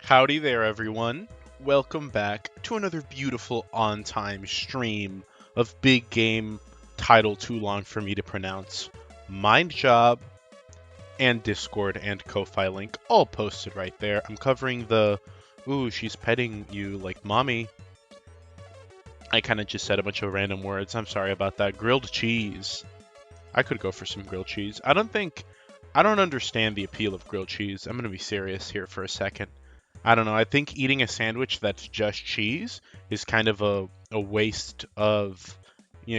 Howdy there, everyone. Welcome back to another beautiful on-time stream of big game title too long for me to pronounce. Mind Job and Discord and Ko-Fi link all posted right there. I'm covering the, ooh, she's petting you like mommy. I kind of just said a bunch of random words. I'm sorry about that. Grilled cheese. I could go for some grilled cheese. I don't understand the appeal of grilled cheese. I'm going to be serious here for a second. I don't know. I think eating a sandwich that's just cheese is kind of a waste of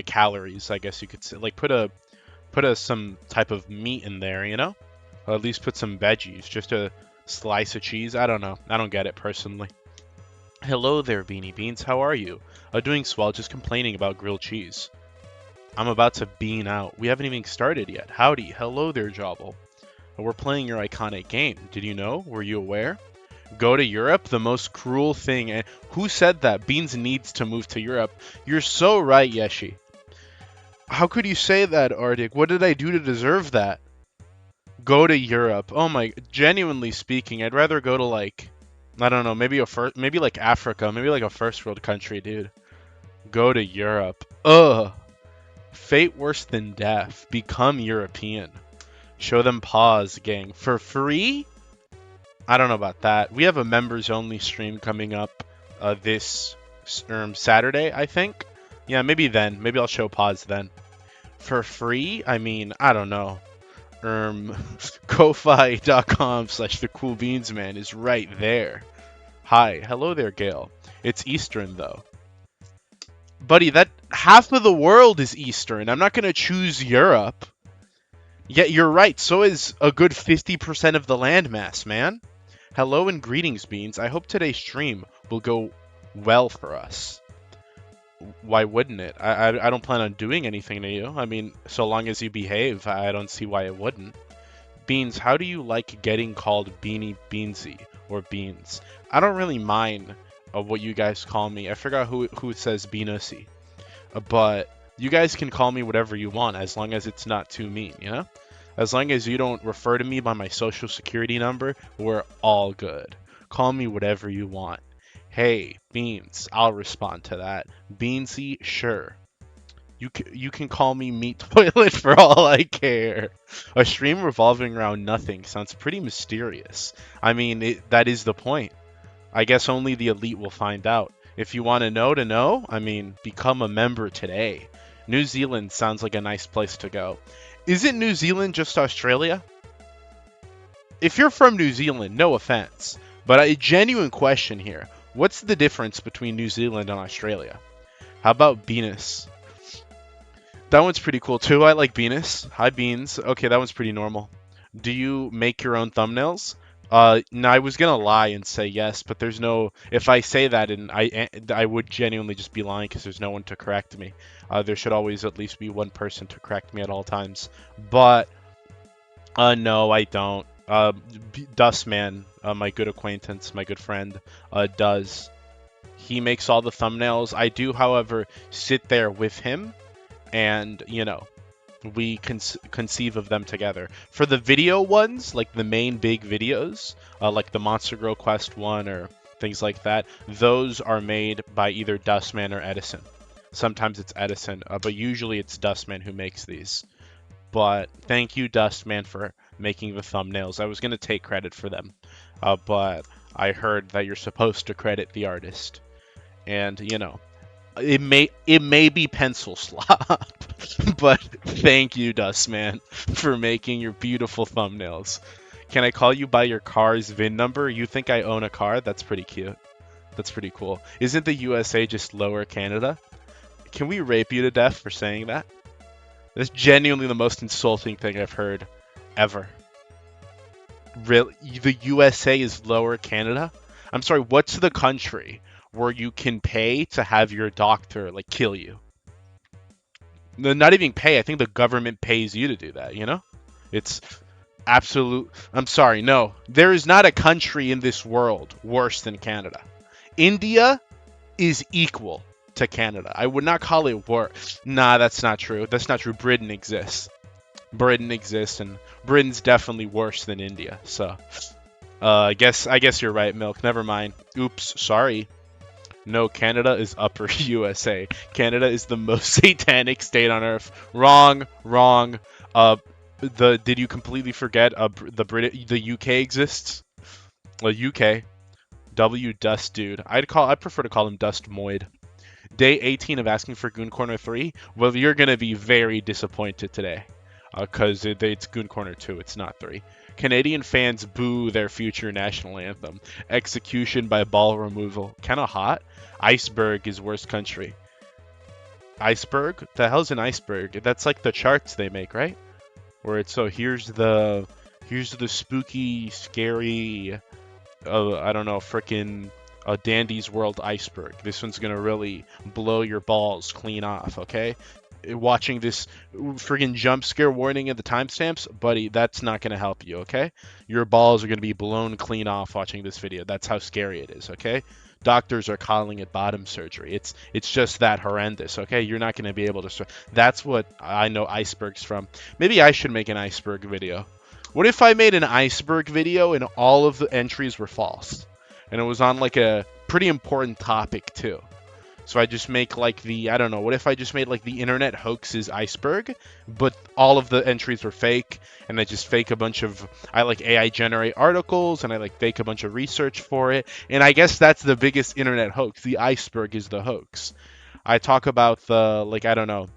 calories, I guess you could say. Like put some type of meat in there, or at least put some veggies. Just a slice of cheese. I don't know. I don't get it personally. Hello there, Beanie Beans. How are you? Doing swell. Just complaining about grilled cheese. I'm about to bean out. We haven't even started yet. Howdy. Hello there, Jobble. We're playing your iconic game. Did you know? Were you aware? Go to Europe? The most cruel thing. And who said that? Beans needs to move to Europe. You're so right, Yeshi. How could you say that, Arctic? What did I do to deserve that? Go to Europe. Oh my, genuinely speaking, I'd rather go to like, I don't know, maybe like Africa, maybe like a first world country, dude. Go to Europe. Ugh. Fate worse than death. Become European. Show them pause, gang. For free? I don't know about that. We have a members only stream coming up this Saturday, I think. Yeah, maybe then. Maybe I'll show pause then. For free? I mean, I don't know. Ko-fi.com/thecoolbeansman is right there. Hi. Hello there, Gail. It's Eastern, though. Buddy, that half of the world is Eastern. I'm not going to choose Europe. Yeah, you're right. So is a good 50% of the landmass, man. Hello and greetings, Beans. I hope today's stream will go well for us. Why wouldn't it? I don't plan on doing anything to you. I mean, so long as you behave, I don't see why it wouldn't. Beans, how do you like getting called Beanie Beansy or Beans? I don't really mind what you guys call me. I forgot who says Beanusy. But you guys can call me whatever you want as long as it's not too mean, you know? As long as you don't refer to me by my social security number, we're all good. Call me whatever you want. Hey, Beans, I'll respond to that. Beansy, sure. You can call me Meat Toilet for all I care. A stream revolving around nothing sounds pretty mysterious. I mean, that is the point. I guess only the elite will find out. If you want to know, I mean, become a member today. New Zealand sounds like a nice place to go. Isn't New Zealand just Australia? If you're from New Zealand, no offense, but a genuine question here. What's the difference between New Zealand and Australia? How about Venus? That one's pretty cool too. I like Venus. Hi, Beans. Okay, that one's pretty normal. Do you make your own thumbnails? No, I was gonna lie and say yes, but there's no. If I say that, and I would genuinely just be lying because there's no one to correct me. There should always at least be one person to correct me at all times. But no, I don't. Dustman, my good acquaintance, my good friend, does. He makes all the thumbnails. I do, however, sit there with him, and we conceive of them together. For the video ones, like the main big videos, like the Monster Girl Quest one or things like that, those are made by either Dustman or Edison. Sometimes it's Edison, but usually it's Dustman who makes these. But thank you, Dustman, for making the thumbnails. I was going to take credit for them, but I heard that you're supposed to credit the artist. And, it may be pencil slop, but thank you, Dustman, for making your beautiful thumbnails. Can I call you by your car's VIN number? You think I own a car? That's pretty cute. That's pretty cool. Isn't the USA just lower Canada? Can we rape you to death for saying that? That's genuinely the most insulting thing I've heard ever. Really? The USA is lower Canada? I'm sorry, what's the country where you can pay to have your doctor kill you? No, not even pay. I think the government pays you to do that, It's absolute. I'm sorry, no. There is not a country in this world worse than Canada. India is equal to Canada. I would not call it worse. Nah, that's not true. That's not true. Britain exists. Britain exists, and Britain's definitely worse than India. So I guess you're right, Milk. Never mind. Oops, sorry. No, Canada is Upper USA. Canada is the most satanic state on earth. Wrong, wrong. Did you completely forget the UK exists? UK. W Dust dude. I'd prefer to call him Dust Moid. Day 18 of asking for Goon Corner 3. Well, you're gonna be very disappointed today, because it's Goon Corner 2. It's not 3. Canadian fans boo their future national anthem. Execution by ball removal. Kinda hot. Iceberg is worst country. Iceberg? The hell's an iceberg? That's like the charts they make, right? Where it's so here's the spooky, scary, I don't know, frickin' Dandy's World iceberg. This one's gonna really blow your balls clean off, okay? Watching this friggin' jump scare warning at the timestamps, buddy, that's not gonna help you, okay? Your balls are gonna be blown clean off watching this video. That's how scary it is, okay? Doctors are calling it bottom surgery. It's just that horrendous, okay? You're not gonna be able to. That's what I know icebergs from. Maybe I should make an iceberg video. What if I made an iceberg video and all of the entries were false? And it was on like a pretty important topic too. So I just make like I don't know, what if I just made like the internet hoaxes iceberg, but all of the entries were fake, and I just fake a bunch of, I like AI generate articles, and I like fake a bunch of research for it, and I guess that's the biggest internet hoax. The iceberg is the hoax. I talk about I don't know,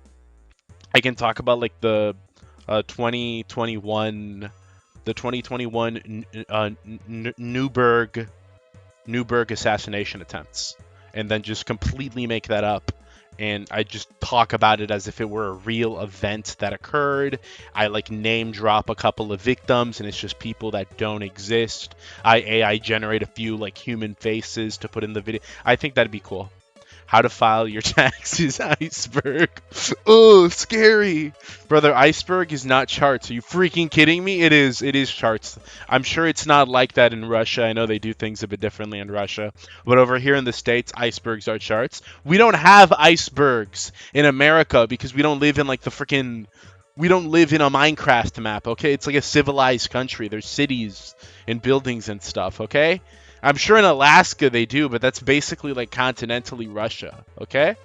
I can talk about like the 2021 Newburgh assassination attempts, and then just completely make that up. And I just talk about it as if it were a real event that occurred. I like name drop a couple of victims, and it's just people that don't exist. I AI generate a few like human faces to put in the video. I think that'd be cool. How to file your taxes, iceberg. Oh, scary. Brother, iceberg is not charts. Are you freaking kidding me? It is charts. I'm sure it's not like that in Russia. I know they do things a bit differently in Russia. But over here in the States, icebergs are charts. We don't have icebergs in America because we don't live in like the freaking... We don't live in a Minecraft map, okay? It's like a civilized country. There's cities and buildings and stuff, okay? I'm sure in Alaska they do, but that's basically like continentally Russia, okay?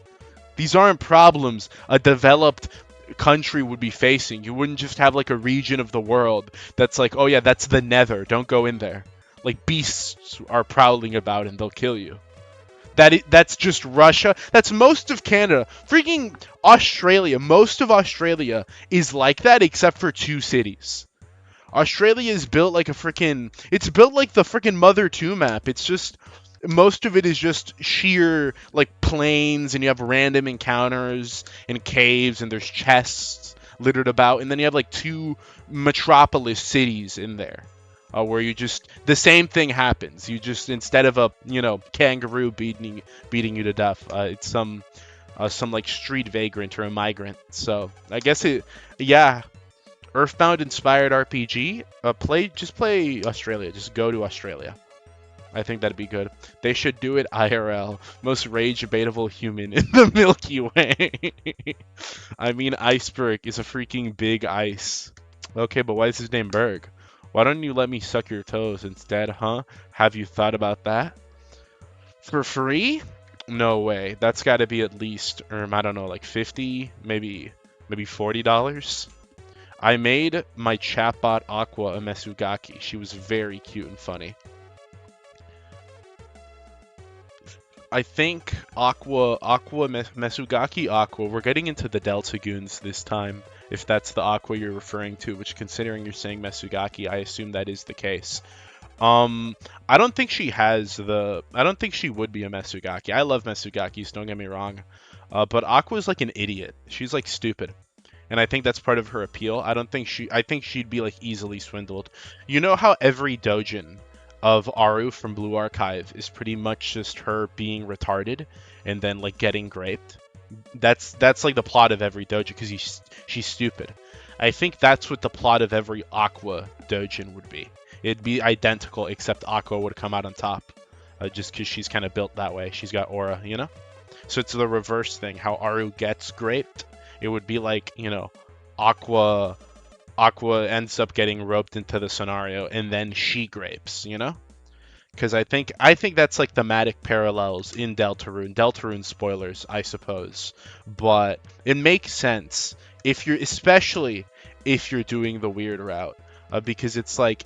These aren't problems a developed country would be facing. You wouldn't just have like a region of the world that's like, oh yeah, that's the nether, don't go in there. Like beasts are prowling about and they'll kill you. That's just Russia. That's most of Canada. Freaking Australia. Most of Australia is like that except for 2 cities. Australia is built like it's built like the freaking Mother 2 map. It's just, most of it is just sheer, like, plains, and you have random encounters and caves, and there's chests littered about, and then you have, like, 2 metropolis cities in there, where the same thing happens. You just, instead of a, kangaroo beating you to death, it's some like, street vagrant or a migrant. So, I guess yeah. Earthbound inspired RPG. Just play Australia. Just go to Australia. I think that'd be good. They should do it IRL. Most rage baitable human in the Milky Way. I mean, iceberg is a freaking big ice. Okay, but why is his name Berg? Why don't you let me suck your toes instead, huh? Have you thought about that? For free? No way. That's got to be at least, I don't know, like 50, maybe $40. I made my chatbot Aqua a Mesugaki. She was very cute and funny. I think Mesugaki Aqua, we're getting into the Delta Goons this time, if that's the Aqua you're referring to, which, considering you're saying Mesugaki, I assume that is the case. I don't think she would be a Mesugaki. I love Mesugakis, don't get me wrong. But Aqua's like an idiot. She's like stupid. And I think that's part of her appeal. I think she'd be like easily swindled. You know how every doujin of Aru from Blue Archive is pretty much just her being retarded and then like getting raped? That's like the plot of every doujin because she's stupid. I think that's what the plot of every Aqua doujin would be. It'd be identical except Aqua would come out on top, just because she's kind of built that way. She's got aura, So it's the reverse thing. How Aru gets raped. It would be like, Aqua Aqua ends up getting roped into the scenario, and then she grapes, you know? Because I think that's like thematic parallels in Deltarune. Deltarune spoilers, I suppose, but it makes sense if you're, especially if you're doing the weird route, because it's like,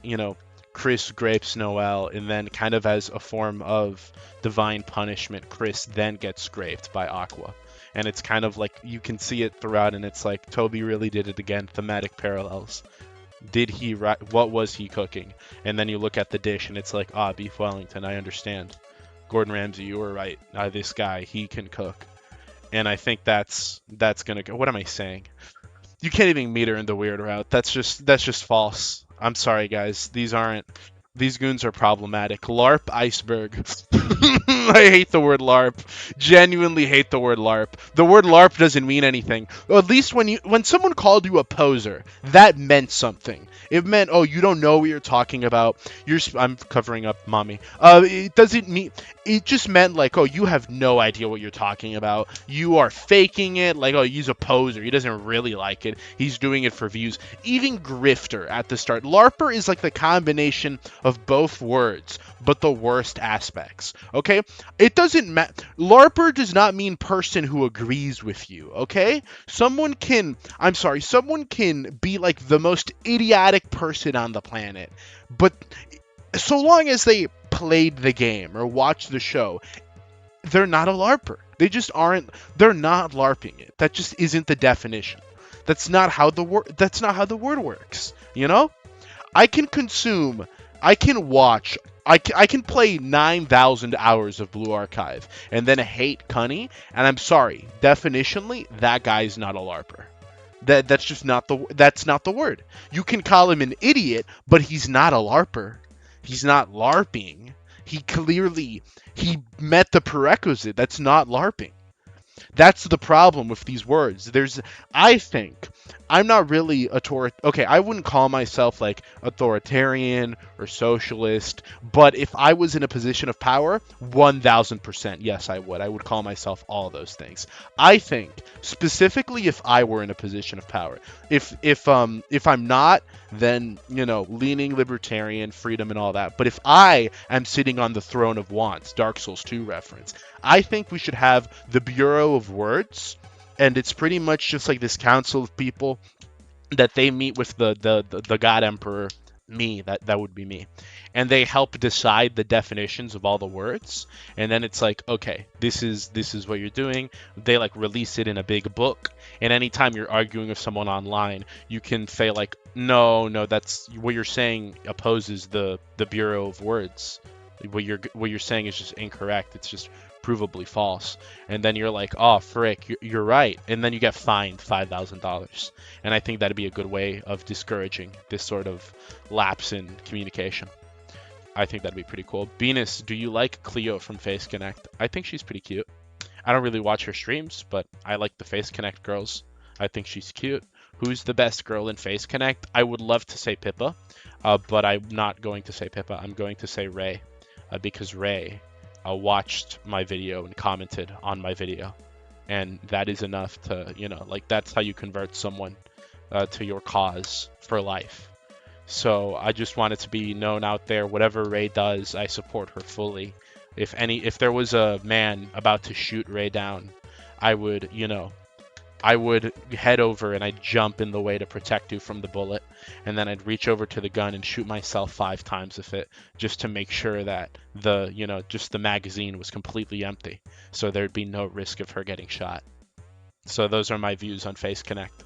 Chris grapes Noelle, and then kind of as a form of divine punishment, Chris then gets scraped by Aqua. And it's kind of like you can see it throughout, and it's like Toby really did it again. Thematic parallels. Did he what was he cooking? And then you look at the dish and it's like, beef Wellington, I understand. Gordon Ramsay, you were right. This guy, he can cook. And I think that's gonna go. What am I saying? You can't even meet her in the weird route. That's just false. I'm sorry, guys. These goons are problematic. LARP iceberg. I hate the word LARP. Genuinely hate the word LARP. The word LARP doesn't mean anything. Or at least when someone called you a poser, that meant something. It meant, oh, you don't know what you're talking about. I'm covering up, mommy. It doesn't mean. It just meant like, oh, you have no idea what you're talking about. You are faking it. Like, oh, he's a poser. He doesn't really like it. He's doing it for views. Even grifter at the start. LARPer is like the combination of both words, but the worst aspects. Okay? It doesn't matter. LARPer does not mean person who agrees with you. Okay? Someone can be like the most idiotic person on the planet, but so long as they played the game or watched the show, they're not a LARPer. They just aren't. They're not LARPing it. That just isn't the definition. That's not how the word works. You know? I can consume, I can watch, I can play 9,000 hours of Blue Archive and then hate Cunny, and I'm sorry, definitionally, that guy's not a LARPer. That's not the word. You can call him an idiot, but he's not a LARPer. He's not LARPing. He met the prerequisite. That's not LARPing. That's the problem with these words. I think I'm not really okay, I wouldn't call myself like authoritarian or socialist, but if I was in a position of power, 1000%, yes, I would. I would call myself all those things. I think specifically if I were in a position of power. If I'm not, then, leaning libertarian, freedom and all that. But if I am sitting on the throne of wants, Dark Souls 2 reference, I think we should have the Bureau of Words, and it's pretty much just like this council of people that they meet with the God Emperor, that would be me, and they help decide the definitions of all the words, and then it's like, okay, this is what you're doing. They like release it in a big book, and anytime you're arguing with someone online, you can say like, no, that's what you're saying opposes the Bureau of Words. What you're saying is just incorrect. It's just provably false. And then you're like, oh frick, you're right, and then you get fined $5,000. And I think that'd be a good way of discouraging this sort of lapse in communication. I think that'd be pretty cool. Venus, do you like Cleo from Face Connect? I think she's pretty cute. I don't really watch her streams, but I like the Face Connect girls. I think she's cute. Who's the best girl in Face Connect? I would love to say Pippa, but I'm not going to say Pippa. I'm going to say Ray, because Ray watched my video and commented on my video, and that is enough to, that's how you convert someone to your cause for life. So I just want it to be known out there, whatever Ray does, I support her fully. If there was a man about to shoot Ray down, I would head over and I'd jump in the way to protect you from the bullet, and then I'd reach over to the gun and shoot myself 5 times with it, just to make sure that the magazine was completely empty, so there'd be no risk of her getting shot. So those are my views on Face Connect.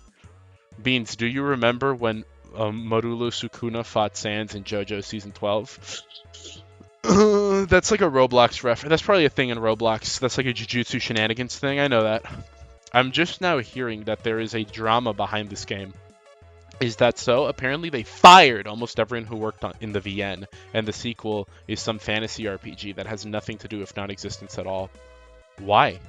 Beans, do you remember when Marulu Sukuna fought Sans in JoJo Season 12? That's like a Roblox reference. That's probably a thing in Roblox. That's like a Jujutsu Shenanigans thing. I know that. I'm just now hearing that there is a drama behind this game. Is that so? Apparently they fired almost everyone who worked in the VN, and the sequel is some fantasy RPG that has nothing to do with non-existence at all. Why?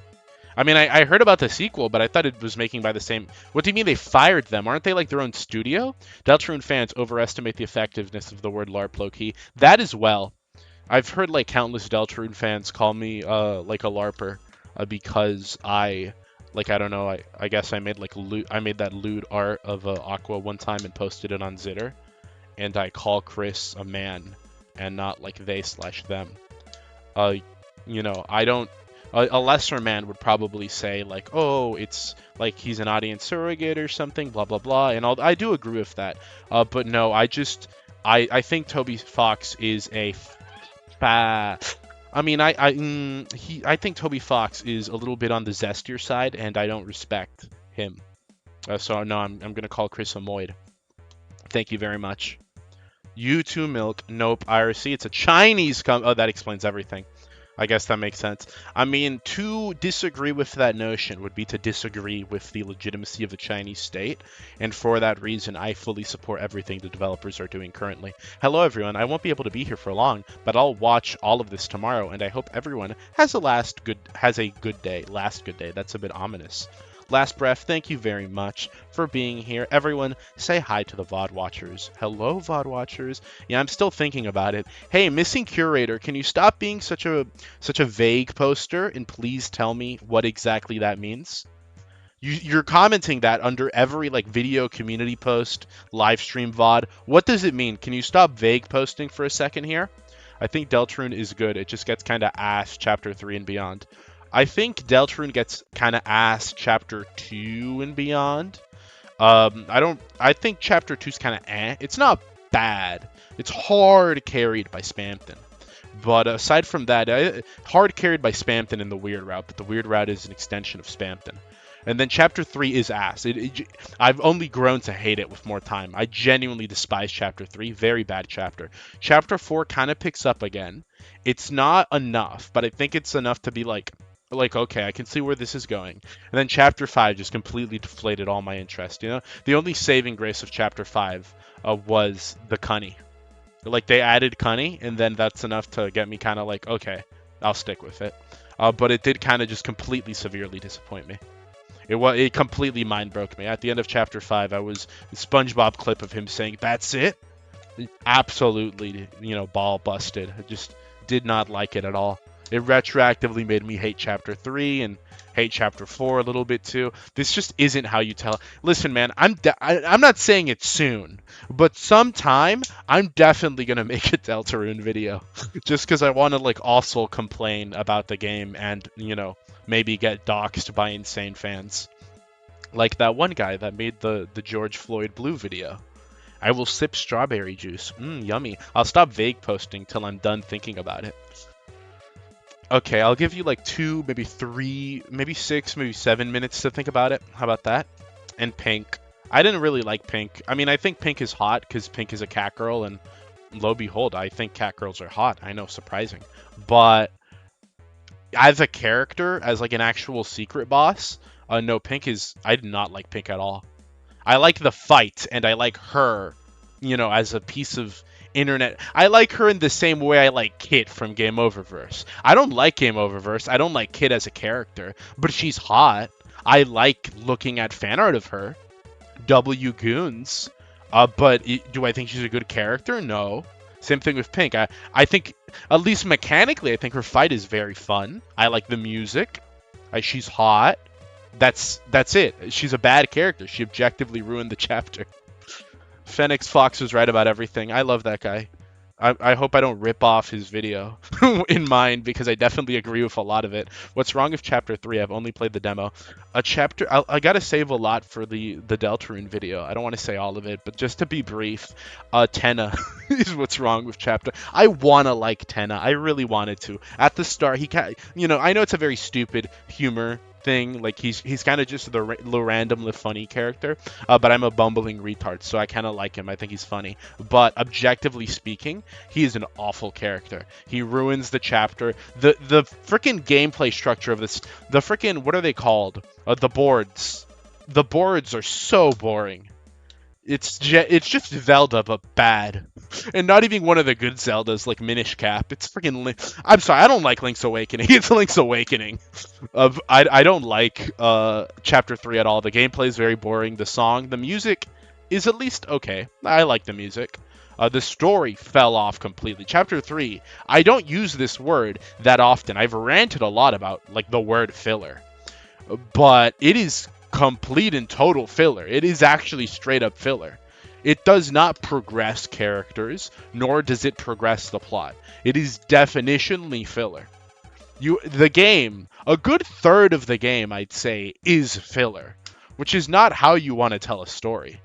I mean, I heard about the sequel, but I thought it was making by the same... What do you mean they fired them? Aren't they like their own studio? Deltarune fans overestimate the effectiveness of the word LARP low-key. That as well. I've heard like countless Deltarune fans call me like a LARPer because I Like, I don't know, I guess I made like I made that lewd art of Aqua one time and posted it on Zitter, and I call Chris a man and not like they/them. Uh, I don't. A lesser man would probably say like, oh, it's like he's an audience surrogate or something, blah blah blah, and I do agree with that. But no, I think Toby Fox is a fa. I mean, I think Toby Fox is a little bit on the zestier side, and I don't respect him. So no, I'm gonna call Chris a moid. Thank you very much. You too, Milk. Nope, IRC. It's a Chinese Oh, that explains everything. I guess that makes sense. I mean, to disagree with that notion would be to disagree with the legitimacy of the Chinese state, and for that reason, I fully support everything the developers are doing currently. Hello, everyone. I won't be able to be here for long, but I'll watch all of this tomorrow, and I hope everyone has a good day. Last good day. That's a bit ominous. Last Breath, thank you very much for being here. Everyone, say hi to the VOD watchers. Hello, VOD watchers. Yeah, I'm still thinking about it. Hey, Missing Curator, can you stop being such a vague poster and please tell me what exactly that means? You're commenting that under every like video community post, live stream VOD. What does it mean? Can you stop vague posting for a second here? I think Deltarune is good. It just gets kind of ass chapter 3 and beyond. I think Deltarune gets kind of ass chapter 2 and beyond. I think chapter 2 is kind of eh. It's not bad. It's hard carried by Spamton. But aside from that, hard carried by Spamton in the weird route, but the weird route is an extension of Spamton. And then chapter 3 is ass. I've only grown to hate it with more time. I genuinely despise chapter 3. Very bad chapter. Chapter 4 kind of picks up again. It's not enough, but I think it's enough to be like, okay, I can see where this is going. And then chapter 5 just completely deflated all my interest, you know? The only saving grace of chapter 5 was the Cunny. Like, they added Cunny, and then that's enough to get me kind of like, okay, I'll stick with it. But it did kind of just completely severely disappoint me. It completely mind broke me. At the end of chapter 5, I was the SpongeBob clip of him saying, "That's it?" Absolutely, ball busted. I just did not like it at all. It retroactively made me hate chapter 3 and hate chapter 4 a little bit too. This just isn't how you tell. Listen, man, I'm not saying it soon, but sometime I'm definitely gonna make a Deltarune video, just because I want to like also complain about the game and maybe get doxxed by insane fans, like that one guy that made the George Floyd Blue video. I will sip strawberry juice. Yummy. I'll stop vague posting till I'm done thinking about it. Okay, I'll give you like 2, maybe 3, maybe 6, maybe 7 minutes to think about it. How about that? And Pink. I didn't really like Pink. I mean, I think Pink is hot because Pink is a cat girl, and lo and behold, I think cat girls are hot. I know, surprising. But as a character, as like an actual secret boss, no, I did not like Pink at all. I like the fight, and I like her, as a piece of internet. I like her in the same way I like Kit from Game Oververse. I don't like Game Oververse. I don't like Kit as a character, but she's hot. I like looking at fan art of her. W Goons. But do I think she's a good character? No. Same thing with Pink. I think, at least mechanically, I think her fight is very fun. I like the music. She's hot. That's it. She's a bad character. She objectively ruined the chapter. Phoenix Fox was right about everything. I love that guy. I hope I don't rip off his video in mine, because I definitely agree with a lot of it. What's wrong with chapter 3? I've only played the demo. I gotta save a lot for the Deltarune video. I don't want to say all of it, but just to be brief, Tenna is what's wrong with chapter. I wanna like Tenna. I really wanted to. At the start, I know it's a very stupid humor thing, like he's kind of just the random funny character, but I'm a bumbling retard, so I kind of like him. I think he's funny, but objectively speaking, he is an awful character. He ruins the chapter. The freaking gameplay structure of this, the freaking, what are they called, the boards are so boring. It's just Zelda, but bad. And not even one of the good Zeldas, like Minish Cap. It's freaking I'm sorry, I don't like Link's Awakening. It's Link's Awakening. I don't like Chapter 3 at all. The gameplay is very boring. The music is at least okay. I like the music. The story fell off completely. Chapter 3, I don't use this word that often. I've ranted a lot about, like, the word filler. but it is complete and total filler. It is actually straight up filler. It does not progress characters, nor does it progress the plot. It is definitionally filler. The game, a good third of the game, I'd say, is filler, which is not how you want to tell a story.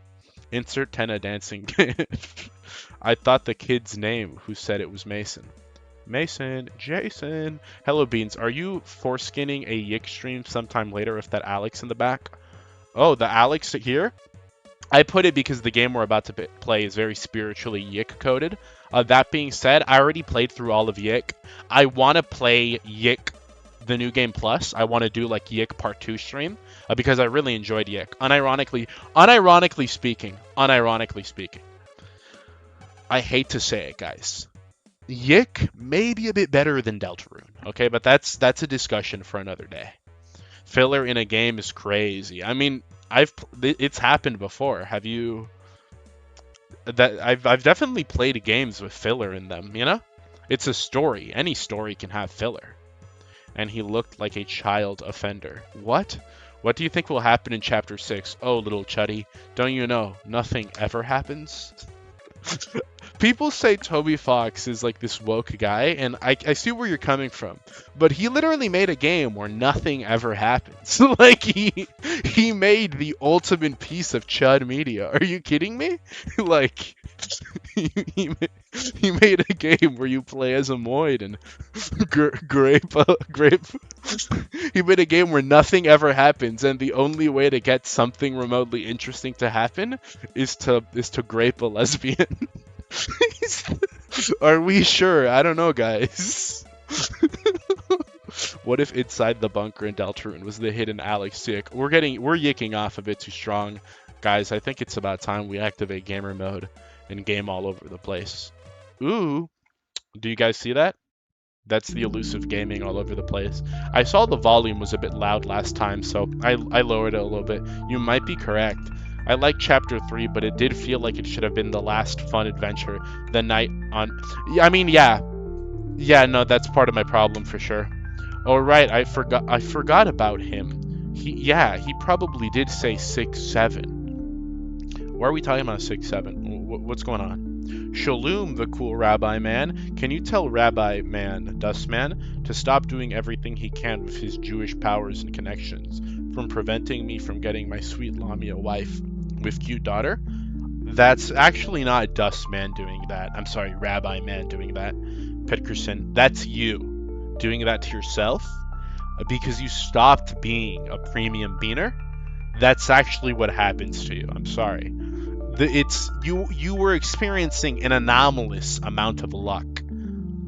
Insert Tenna dancing. I thought the kid's name who said it was Mason. Mason, Jason. Hello, Beans. Are you foreskinning a Yick stream sometime later with that Alex in the back? Oh, the Alex here? I put it because the game we're about to play is very spiritually Yick coded. That being said, I already played through all of Yick. I want to play Yick, the new game plus. I want to do like Yick Part 2 stream because I really enjoyed Yick. Unironically speaking, I hate to say it, guys. Yick may be a bit better than Deltarune, okay? But that's a discussion for another day. Filler in a game is crazy. I mean, it's happened before. Have you? I've definitely played games with filler in them. You know, it's a story. Any story can have filler. And he looked like a child offender. What? What do you think will happen in Chapter 6? Oh, little Chuddy, don't you know nothing ever happens? People say Toby Fox is like this woke guy, and I see where you're coming from. But he literally made a game where nothing ever happens. Like, he made the ultimate piece of Chud media. Are you kidding me? Like, he made a game where you play as a Moid and grape. He made a game where nothing ever happens, and the only way to get something remotely interesting to happen is to grape a lesbian. Are we sure? I don't know, guys. What if Inside the Bunker in Deltarune was the hidden Alex Yick? We're yicking off a bit too strong. Guys, I think it's about time we activate gamer mode and game all over the place. Ooh. Do you guys see that? That's the elusive gaming all over the place. I saw the volume was a bit loud last time, so I lowered it a little bit. You might be correct. I like Chapter 3, but it did feel like it should have been the last fun adventure the night on... I mean, yeah. Yeah, no, that's part of my problem for sure. Oh, right, I forgot about him. He probably did say 6'7". Why are we talking about 6'7"? What's going on? Shalom, the cool rabbi man. Can you tell Rabbi man, Dustman, to stop doing everything he can with his Jewish powers and connections, from preventing me from getting my sweet Lamia wife with cute daughter? That's actually not Dustman doing that. I'm sorry, Rabbi man doing that. Petkerson, that's you doing that to yourself because you stopped being a premium beaner. That's actually what happens to you. I'm sorry. You were experiencing an anomalous amount of luck.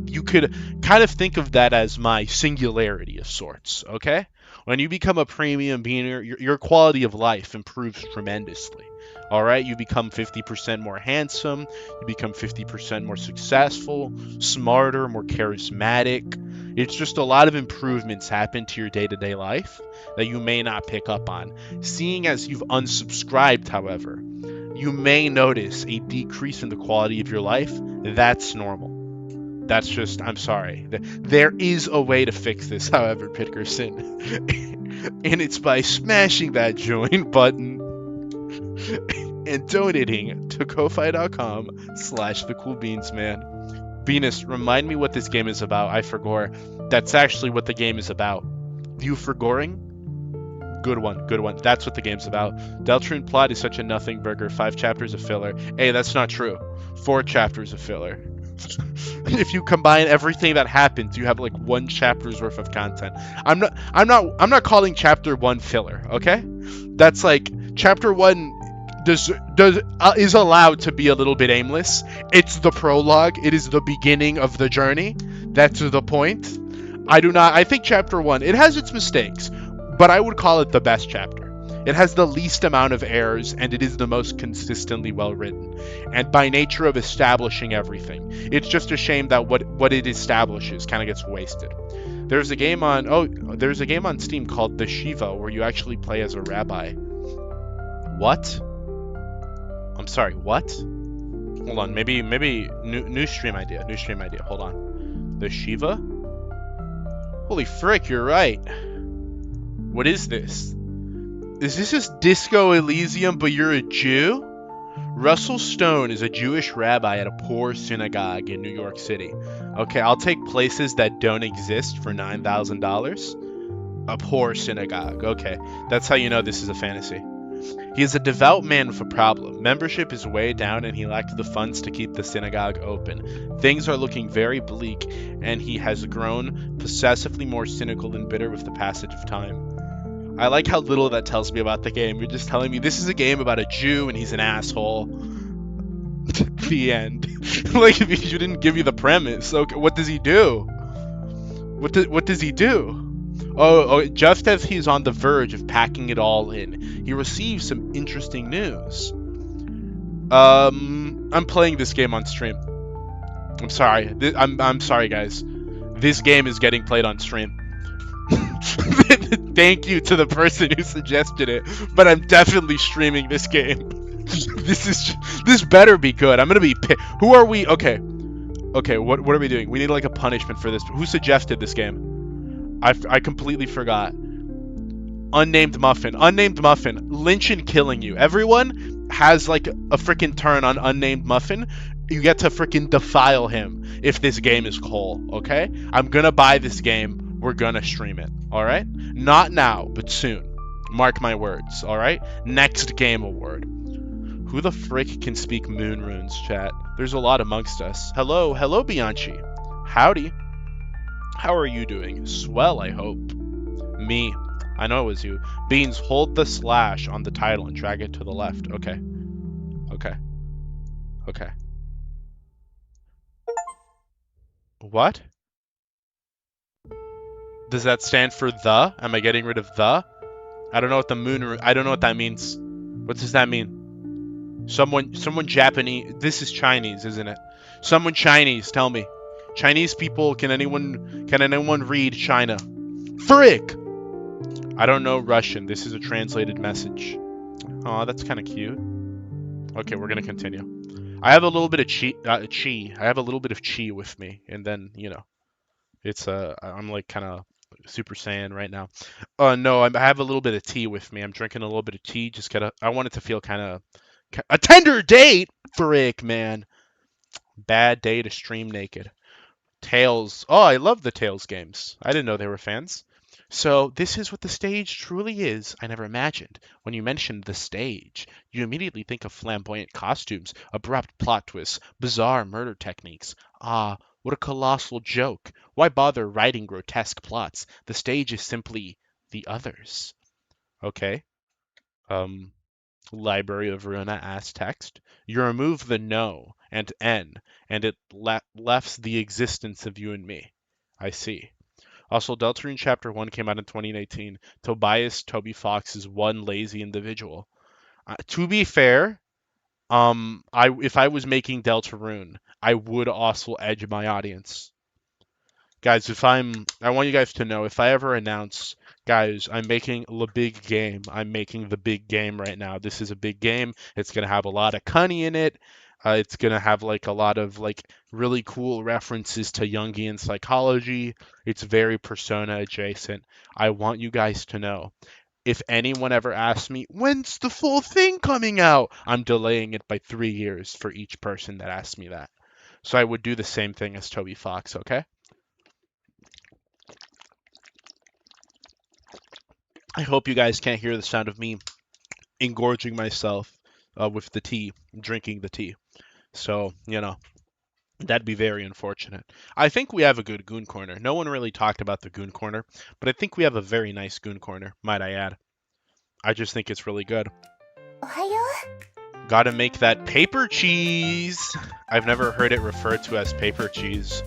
You could kind of think of that as my singularity of sorts, okay? When you become a premium beaner, your quality of life improves tremendously. All right, you become 50% more handsome, you become 50% more successful, smarter, more charismatic. It's just a lot of improvements happen to your day-to-day life that you may not pick up on. Seeing as you've unsubscribed, however, you may notice a decrease in the quality of your life. That's normal. That's just, I'm sorry. There is a way to fix this, however, Pitkerson. And it's by smashing that join button and donating to ko-fi.com/thecoolbeansman. Venus, remind me what this game is about. I forgot. That's actually what the game is about. You forgoring? Good one. That's what the game's about. Deltarune plot is such a nothing burger. 5 chapters of filler. Hey, that's not true. 4 chapters of filler. If you combine everything that happens, you have like 1 chapter's worth of content. I'm not calling chapter 1 filler, okay? That's like chapter 1 is allowed to be a little bit aimless. It's the prologue. It is the beginning of the journey. That's the point. I think chapter 1, it has its mistakes, but I would call it the best chapter. It has the least amount of errors, and it is the most consistently well written. And by nature of establishing everything, it's just a shame that what it establishes kind of gets wasted. There's a game on Steam called The Shiva where you actually play as a rabbi. What? I'm sorry, what? Hold on, maybe new stream idea. Hold on. The Shiva? Holy frick, you're right. What is this? Is this just Disco Elysium, but you're a Jew? Russell Stone is a Jewish rabbi at a poor synagogue in New York City. Okay, I'll take places that don't exist for $9,000. A poor synagogue. Okay, that's how you know this is a fantasy. He is a devout man with a problem. Membership is way down and he lacked the funds to keep the synagogue open. Things are looking very bleak and he has grown possessively more cynical and bitter with the passage of time. I like how little that tells me about the game. You're just telling me this is a game about a Jew and he's an asshole. The end. Like, if you didn't give me the premise. Okay, what does he do? What does he do? Oh, just as he's on the verge of packing it all in, he receives some interesting news. I'm playing this game on stream. I'm sorry. I'm sorry, guys. This game is getting played on stream. Thank you to the person who suggested it, but I'm definitely streaming this game. This better be good. I'm gonna be Who are we? Okay, what are we doing? We need like a punishment for this. Who suggested this game? I completely forgot. Unnamed Muffin. Lynch and killing you. Everyone has like a freaking turn on Unnamed Muffin. You get to freaking defile him if this game is cool, okay? I'm gonna buy this game. We're gonna stream it, alright? Not now, but soon. Mark my words, alright? Next game award. Who the frick can speak moon runes, chat? There's a lot amongst us. Hello, Bianchi. Howdy. How are you doing? Swell, I hope. Me. I know it was you. Beans, hold the slash on the title and drag it to the left. Okay. What? Does that stand for the? Am I getting rid of the? I don't know what I don't know what that means. What does that mean? Someone Japanese. This is Chinese, isn't it? Someone Chinese, tell me. Chinese people, can anyone read China? Frick! I don't know Russian. This is a translated message. Aw, that's kind of cute. Okay, we're gonna continue. I have a little bit of chi. I have a little bit of chi with me, and then, you know, it's I'm like kind of Super Saiyan right now. No, I have a little bit of tea with me. I'm drinking a little bit of tea. I want it to feel kind of a tender date. Frick, man. Bad day to stream naked. Tales. Oh, I love the Tales games. I didn't know they were fans. So, this is what the stage truly is. I never imagined. When you mentioned the stage, you immediately think of flamboyant costumes, abrupt plot twists, bizarre murder techniques. Ah, what a colossal joke. Why bother writing grotesque plots? The stage is simply the others. Okay. Library of Ruina asks text. You remove the no and n, and it lefts the existence of you and me. I see. Also, Deltarune Chapter 1 came out in 2018. Toby Fox is one lazy individual. To be fair, if I was making Deltarune, I would also edge my audience. Guys, I want you guys to know, if I ever announce, guys, I'm making the big game. I'm making the big game right now. This is a big game. It's going to have a lot of cunny in it. It's going to have like a lot of like really cool references to Jungian psychology. It's very persona adjacent. I want you guys to know, if anyone ever asks me, when's the full thing coming out? I'm delaying it by 3 years for each person that asks me that. So I would do the same thing as Toby Fox, okay? I hope you guys can't hear the sound of me engorging myself with the tea, drinking the tea. So, you know, that'd be very unfortunate. I think we have a good Goon Corner. No one really talked about the Goon Corner, but I think we have a very nice Goon Corner, might I add. I just think it's really good. Gotta make that paper cheese. I've never heard it referred to as paper cheese.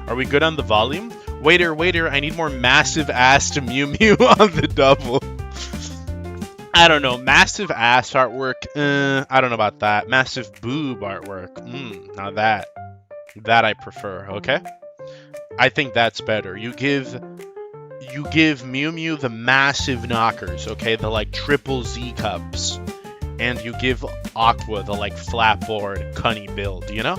Are we good on the volume? Waiter, I need more massive ass to Mew Mew on the double. I don't know. Massive ass artwork? I don't know about that. Massive boob artwork? Now that I prefer, okay? I think that's better. You give Mew Mew the massive knockers, okay? The like triple Z cups. And you give Aqua the like flatboard cunny build, you know?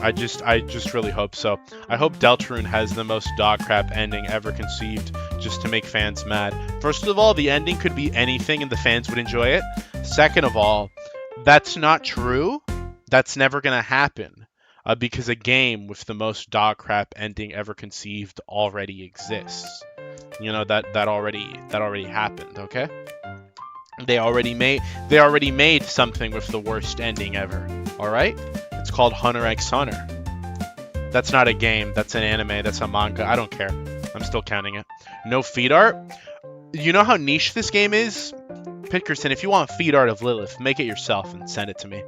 I just really hope so. I hope Deltarune has the most dog crap ending ever conceived. just to make fans mad. First of all, the ending could be anything and the fans would enjoy it. Second of all, that's not true. That's never gonna happen. Because a game with the most dog crap ending ever conceived already exists. You know that already happened. Okay, they already made something with the worst ending ever. All right, it's called Hunter x Hunter. That's not a game. That's an anime. That's a manga. I don't care. I'm still counting it. No feed art. You know how niche this game is? Pickerson, if you want feed art of Lilith, make it yourself and send it to me.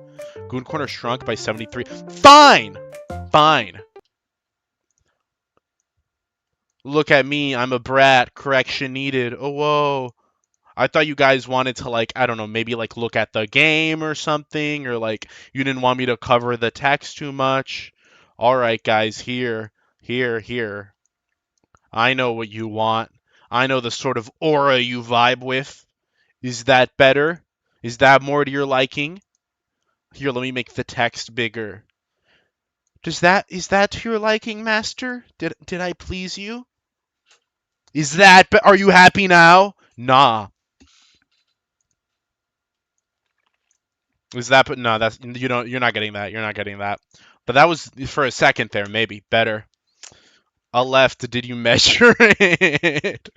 Goon Corner shrunk by 73. Fine! Fine. Look at me. I'm a brat. Correction needed. Oh, whoa. I thought you guys wanted to, like, I don't know, maybe, like, look at the game or something, or, like, you didn't want me to cover the text too much. All right, guys, here. I know what you want. I know the sort of aura you vibe with. Is that better? Is that more to your liking? Here, let me make the text bigger. Is that to your liking, master? Did I please you? Are you happy now? Nah. No, that's you're not getting that. You're not getting that. But that was for a second there, maybe. Better. A left, did you measure it?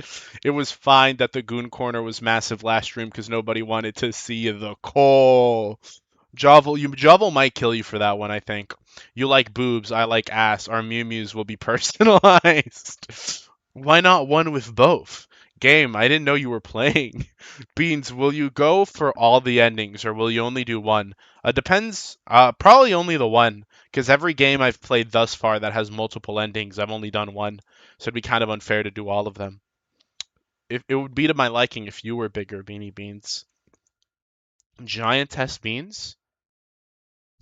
It was fine that the Goon Corner was massive last stream because nobody wanted to see the coal. Jovel might kill you for that one, I think. You like boobs, I like ass. Our Mew Mews will be personalized. Why not one with both? Game, I didn't know you were playing. Beans, will you go for all the endings or will you only do one? Depends. Probably only the one, because every game I've played thus far that has multiple endings, I've only done one. So it'd be kind of unfair to do all of them. It would be to my liking if you were bigger, Beanie Beans. Giantess Beans?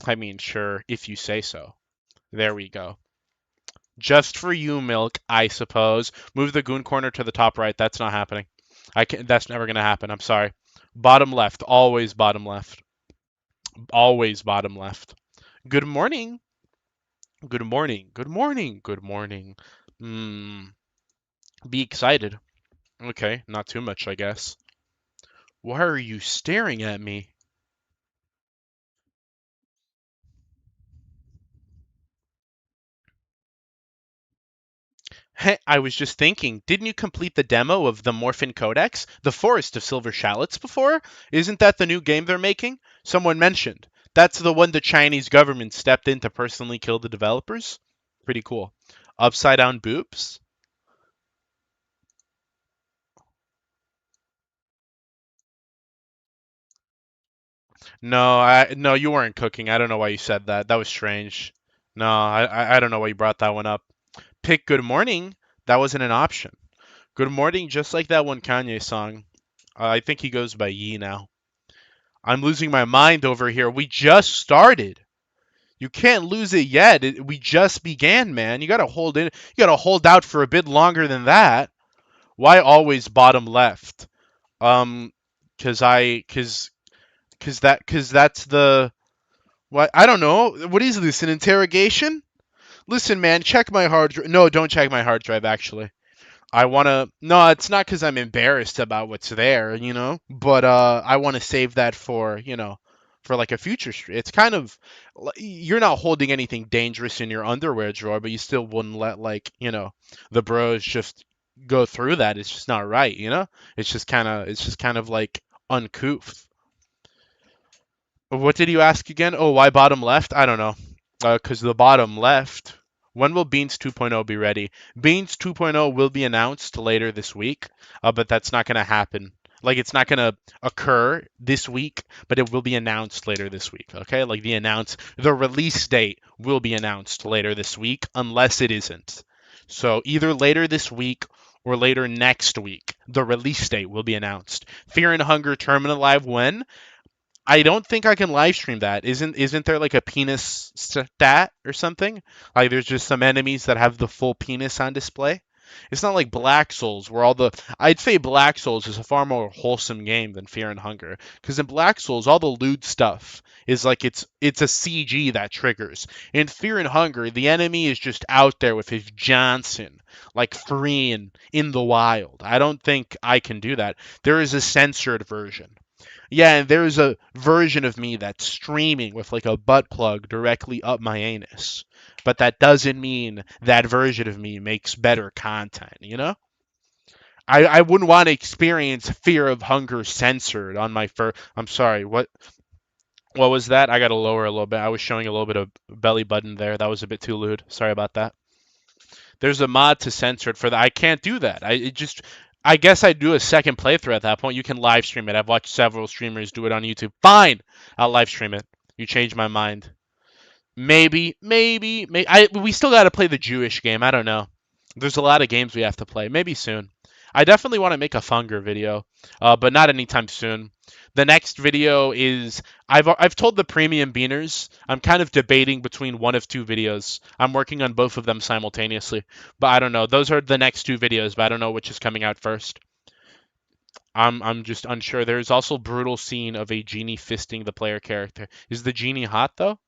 I mean, sure, if you say so. There we go. Just for you, Milk, I suppose. Move the Goon Corner to the top right. That's not happening. That's never gonna happen. I'm sorry. Bottom left. Always bottom left. Always bottom left. Good morning. Good morning. Good morning. Good morning. Be excited. Okay, not too much, I guess. Why are you staring at me? Hey, I was just thinking, didn't you complete the demo of the Morphin Codex, the Forest of Silver Shallots, before? Isn't that the new game they're making? Someone mentioned. That's the one the Chinese government stepped in to personally kill the developers? Pretty cool. Upside down boobs? No, you weren't cooking. I don't know why you said that. That was strange. No, I don't know why you brought that one up. Pick Good Morning. That wasn't an option. Good Morning, just like that one Kanye song. I think he goes by Yee now. I'm losing my mind over here. We just started. You can't lose it yet. We just began, man. You gotta hold in. You gotta hold out for a bit longer than that. Why always bottom left? Cause I, cause that's the. What? I don't know. What is this? An interrogation? Listen, man. Check my hard drive. No, don't check my hard drive. Actually. I want to. No, it's not because I'm embarrassed about what's there, But I want to save that for, for like a future stream. It's kind of you're not holding anything dangerous in your underwear drawer, but you still wouldn't let like, the bros just go through that. It's just not right. It's just kind of like uncouth. What did you ask again? Oh, why bottom left? I don't know. Because the bottom left. When will Beans 2.0 be ready? Beans 2.0 will be announced later this week, but that's not going to happen. Like, it's not going to occur this week, but it will be announced later this week, okay? Like, the release date will be announced later this week, unless it isn't. So, either later this week or later next week, the release date will be announced. Fear and Hunger Terminal Live when? I don't think I can live stream that. Isn't there like a penis stat or something? Like there's just some enemies that have the full penis on display. It's not like Black Souls where all the I'd say Black Souls is a far more wholesome game than Fear and Hunger because in Black Souls all the lewd stuff is like it's a CG that triggers. In Fear and Hunger, the enemy is just out there with his Johnson, like free and in the wild. I don't think I can do that. There is a censored version. Yeah, and there's a version of me that's streaming with like a butt plug directly up my anus. But that doesn't mean that version of me makes better content, you know? I wouldn't want to experience Fear of Hunger censored on my first. I'm sorry, what was that? I got to lower a little bit. I was showing a little bit of belly button there. That was a bit too lewd. Sorry about that. There's a mod to censor it for that. I can't do that. I guess I'd do a second playthrough at that point. You can live stream it. I've watched several streamers do it on YouTube. Fine, I'll live stream it. You changed my mind. Maybe. We still got to play the Jewish game. I don't know. There's a lot of games we have to play. Maybe soon. I definitely want to make a Funger video, but not anytime soon. The next video is I've told the premium beaners I'm kind of debating between one of two videos. I'm working on both of them simultaneously, but I don't know. Those are the next two videos, but I don't know which is coming out first. I'm just unsure. There's also brutal scene of a genie fisting the player character. Is the genie hot though?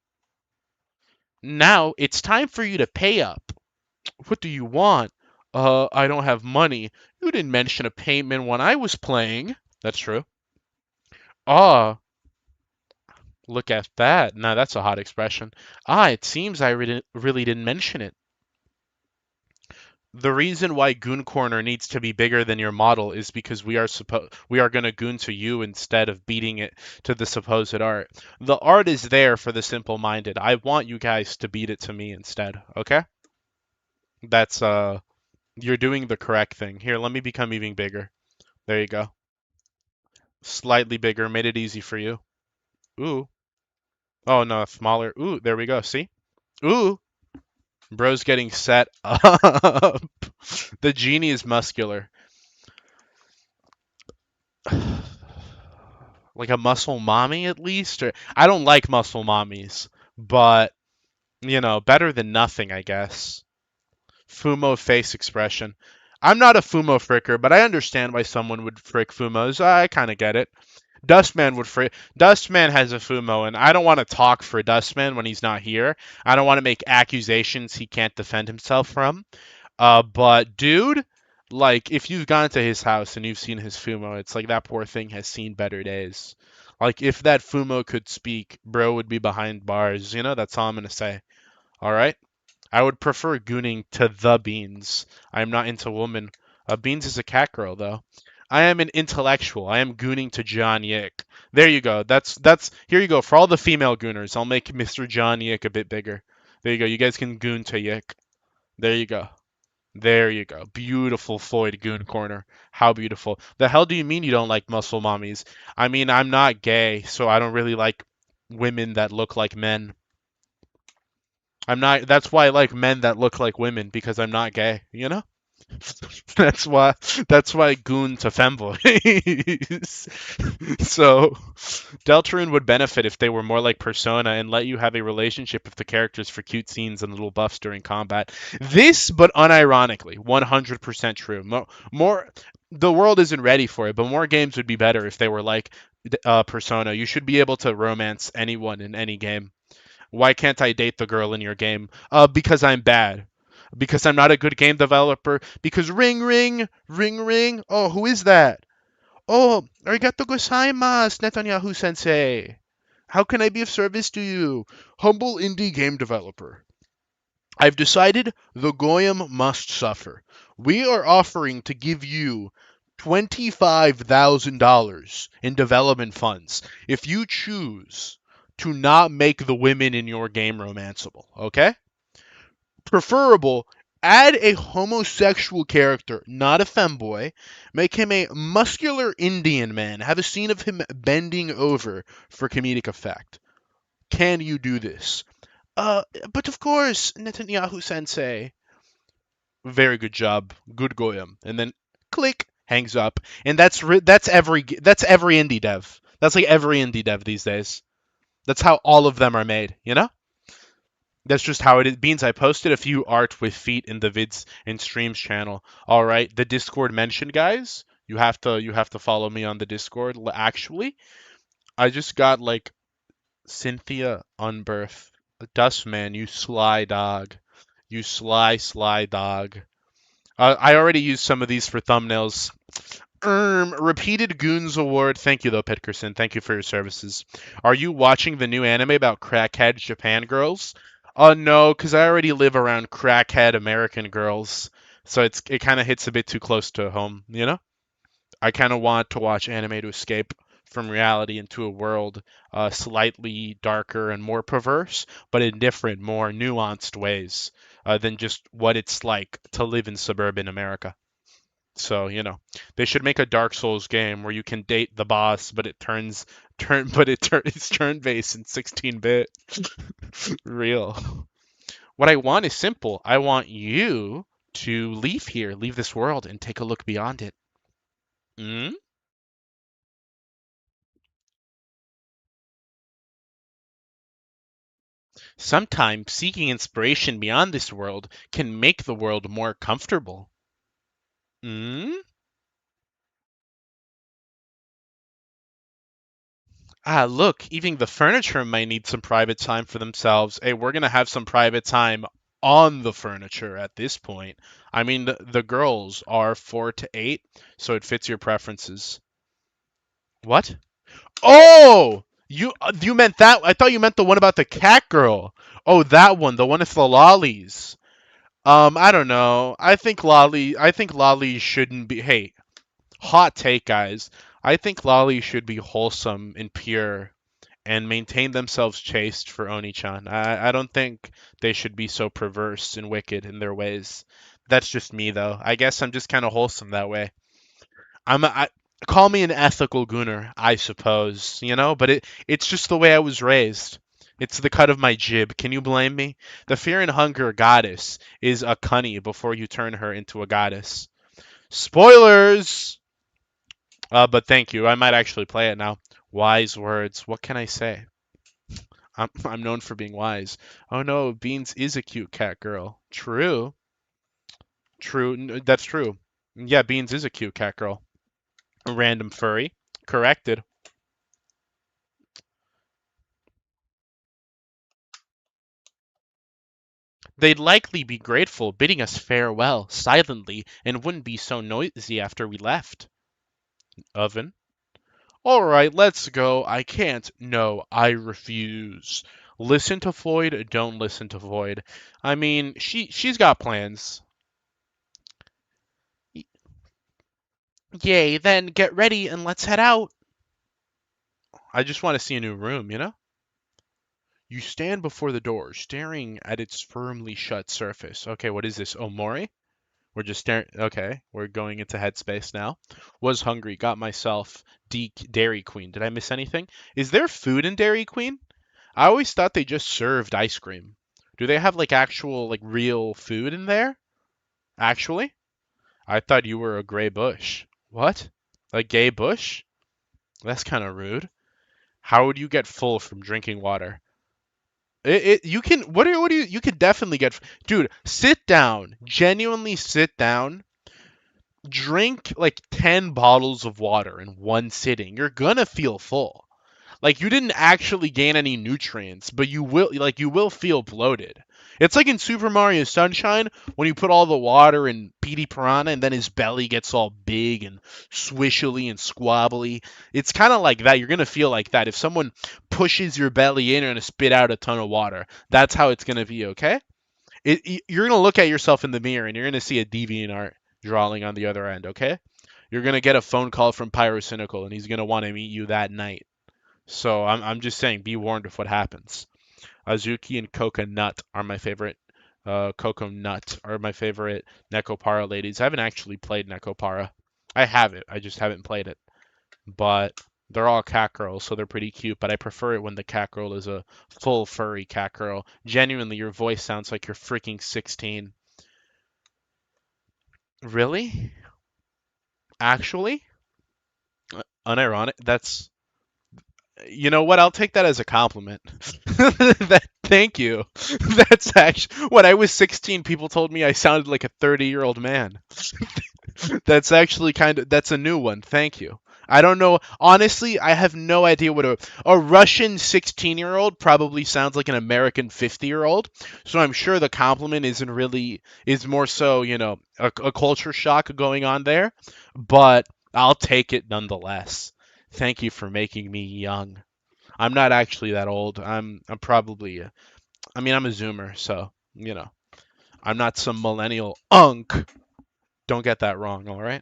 Now it's time for you to pay up. What do you want? I don't have money. You didn't mention a payment when I was playing. That's true. Ah, look at that. Now that's a hot expression. It seems I really didn't mention it. The reason why Goon Corner needs to be bigger than your model is because we are gonna goon to you instead of beating it to the supposed art. The art is there for the simple-minded. I want you guys to beat it to me instead, okay? That's you're doing the correct thing. Here, let me become even bigger. There you go. Slightly bigger, made it easy for you. Ooh. Oh no, smaller. Ooh, there we go. See? Ooh. Bro's getting set up. The genie is muscular. Like a muscle mommy at least? Or I don't like muscle mommies, but better than nothing, I guess. Fumo face expression. I'm not a Fumo fricker, but I understand why someone would frick Fumos. I kind of get it. Dustman would frick. Dustman has a Fumo, and I don't want to talk for Dustman when he's not here. I don't want to make accusations he can't defend himself from. But dude, like if you've gone to his house and you've seen his Fumo, it's like that poor thing has seen better days. Like if that Fumo could speak, bro would be behind bars. That's all I'm gonna say. All right. I would prefer gooning to the Beans. I'm not into woman. Beans is a cat girl though. I am an intellectual. I am gooning to John Yick. There you go. That's here you go. For all the female gooners, I'll make Mr. John Yick a bit bigger. There you go. You guys can goon to Yick. There you go. There you go. Beautiful Floyd Goon Corner. How beautiful. The hell do you mean you don't like muscle mommies? I mean, I'm not gay, so I don't really like women that look like men. I'm not. That's why I like men that look like women because I'm not gay. That's why. That's why goon to femboys. So, Deltarune would benefit if they were more like Persona and let you have a relationship with the characters for cute scenes and little buffs during combat. This, but unironically, 100% true. More. The world isn't ready for it, but more games would be better if they were like Persona. You should be able to romance anyone in any game. Why can't I date the girl in your game? Because I'm bad. Because I'm not a good game developer. Because ring ring, ring ring. Oh, who is that? Oh, arigato gozaimasu, Netanyahu sensei. How can I be of service to you? Humble indie game developer. I've decided the Goyim must suffer. We are offering to give you $25,000 in development funds if you choose to not make the women in your game romanceable, okay? Preferable, add a homosexual character, not a femboy. Make him a muscular Indian man. Have a scene of him bending over for comedic effect. Can you do this? But of course, Netanyahu sensei. Very good job. Good goyim. And then click, hangs up. And that's every indie dev. That's like every indie dev these days. That's how all of them are made, That's just how it is. Beans, I posted a few art with feet in the vids and streams channel. All right, the Discord mentioned, guys. You have to follow me on the Discord. Actually, I just got like Cynthia Unbirth. Dustman, you sly dog. You sly dog. I already used some of these for thumbnails. Repeated Goons Award. Thank you, though, Pitkerson. Thank you for your services. Are you watching the new anime about crackhead Japan girls? No, because I already live around crackhead American girls. So it kind of hits a bit too close to home, you know? I kind of want to watch anime to escape from reality into a world slightly darker and more perverse, but in different, more nuanced ways than just what it's like to live in suburban America. So, they should make a Dark Souls game where you can date the boss, but it's turn-based in 16-bit. Real. What I want is simple. I want you to leave this world, and take a look beyond it. Mm? Sometimes seeking inspiration beyond this world can make the world more comfortable. Mm? Ah, look, even the furniture might need some private time for themselves. Hey, we're gonna have some private time on the furniture at this point. I mean, the girls are 4 to 8, so it fits your preferences. What? Oh, you meant that? I thought you meant the one about the cat girl. Oh, that one, the one with the lollies. I don't know. I think lolly shouldn't be. Hey, hot take, guys. I think lolly should be wholesome and pure and maintain themselves chaste for Oni-chan. I don't think they should be so perverse and wicked in their ways. That's just me, though. I guess I'm just kind of wholesome that way. Call me an ethical gooner, I suppose, but it's just the way I was raised. It's the cut of my jib. Can you blame me? The fear and hunger goddess is a cunny before you turn her into a goddess. Spoilers! But thank you. I might actually play it now. Wise words. What can I say? I'm known for being wise. Oh no, Beans is a cute cat girl. True. True. That's true. Yeah, Beans is a cute cat girl. A random furry. Corrected. They'd likely be grateful, bidding us farewell silently, and wouldn't be so noisy after we left. Oven. All right, let's go. I can't. No, I refuse. Listen to Floyd, don't listen to Void. I mean, she's got plans. Yay, then get ready and let's head out. I just want to see a new room? You stand before the door, staring at its firmly shut surface. Okay, what is this? Oh, Mori? We're just staring. Okay, we're going into headspace now. Was hungry, got myself Dairy Queen. Did I miss anything? Is there food in Dairy Queen? I always thought they just served ice cream. Do they have like actual, like real food in there? Actually? I thought you were a gray bush. What? A gay bush? That's kind of rude. How would you get full from drinking water? You can what do you can definitely get, dude, sit down, genuinely sit down, drink like 10 bottles of water in one sitting. You're gonna feel full. Like you didn't actually gain any nutrients, but you will feel bloated. It's like in Super Mario Sunshine when you put all the water in Petey Piranha and then his belly gets all big and swishily and squabbly. It's kind of like that. You're gonna feel like that if someone pushes your belly in, you're gonna spit out a ton of water. That's how it's gonna be. Okay? You're gonna look at yourself in the mirror and you're gonna see a DeviantArt drawing on the other end. Okay? You're gonna get a phone call from Pyrocynical and he's gonna want to meet you that night. So I'm just saying, be warned of what happens. Azuki and Coconut are my favorite. Coconut are my favorite Nekopara ladies. I haven't actually played Nekopara. I have it. I just haven't played it. But they're all cat girls, so they're pretty cute. But I prefer it when the cat girl is a full furry cat girl. Genuinely, your voice sounds like you're freaking 16. Really? Actually? Unironic? You know what? I'll take that as a compliment. that Thank you. That's actually when I was 16, people told me I sounded like a 30-year-old man. That's actually that's a new one. Thank you. I don't know. Honestly, I have no idea what a Russian 16-year-old probably sounds like an American 50-year-old. So I'm sure the compliment isn't really is more so, a culture shock going on there, but I'll take it nonetheless. Thank you for making me young. I'm not actually that old. I'm probably I mean, I'm a zoomer, so, I'm not some millennial unk. Don't get that wrong, all right?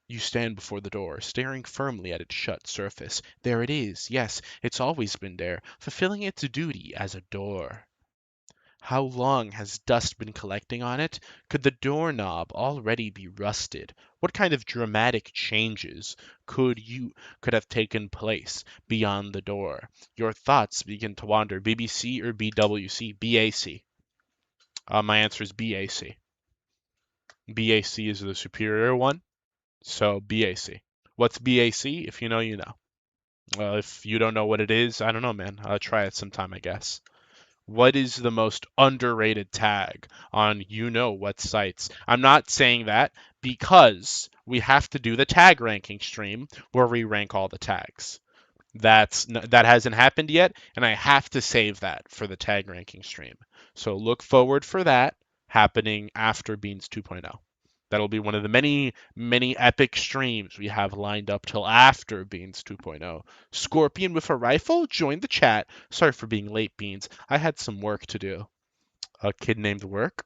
You stand before the door, staring firmly at its shut surface. There it is. Yes, it's always been there, fulfilling its duty as a door. How long has dust been collecting on it? Could the doorknob already be rusted? What kind of dramatic changes could have taken place beyond the door? Your thoughts begin to wander. BBC or BWC? BAC. My answer is BAC. BAC is the superior one, so BAC. What's BAC? If you know, you know. If you don't know what it is, I don't know, man. Try it sometime, I guess. What is the most underrated tag on you know what sites? I'm not saying that because we have to do the tag ranking stream where we rank all the tags. That hasn't happened yet, and I have to save that for the tag ranking stream. So look forward for that happening after Beans 2.0. That'll be one of the many, many epic streams we have lined up till after Beans 2.0. Scorpion with a rifle? Join the chat. Sorry for being late, Beans. I had some work to do. A kid named Work?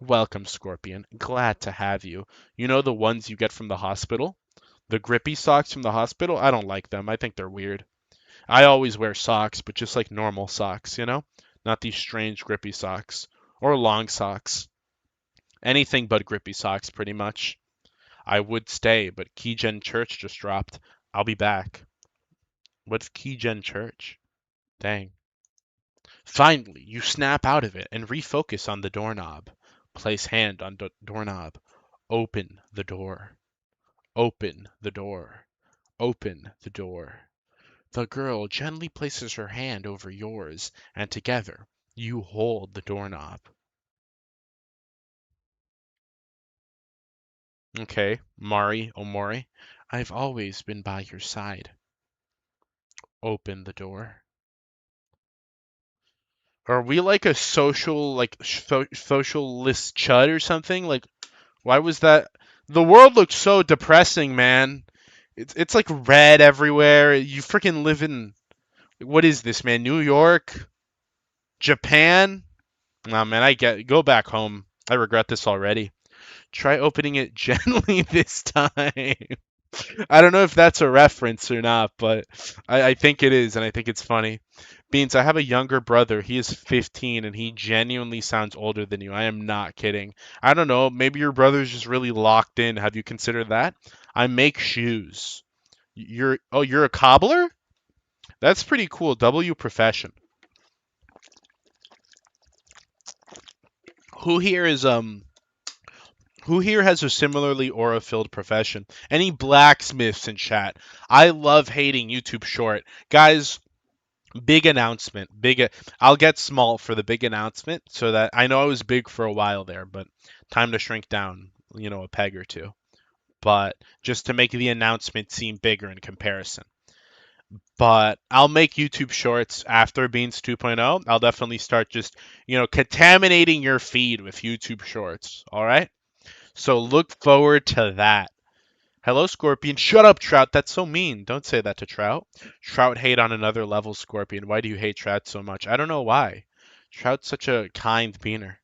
Welcome, Scorpion. Glad to have you. You know the ones you get from the hospital? The grippy socks from the hospital? I don't like them. I think they're weird. I always wear socks, but just like normal socks, Not these strange grippy socks. Or long socks. Anything but grippy socks, pretty much. I would stay, but Keygen Church just dropped. I'll be back. What's Keygen Church? Dang. Finally, you snap out of it and refocus on the doorknob. Place hand on doorknob. Open the door. Open the door. Open the door. The girl gently places her hand over yours, and together you hold the doorknob. Okay, Mari Omori, I've always been by your side. Open the door. Are we like a social, like socialist chud or something? Like, why was that? The world looks so depressing, man. It's like red everywhere. You freaking live in what is this, man? New York, Japan? Nah, man, go back home. I regret this already. Try opening it gently this time. I don't know if that's a reference or not, but I think it is, and I think it's funny. Beans, I have a younger brother. He is 15, and he genuinely sounds older than you. I am not kidding. I don't know. Maybe your brother's just really locked in. Have you considered that? I make shoes. You're a cobbler? That's pretty cool. W profession. Who here is Who here has a similarly aura-filled profession? Any blacksmiths in chat? I love hating YouTube Short. Guys, big announcement. I'll get small for the big announcement so that I know I was big for a while there, but time to shrink down, a peg or two. But just to make the announcement seem bigger in comparison. But I'll make YouTube Shorts after Beans 2.0. I'll definitely start just, contaminating your feed with YouTube Shorts. All right? So look forward to that. Hello, Scorpion. Shut up, Trout. That's so mean. Don't say that to Trout. Trout hate on another level, Scorpion. Why do you hate Trout so much? I don't know why. Trout's such a kind beaner.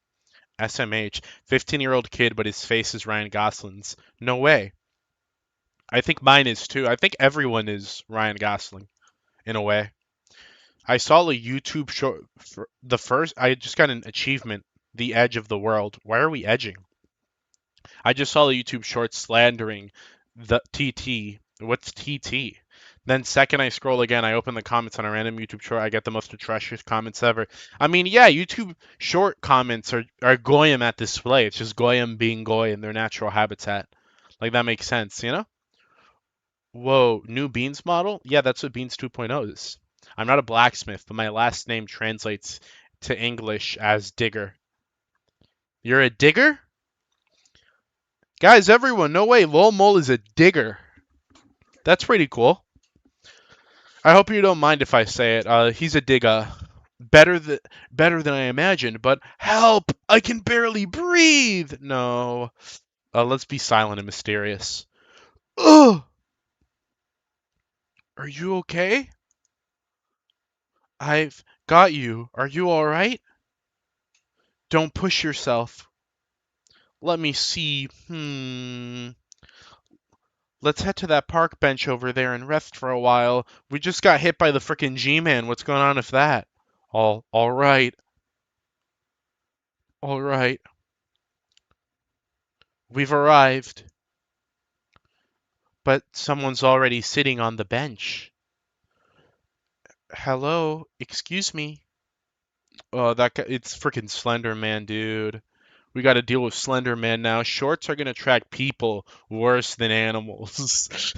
SMH. 15-year-old kid, but his face is Ryan Gosling's. No way. I think mine is too. I think everyone is Ryan Gosling, in a way. I saw a YouTube show. I just got an achievement. The Edge of the World. Why are we edging? I just saw a YouTube short slandering the TT. What's TT? Then second I scroll again, I open the comments on a random YouTube short. I get the most atrocious comments ever. I mean, yeah, YouTube short comments are Goyim at display. It's just Goyim being Goy in their natural habitat. Like that makes sense, Whoa, new Beans model? Yeah, that's what Beans 2.0 is. I'm not a blacksmith, but my last name translates to English as digger. You're a digger? Guys, everyone, no way, Lol Mole is a digger. That's pretty cool. I hope you don't mind if I say it. He's a digger. Better than I imagined, but help! I can barely breathe! No. Let's be silent and mysterious. Ugh! Are you okay? I've got you. Are you alright? Don't push yourself. Let me see. Let's head to that park bench over there and rest for a while. We just got hit by the frickin' G-Man. What's going on with that? Alright. Alright. We've arrived. But someone's already sitting on the bench. Hello? Excuse me? Oh, that guy, it's frickin' Slender Man, dude. We got to deal with Slender Man now. Shorts are gonna attract people worse than animals.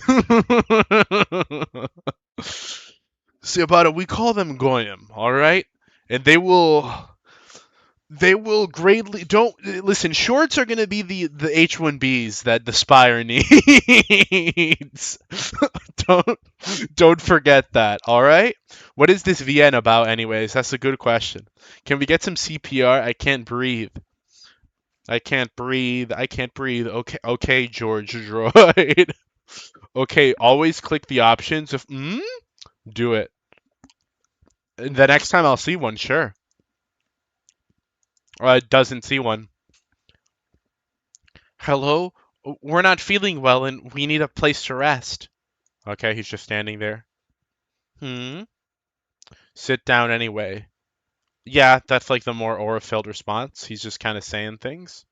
See about it, we call them Goyim, all right? And they will greatly don't listen. Shorts are gonna be the H1Bs that the Spire needs. don't don't forget that. All right. What is this VN about, anyways? That's a good question. Can we get some CPR? I can't breathe. I can't breathe. I can't breathe. Okay, okay, George Droid. Okay, always click the options. If do it. The next time I'll see one, sure. Doesn't see one. Hello? We're not feeling well and we need a place to rest. Okay, he's just standing there. Sit down anyway. Yeah, that's like the more aura-filled response. He's just kind of saying things.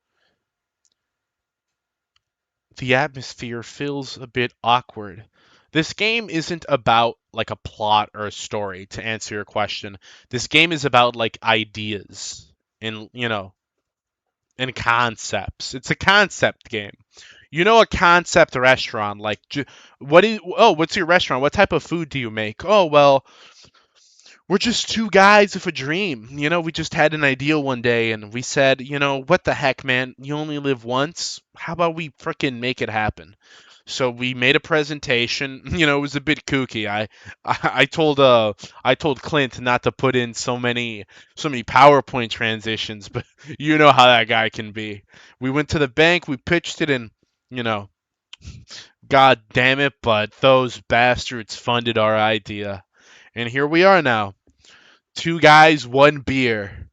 The atmosphere feels a bit awkward. This game isn't about like a plot or a story, to answer your question. This game is about like ideas and, and concepts. It's a concept game. You know, a concept restaurant, like what's your restaurant? What type of food do you make? Oh, well, we're just two guys with a dream. We just had an idea one day and we said, what the heck, man? You only live once. How about we frickin' make it happen? So we made a presentation. It was a bit kooky. I told Clint not to put in so many PowerPoint transitions, but you know how that guy can be. We went to the bank, we pitched it, and you know, God damn it, but those bastards funded our idea. And here we are now. Two guys, one beer.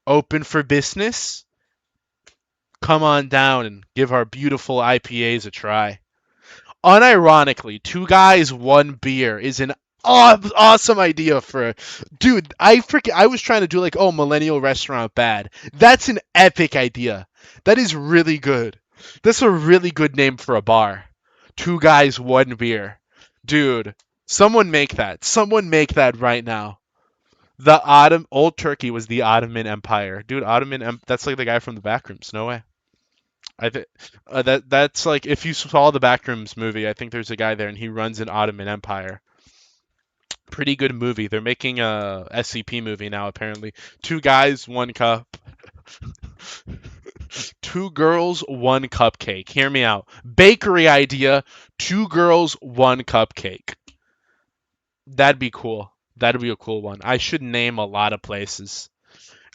Open for business? Come on down and give our beautiful IPAs a try. Unironically, two guys, one beer is an awesome idea for dude. I was trying to do like, oh, millennial restaurant bad. That's an epic idea. That is really good. That's a really good name for a bar. Two guys, one beer. Dude, someone make that. Someone make that right now. Old Turkey was the Ottoman Empire. Dude, that's like the guy from the Backrooms. No way. I think that's like if you saw the Backrooms movie, I think there's a guy there and he runs an Ottoman Empire. Pretty good movie. They're making a SCP movie now apparently. Two guys, one cup. Two girls, one cupcake. Hear me out. Bakery idea, two girls, one cupcake. That'd be cool. That'd be a cool one. I should name a lot of places.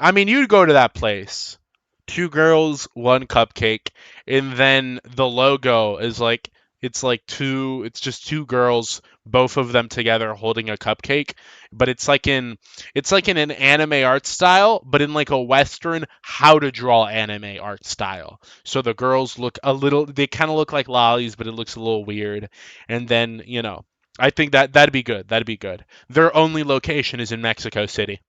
I mean, you'd go to that place. Two girls, one cupcake, and then the logo is like it's just two girls, both of them together holding a cupcake, but it's like in an anime art style, but in like a Western how to draw anime art style. So the girls they kind of look like lollies, but it looks a little weird. And then, I think that'd be good. That'd be good. Their only location is in Mexico City.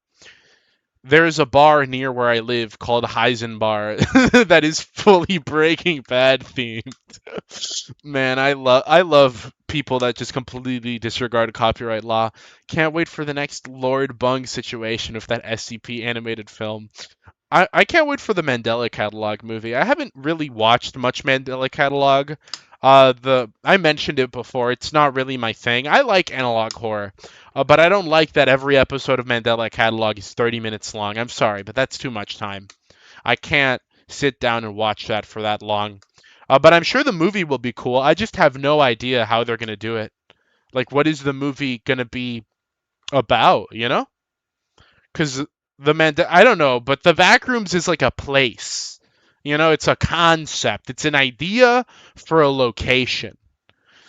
There's a bar near where I live called Heisen Bar that is fully Breaking Bad themed. Man, I love people that just completely disregard copyright law. Can't wait for the next Lord Bung situation with that SCP animated film. I can't wait for the Mandela Catalog movie. I haven't really watched much Mandela Catalog. The I mentioned it before. It's not really my thing. I like analog horror, but I don't like that every episode of Mandela Catalog is 30 minutes long. I'm sorry, but that's too much time. I can't sit down and watch that for that long. But I'm sure the movie will be cool. I just have no idea how they're gonna do it. Like, what is the movie gonna be about? You know? Because I don't know, but the Backrooms is like a place. You know, it's a concept. It's an idea for a location.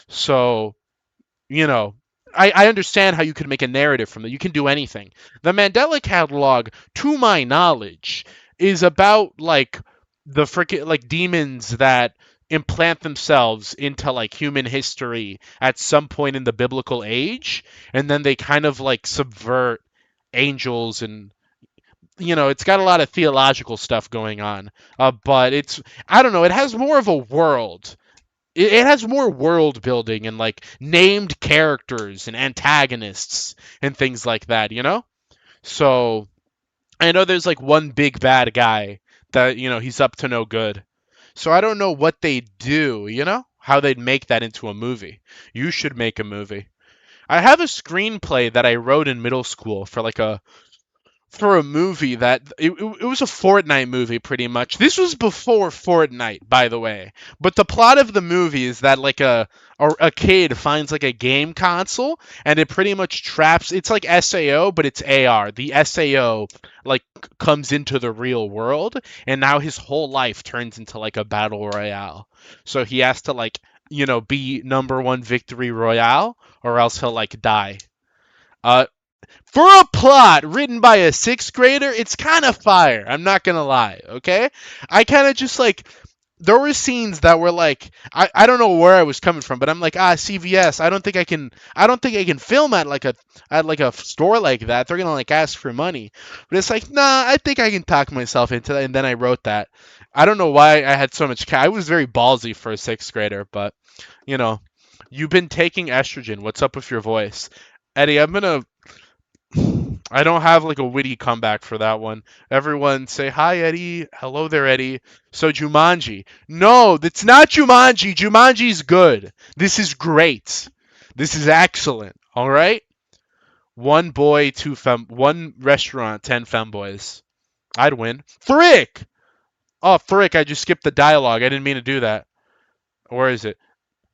So, you know, I understand how you could make a narrative from it. You can do anything. The Mandela Catalog, to my knowledge, is about like the freaking like demons that implant themselves into like human history at some point in the biblical age, and then they kind of like subvert angels and it's got a lot of theological stuff going on. But I don't know, it has more of a world. It has more world building and like named characters and antagonists and things like that, you know? So I know there's like one big bad guy that, he's up to no good. So I don't know what they do, how they'd make that into a movie. You should make a movie. I have a screenplay that I wrote in middle school for a movie it was a Fortnite movie pretty much. This was before Fortnite, by the way. But the plot of the movie is that like a kid finds like a game console and it pretty much traps. It's like SAO, but it's AR. The SAO like comes into the real world, and now his whole life turns into like a battle royale. So he has to like be number one victory royale, or else he'll like die. Uh, for a plot written by a sixth grader, it's kind of fire. I'm not gonna lie, okay? I kind of just like there were scenes that were like I don't know where I was coming from, but I'm like CVS. I don't think I can film at like a store like that. They're gonna like ask for money, but it's like nah. I think I can talk myself into that, and then I wrote that. I don't know why I had so much. I was very ballsy for a sixth grader, but you know, you've been taking estrogen. What's up with your voice, Eddie? I don't have like a witty comeback for that one. Everyone say hi, Eddie. Hello there, Eddie. So Jumanji. No, that's not Jumanji. Jumanji's good. This is great. This is excellent. All right. One boy, one restaurant, 10 femboys. I'd win. Frick! Oh, frick! I just skipped the dialogue. I didn't mean to do that. Where is it?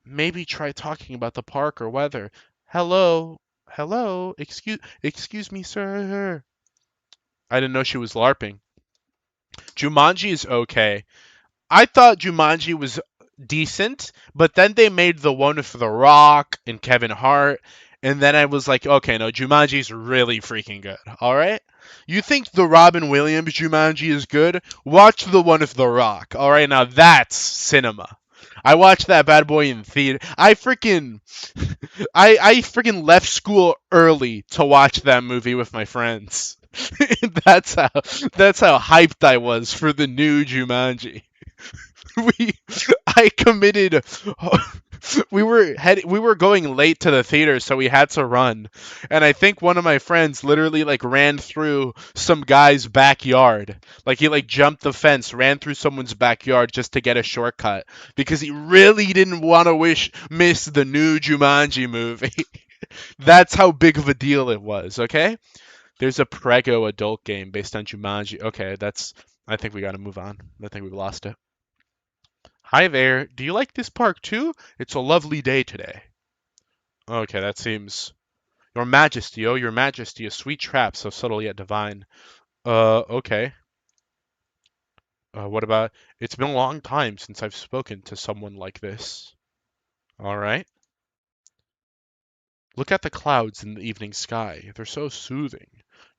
Maybe try talking about the park or weather. Hello, hello. Excuse me, sir. I didn't know she was LARPing. Jumanji is okay. I thought Jumanji was decent, but then they made the one with The Rock and Kevin Hart, and then I was like, okay, no, Jumanji's really freaking good. All right? You think the Robin Williams Jumanji is good? Watch the one with The Rock. All right, now that's cinema. I watched that bad boy in theater. I freaking left school early to watch that movie with my friends. that's how that's how hyped I was for the new Jumanji. We I committed we were going late to the theater, so we had to run. And I think one of my friends literally like ran through some guy's backyard. Like he like jumped the fence, ran through someone's backyard just to get a shortcut because he really didn't want to miss the new Jumanji movie. That's how big of a deal it was, okay? There's a Prego adult game based on Jumanji. Okay, I think we got to move on. I think we've lost it. Hi there. Do you like this park too? It's a lovely day today. Okay, that seems. Your Majesty, oh, Your Majesty, a sweet trap so subtle yet divine. Okay. What about? It's been a long time since I've spoken to someone like this. All right. Look at the clouds in the evening sky. They're so soothing.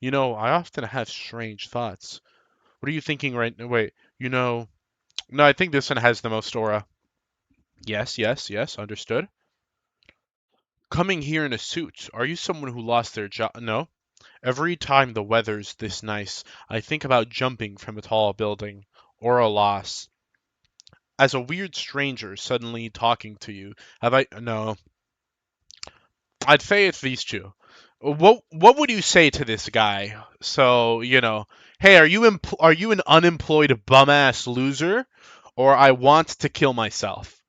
I often have strange thoughts. What are you thinking right now? Wait, no, I think this one has the most aura. Yes, yes, yes, understood. Coming here in a suit. Are you someone who lost their job? No. Every time the weather's this nice, I think about jumping from a tall building. Or a loss. As a weird stranger suddenly talking to you. Have I? No. I'd say it's these two. What would you say to this guy? So, hey, are you an unemployed bum ass loser? Or I want to kill myself?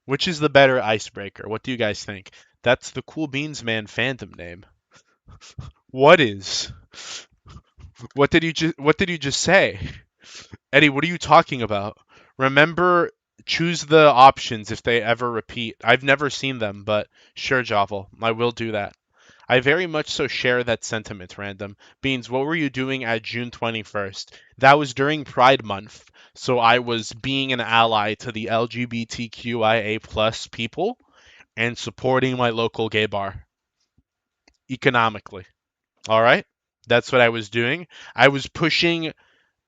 Which is the better icebreaker? What do you guys think? That's the Cool Beans Man fandom name. What is? What did you just say? Eddie, what are you talking about? Remember, choose the options if they ever repeat. I've never seen them, but sure, Jovel, I will do that. I very much so share that sentiment, Random. Beans, what were you doing at June 21st? That was during Pride Month, so I was being an ally to the LGBTQIA plus people and supporting my local gay bar economically. All right? That's what I was doing. I was pushing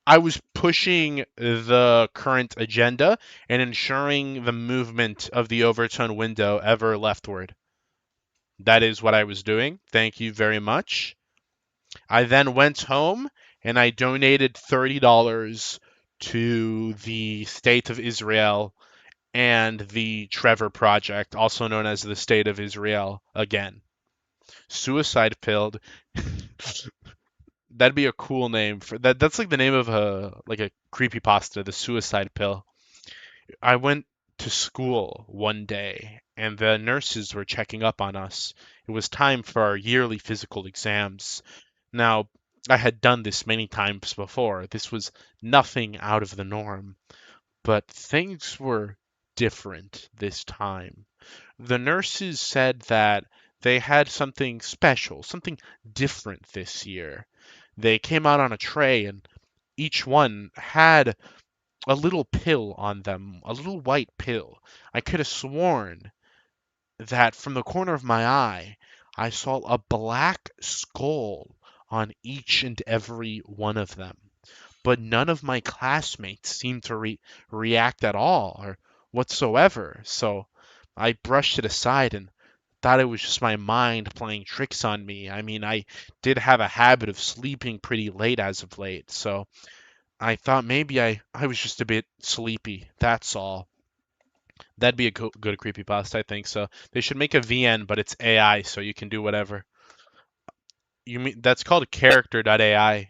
I was pushing the current agenda and ensuring the movement of the overtone window ever leftward. That is what I was doing. Thank you very much. I then went home and I donated $30 to the State of Israel and the Trevor Project, also known as the State of Israel again. Suicide pilled. That'd be a cool name for that. That's like the name of a creepypasta, the suicide pill. I went to school one day and the nurses were checking up on us. It was time for our yearly physical exams. Now, I had done this many times before. This was nothing out of the norm, but things were different this time. The nurses said that they had something special, something different this year. They came out on a tray and each one had a little pill on them, a little white pill. I could have sworn that from the corner of my eye, I saw a black skull on each and every one of them. But none of my classmates seemed to react at all or whatsoever. So I brushed it aside and thought it was just my mind playing tricks on me. I mean, I did have a habit of sleeping pretty late as of late, so I thought maybe I was just a bit sleepy. That's all. That'd be a good creepypasta, I think so. They should make a VN, but it's AI, so you can do whatever. You mean that's called character.ai.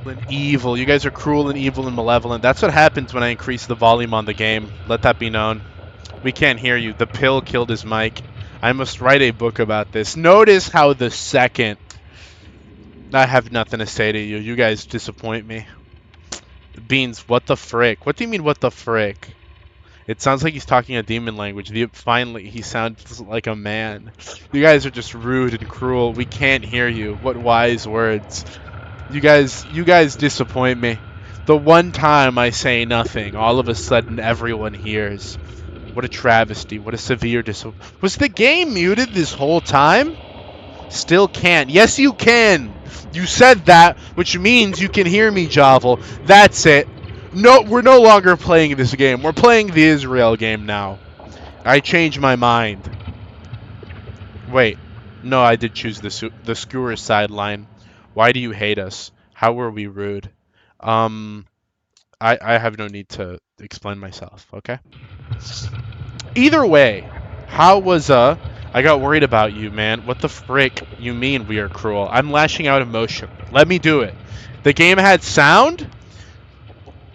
And evil. You guys are cruel and evil and malevolent. That's what happens when I increase the volume on the game. Let that be known. We can't hear you. The pill killed his mic. I must write a book about this. Notice how the second I have nothing to say to you. You guys disappoint me. Beans, what the frick? What do you mean, what the frick? It sounds like he's talking a demon language. Finally, he sounds like a man. You guys are just rude and cruel. We can't hear you. What wise words. You guys disappoint me. The one time I say nothing, all of a sudden everyone hears. What a travesty. What a severe disappointment. Was the game muted this whole time? Still can't. Yes, you can. You said that, which means you can hear me, Jovel. That's it. No, we're no longer playing this game. We're playing the Israel game now. I changed my mind. Wait. No, I did choose the skewer sideline. Why do you hate us? How were we rude? I have no need to explain myself, okay? Either way, how was I got worried about you, man. What the frick you mean we are cruel? I'm lashing out emotionally. Let me do it. The game had sound?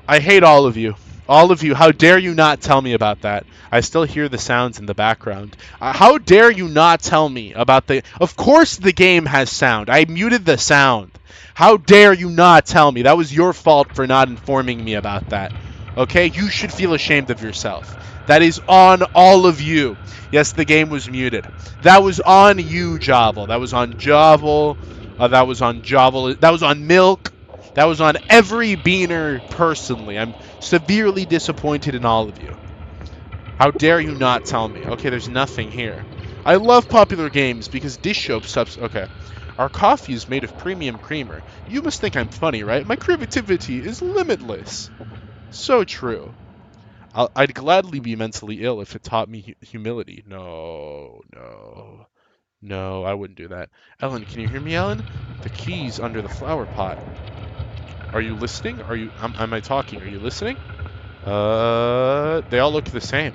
I hate all of you. All of you. How dare you not tell me about that? I still hear the sounds in the background. How dare you not tell me about the... Of course the game has sound. I muted the sound. How dare you not tell me? That was your fault for not informing me about that. Okay, you should feel ashamed of yourself. That is on all of you. Yes, the game was muted. That was on you, Javel. That was on Javel. That was on Javel. That was on Milk. That was on every beaner personally. I'm severely disappointed in all of you. How dare you not tell me? Okay, there's nothing here. I love popular games because dish soap subs. Okay. Our coffee is made of premium creamer. You must think I'm funny, right? My creativity is limitless. So true. I'd gladly be mentally ill if it taught me humility. No, no. No, I wouldn't do that. Ellen, can you hear me, Ellen? The key's under the flower pot. Are you listening? Am I talking? Are you listening? They all look the same.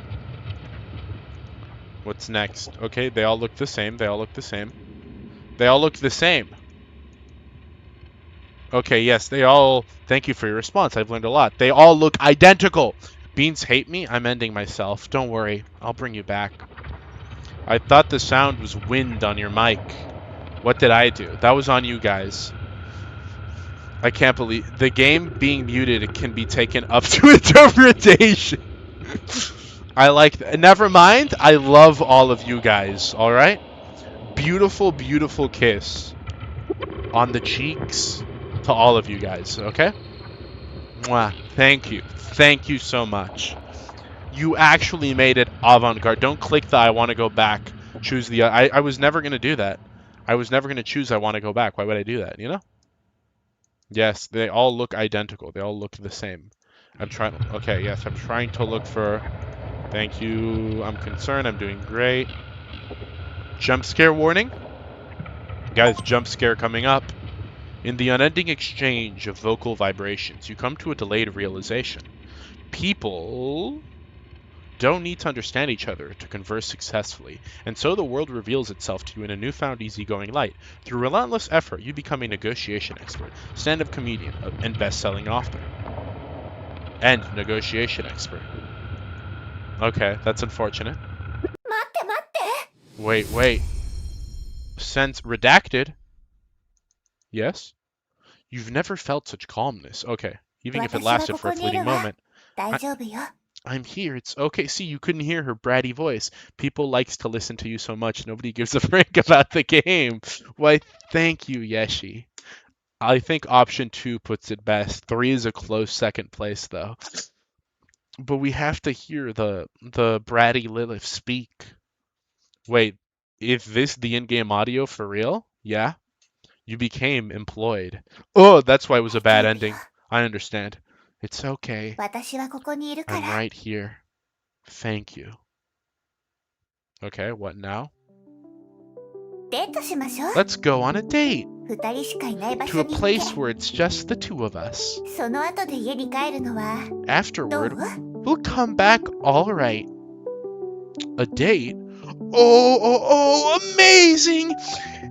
What's next? Okay, they all look the same. They all look the same. They all look the same. Okay, yes, they all... Thank you for your response. I've learned a lot. They all look identical. Beans hate me? I'm ending myself. Don't worry. I'll bring you back. I thought the sound was wind on your mic. What did I do? That was on you guys. I can't believe... The game being muted, it can be taken up to interpretation. I like that. Never mind. I love all of you guys. All right? Beautiful, beautiful kiss on the cheeks to all of you guys. Okay? Mwah. Thank you. Thank you so much. You actually made it avant-garde. Don't click the I want to go back. Choose the... I was never going to do that. I was never going to choose I want to go back. Why would I do that, you know? Yes, they all look identical. They all look the same. I'm trying... Okay, yes, I'm trying to look for... Thank you. I'm concerned. I'm doing great. Jump scare warning. Guys, jump scare coming up. In the unending exchange of vocal vibrations, you come to a delayed realization. People don't need to understand each other to converse successfully, and so the world reveals itself to you in a newfound easygoing light. Through relentless effort, you become a negotiation expert, stand-up comedian, and best-selling author. And negotiation expert. Okay, that's unfortunate. Wait. Sense redacted. Yes? You've never felt such calmness. Okay, even if it lasted for a fleeting moment. I'm here. It's okay. See, you couldn't hear her bratty voice. People likes to listen to you so much. Nobody gives a frick about the game. Why, thank you, Yeshi. I think option 2 puts it best. 3 is a close second place, though. But we have to hear the bratty Lilith speak. Wait, is this the in-game audio for real? Yeah? You became employed. Oh, that's why it was a bad ending. I understand. It's okay. I'm right here. Thank you. Okay, what now? Let's go on a date. To a place where it's just the two of us. Afterward, we'll come back all right. A date? Oh, amazing!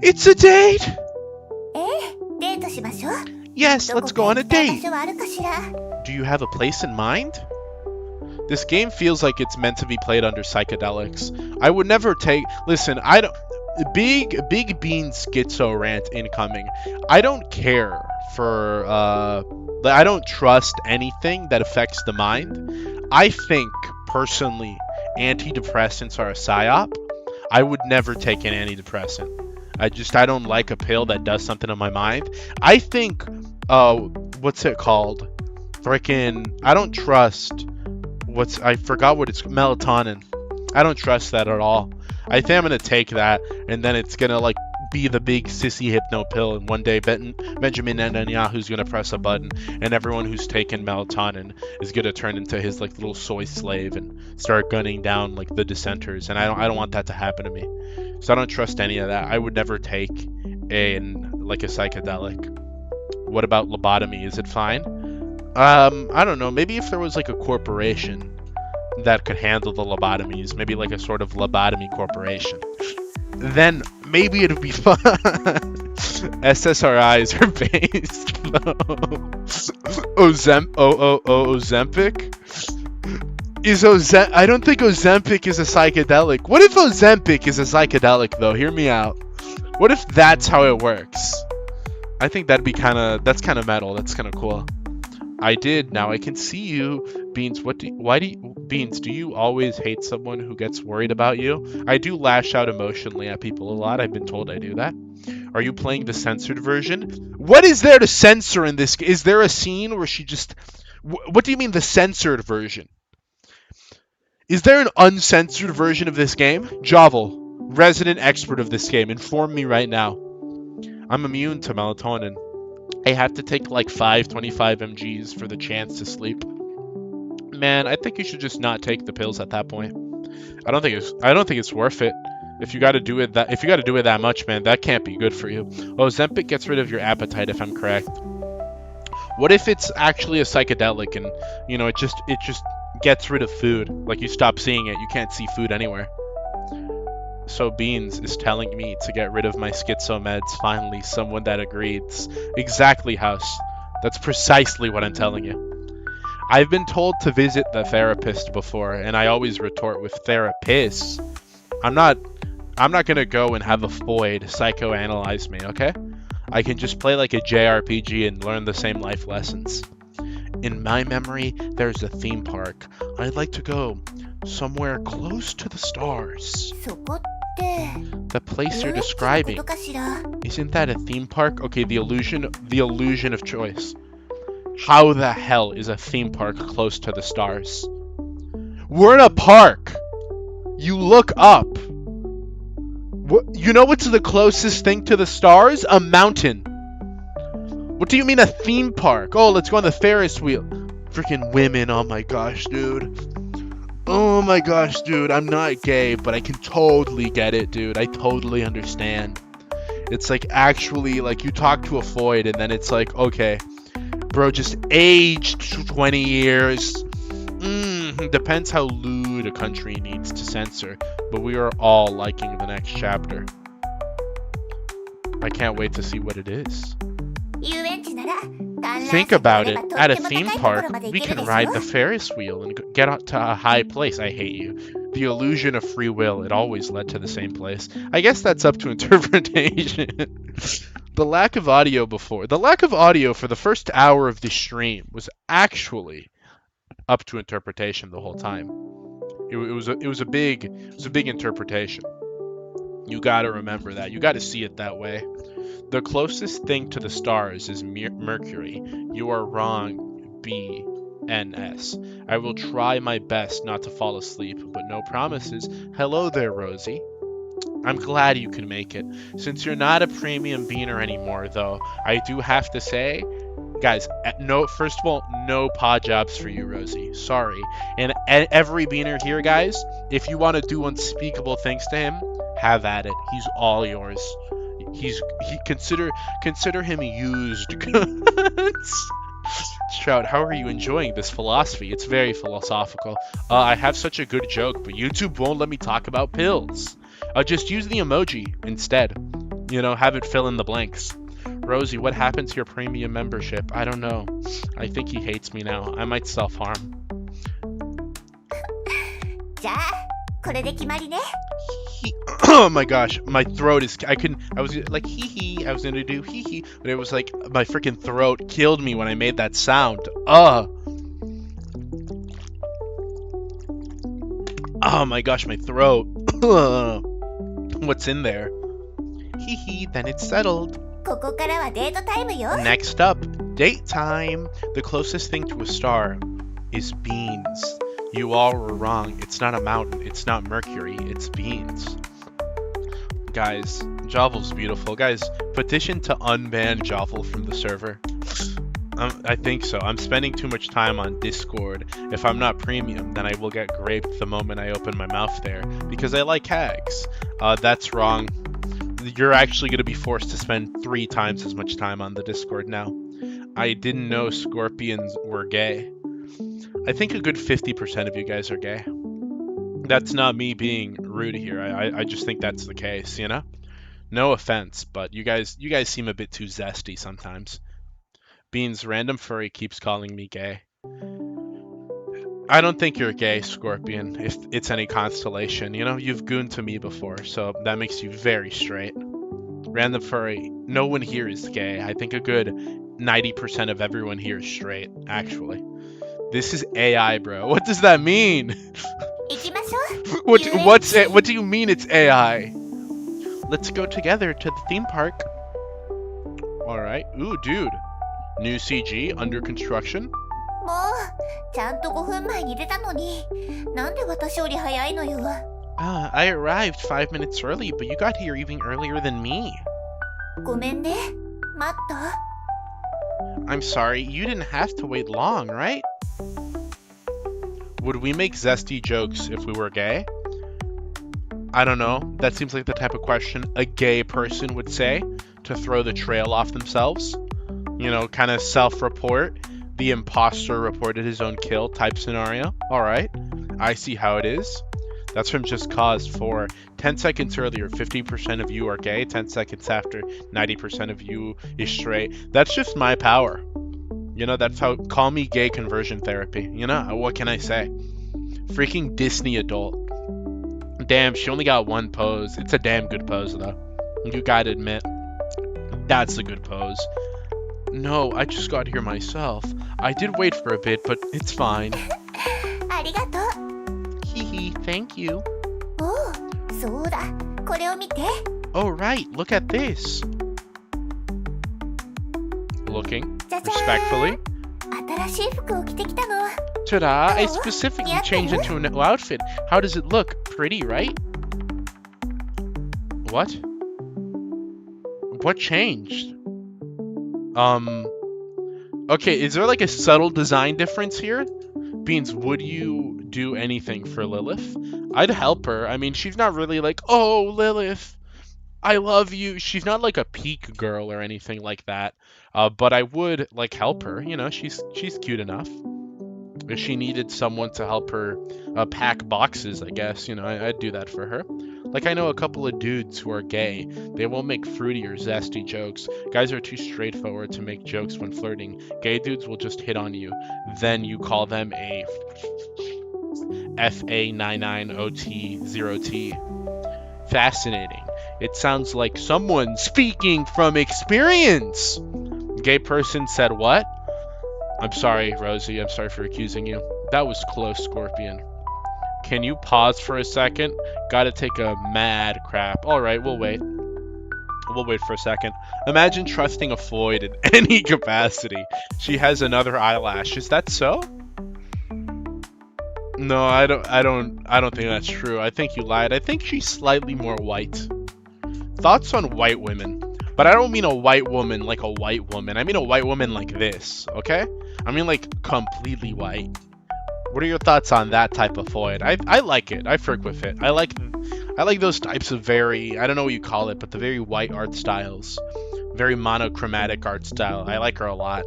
It's a date! Yes, let's go on a date. Do you have a place in mind? This game feels like it's meant to be played under psychedelics. I would never take... Listen, I don't... Big Bean Schizo rant incoming. I don't care for... I don't trust anything that affects the mind. I think, personally, antidepressants are a psyop. I would never take an antidepressant. I don't like a pill that does something to my mind. I think, what's it called? Frickin', I don't trust, I forgot what it's, melatonin. I don't trust that at all. I think I'm gonna take that, and then it's gonna, like, be the big sissy hypno pill, and one day Benjamin Netanyahu's gonna press a button, and everyone who's taken melatonin is gonna turn into his, like, little soy slave and start gunning down, like, the dissenters, and I don't want that to happen to me. So I don't trust any of that. I would never take a psychedelic. What about lobotomy? Is it fine? I don't know. Maybe if there was like a corporation that could handle the lobotomies, maybe like a sort of lobotomy corporation, then maybe it'd be fun. SSRIs are based. Ozempic? I don't think Ozempic is a psychedelic. What if Ozempic is a psychedelic, though? Hear me out. What if that's how it works? I think that's kind of metal. That's kind of cool. I did. Now I can see you. Beans, Beans, do you always hate someone who gets worried about you? I do lash out emotionally at people a lot. I've been told I do that. Are you playing the censored version? What is there to censor in this? Is there a scene where she just... What do you mean the censored version? Is there an uncensored version of this game? Jovel, resident expert of this game, inform me right now. I'm immune to melatonin. I have to take like 25 mgs for the chance to sleep. Man, I think you should just not take the pills at that point. I don't think it's worth it. If you got to do it that much, man, that can't be good for you. Oh, Ozempic gets rid of your appetite, if I'm correct. What if it's actually a psychedelic and, you know, it just gets rid of food? Like, you stop seeing it, you can't see food anywhere. So Beans is telling me to get rid of my schizo meds. Finally, someone that agrees. Exactly, House. That's precisely what I'm telling you. I've been told to visit the therapist before, and I always retort with therapists. I'm not gonna go and have a Foyd psychoanalyze me, okay? I can just play like a JRPG and learn the same life lessons. In my memory, there's a theme park. I'd like to go somewhere close to the stars. The place you're describing, isn't that a theme park? Okay, the illusion of choice. How the hell is a theme park close to the stars? We're in a park. You look up. You know what's the closest thing to the stars? A mountain. What do you mean a theme park? Oh, let's go on the Ferris wheel. Freaking women, oh my gosh, dude. Oh my gosh, dude, I'm not gay, but I can totally get it, dude. I totally understand. It's like, actually, like, you talk to a Foyd, and then it's like, okay, bro, just aged 20 years. Depends how lewd a country needs to censor, but we are all liking the next chapter. I can't wait to see what it is. Think about it. At a theme park, we can ride the Ferris wheel and get out to a high place. I hate you. The illusion of free will, it always led to the same place. I guess that's up to interpretation. The lack of audio for the first hour of the stream was actually up to interpretation the whole time. It was a big interpretation. You gotta remember that. You gotta see it that way. The closest thing to the stars is Mercury. You are wrong, BNS. I will try my best not to fall asleep, but no promises. Hello there, Rosie. I'm glad you can make it. Since you're not a premium beaner anymore, though, I do have to say, guys, first of all, no pod jobs for you, Rosie. Sorry. And every beaner here, guys, if you want to do unspeakable things to him, have at it. He's all yours. Consider him used goods. Stroud, how are you enjoying this philosophy? It's very philosophical. I have such a good joke, but YouTube won't let me talk about pills. Just use the emoji instead. You know, have it fill in the blanks. Rosie, what happened to your premium membership? I don't know. I think he hates me now. I might self-harm. Oh my gosh, my throat is... I was like, hee-hee. I was gonna do hee-hee, but it was like my freaking throat killed me when I made that sound. Oh my gosh, my throat. What's in there? Hee-hee, then it's settled. Next up, date time. The closest thing to a star is Beans. You all were wrong. It's not a mountain. It's not Mercury. It's Beans. Guys, Jovel's beautiful. Guys, petition to unban Jovel from the server. I think so. I'm spending too much time on Discord. If I'm not premium, then I will get graped the moment I open my mouth there. Because I like hags. That's wrong. You're actually going to be forced to spend 3 times as much time on the Discord now. I didn't know scorpions were gay. I think a good 50% of you guys are gay. That's not me being rude here. I just think that's the case, you know? No offense, but you guys seem a bit too zesty sometimes. Beans, random furry keeps calling me gay. I don't think you're gay, Scorpion, if it's any constellation. You know, you've gooned to me before, so that makes you very straight. Random furry, no one here is gay. I think a good 90% of everyone here is straight, actually. This is AI, bro. What does that mean? What do you mean it's AI? Let's go together to the theme park. Alright. Ooh, dude. New CG under construction. I arrived 5 minutes early, but you got here even earlier than me. I'm sorry, you didn't have to wait long, right? Would we make zesty jokes if we were gay? I don't know. That seems like the type of question a gay person would say to throw the trail off themselves. You know, kind of self-report. The imposter reported his own kill type scenario. Alright, I see how it is. That's from Just Cause 4. 10 seconds earlier, 50% of you are gay. 10 seconds after, 90% of you is straight. That's just my power. You know, that's how, call me gay conversion therapy. You know, what can I say? Freaking Disney adult. Damn, she only got one pose. It's a damn good pose, though. You gotta admit, that's a good pose. No, I just got here myself. I did wait for a bit, but it's fine. Hee, thank you. Oh, right, look at this. Looking respectfully. Ta-da, I specifically changed into a new outfit. How does it look? Pretty, right? What? What changed? Okay, is there like a subtle design difference here? Beans, would you do anything for Lilith? I'd help her. I mean, she's not really like, oh, Lilith, I love you. She's not like a peak girl or anything like that. But I would like help her. You know, she's cute enough. If she needed someone to help her pack boxes, I guess, you know, I'd do that for her. Like, I know a couple of dudes who are gay. They won't make fruity or zesty jokes. Guys are too straightforward to make jokes when flirting. Gay dudes will just hit on you. Then you call them a FA99OT0T. Fascinating. It sounds like someone speaking from experience. Gay person said what? I'm sorry, Rosie. I'm sorry for accusing you. That was close, Scorpion. Can you pause for a second? Gotta take a mad crap. Alright, we'll wait. We'll wait for a second. Imagine trusting a Floyd in any capacity. She has another eyelash. Is that so? No, I don't think that's true. I think you lied. I think she's slightly more white. Thoughts on white women. But I don't mean a white woman like a white woman. I mean a white woman like this, okay? I mean like completely white. What are your thoughts on that type of Floyd? I like it. I frick with it. I like those types of very, I don't know what you call it, but the very white art styles. Very monochromatic art style. I like her a lot.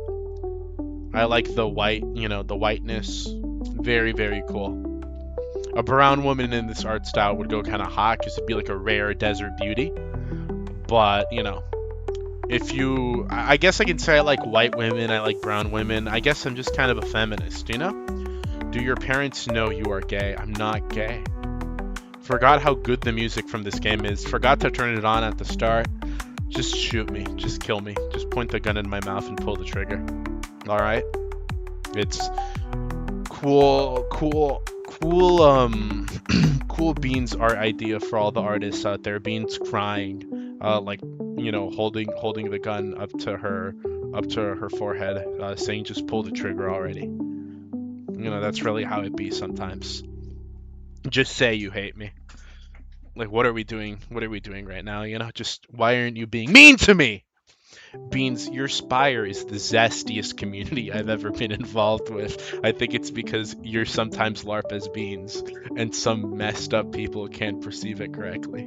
I like the white, you know, the whiteness. Very, very cool. A brown woman in this art style would go kind of hot because it'd be like a rare desert beauty. But, you know, if you, I guess I can say I like white women, I like brown women. I guess I'm just kind of a feminist, you know? Do your parents know you are gay? I'm not gay. Forgot how good the music from this game is. Forgot to turn it on at the start. Just shoot me. Just kill me. Just point the gun in my mouth and pull the trigger. Alright? It's cool Beans art idea for all the artists out there. Beans crying, like, you know, holding the gun up to her forehead, saying just pull the trigger already. You know, that's really how it be sometimes. Just say you hate me. Like, what are we doing? What are we doing right now? You know, just why aren't you being mean to me? Beans, your Spire is the zestiest community I've ever been involved with. I think it's because you're sometimes LARP as Beans, and some messed up people can't perceive it correctly.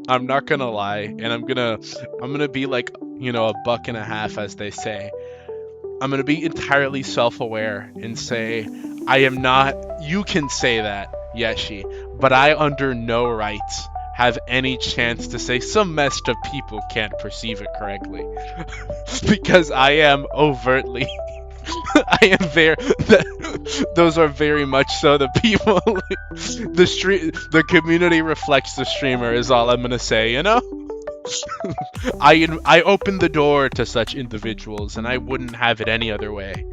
I'm not gonna lie, and I'm gonna be like, you know, $1.50, as they say. I'm gonna be entirely self-aware and say, I am not, you can say that, Yeshi, but I under no rights have any chance to say some messed up people can't perceive it correctly. Because I am overtly, I am very, those are very much so the people, the community reflects the streamer is all I'm gonna say, you know? I open the door to such individuals, and I wouldn't have it any other way.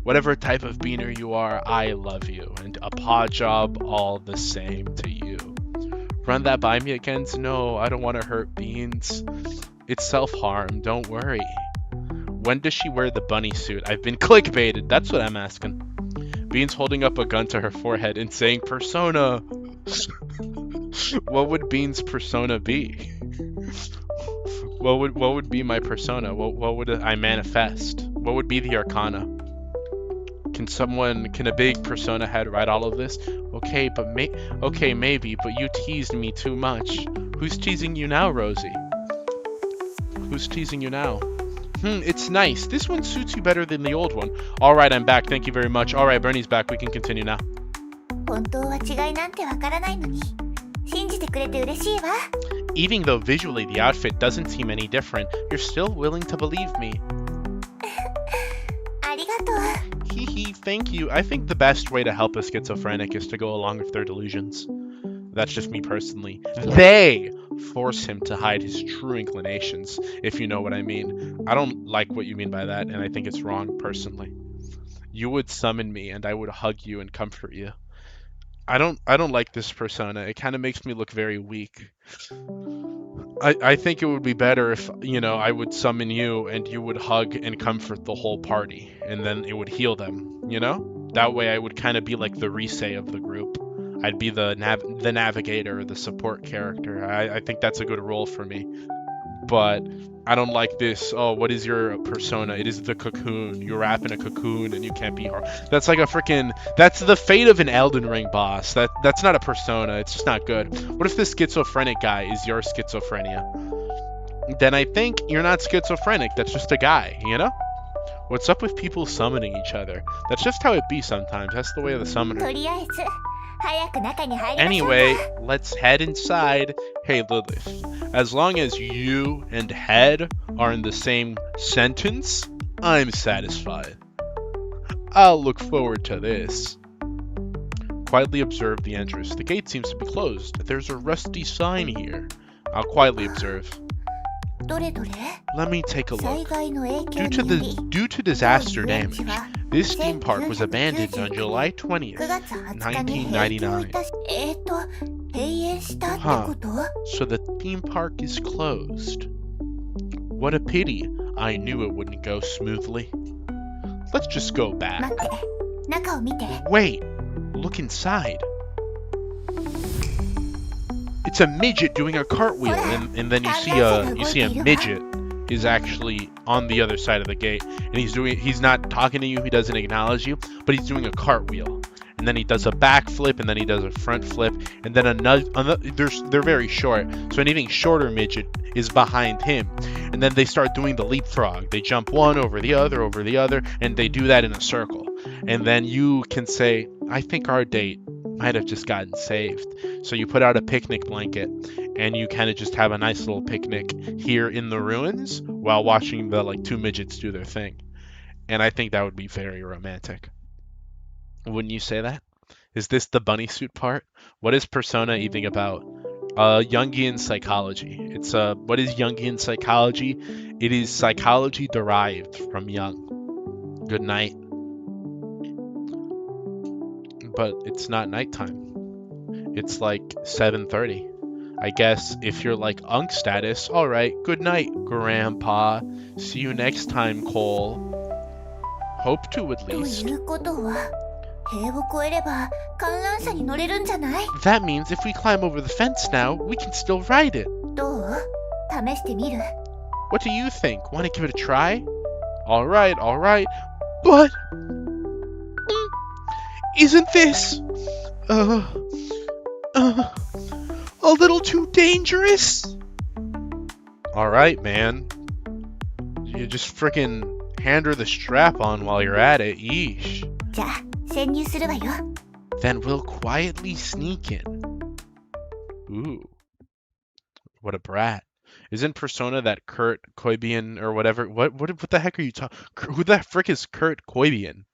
Whatever type of beaner you are, I love you, and a paw job all the same to you. Run that by me again? No, I don't want to hurt Beans. It's self-harm, don't worry. When does she wear the bunny suit? I've been clickbaited, that's what I'm asking. Beans holding up a gun to her forehead and saying, Persona! What would Beans' persona be? What would be my persona? What would I manifest? What would be the arcana? Can a big persona head write all of this? Okay, maybe, but you teased me too much. Who's teasing you now, Rosie? Who's teasing you now? It's nice. This one suits you better than the old one. All right, I'm back. Thank you very much. All right, Bernie's back. We can continue now. Even though visually the outfit doesn't seem any different, you're still willing to believe me. Hee, thank you. I think the best way to help a schizophrenic is to go along with their delusions. That's just me personally. They force him to hide his true inclinations, if you know what I mean. I don't like what you mean by that, and I think it's wrong personally. You would summon me, and I would hug you and comfort you. I don't like this persona. It kind of makes me look very weak. I think it would be better if, I would summon you and you would hug and comfort the whole party, and then it would heal them, That way I would kind of be like the Risei of the group. I'd be the navigator, the support character. I think that's a good role for me. But I don't like this, oh, what is your persona? It is the cocoon. You wrap in a cocoon and you can't be hard. That's like that's the fate of an Elden Ring boss. That's not a persona. It's just not good. What if the schizophrenic guy is your schizophrenia? Then I think you're not schizophrenic. That's just a guy, What's up with people summoning each other? That's just how it be sometimes. That's the way of the summoner. Anyway, let's head inside. Hey, Lilith, as long as you and head are in the same sentence, I'm satisfied. I'll look forward to this. Quietly observe the entrance. The gate seems to be closed. There's a rusty sign here. I'll quietly observe. Let me take a look. Due to disaster damage, this theme park was abandoned on July 20th, 1999. So the theme park is closed. What a pity. I knew it wouldn't go smoothly. Let's just go back. Wait, look inside. It's a midget doing a cartwheel, and then you see a midget is actually on the other side of the gate, and he's not talking to you, he doesn't acknowledge you, but he's doing a cartwheel, and then he does a back flip, and then he does a front flip, and then they're very short, so an even shorter midget is behind him, and then they start doing the leapfrog. They jump one over the other, and they do that in a circle, and then you can say, I think our date might have just gotten saved. So you put out a picnic blanket and you kind of just have a nice little picnic here in the ruins while watching the two midgets do their thing. And I think that would be very romantic. Wouldn't you say that? Is this the bunny suit part? What is Persona even about? Jungian psychology. What is Jungian psychology? It is psychology derived from Jung. Good night. But it's not nighttime. It's like 7:30. I guess if you're like Unk status, alright, good night, Grandpa. See you next time, Cole. Hope to, at least. That means if we climb over the fence now, we can still ride it. What do you think? Want to give it a try? Alright. But isn't this a little too dangerous? Alright, man. You just frickin' hand her the strap on while you're at it. Yeesh. Then we'll quietly sneak in. Ooh. What a brat. Isn't Persona that Kurt Koibian or whatever? What the heck are you talking? Who the frick is Kurt Koibian?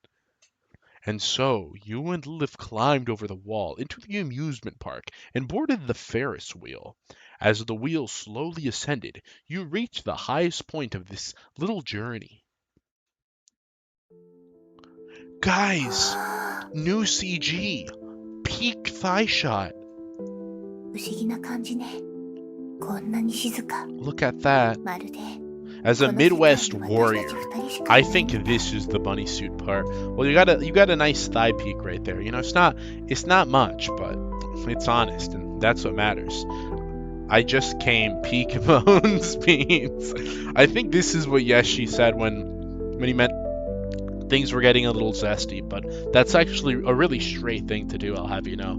And so, you and Lilith climbed over the wall into the amusement park and boarded the Ferris wheel. As the wheel slowly ascended, you reached the highest point of this little journey. Guys, new CG, peak thigh shot. 不思議な感じね。こんなに静か。 Look at that. まるで As a Midwest warrior, I think this is the bunny suit part. Well, you got a nice thigh peak right there. You know, it's not much, but it's honest, and that's what matters. I just came peak bones beans. I think this is what Yeshi said when he meant things were getting a little zesty, but that's actually a really straight thing to do, I'll have you know.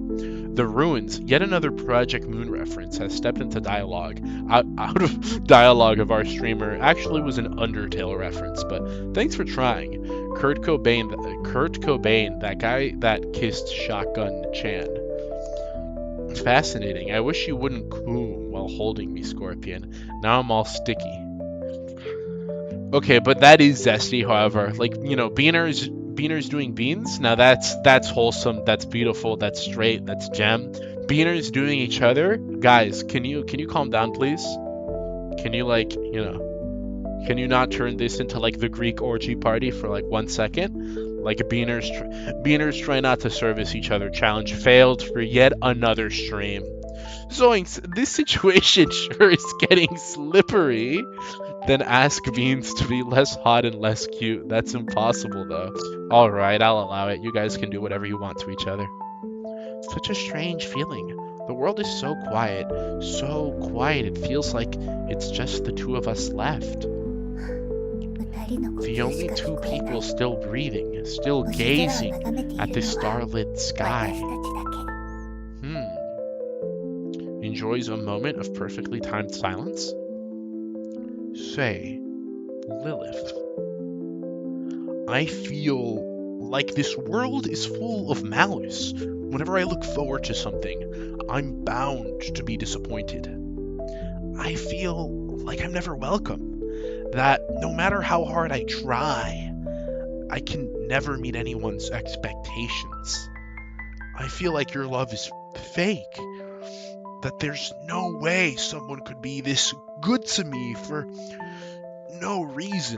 The Ruins, yet another Project Moon reference, has stepped into dialogue. Out of dialogue of our streamer, actually was an Undertale reference, but thanks for trying. Kurt Cobain, that guy that kissed Shotgun Chan. Fascinating. I wish you wouldn't coo while holding me, Scorpion. Now I'm all sticky. Okay, but that is zesty, however. Like, you know, Beaners doing beans. Now that's wholesome, that's beautiful, that's straight, that's gem. Beaners doing each other. Guys, can you calm down, please? Can you, like, you know, can you not turn this into like the Greek orgy party for like 1 second? Like Beaners try not to service each other challenge failed for yet another stream. Zoinks, this situation sure is getting slippery. Then ask Beans to be less hot and less cute. That's impossible, though. Alright, I'll allow it. You guys can do whatever you want to each other. Such a strange feeling. The world is so quiet. So quiet, it feels like it's just the two of us left. The only two people still breathing, still gazing at the starlit sky. Enjoys a moment of perfectly timed silence. Say, Lilith, I feel like this world is full of malice. Whenever I look forward to something, I'm bound to be disappointed. I feel like I'm never welcome, that no matter how hard I try, I can never meet anyone's expectations. I feel like your love is fake, that there's no way someone could be this good to me for no reason.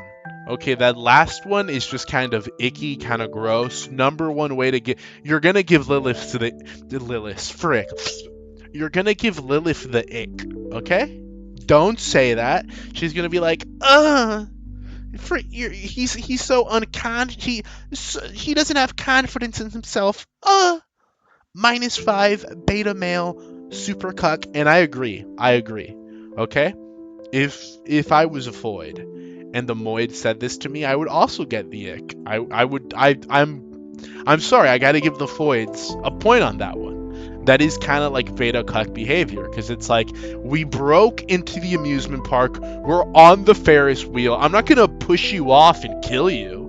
Okay, that last one is just kind of icky, kind of gross. Number one way to get... You're gonna give Lilith to the Lilith. Frick. You're gonna give Lilith the ick, okay? Don't say that. She's gonna be like, he's so unconscious. He doesn't have confidence in himself. -5 beta male super cuck. And I agree. Okay? If I was a Foid and the Moid said this to me, I would also get the ick. I'm sorry, I gotta give the Foids a point on that one. That is kind of like beta cuck behavior, because it's like, we broke into the amusement park, we're on the Ferris wheel, I'm not gonna push you off and kill you.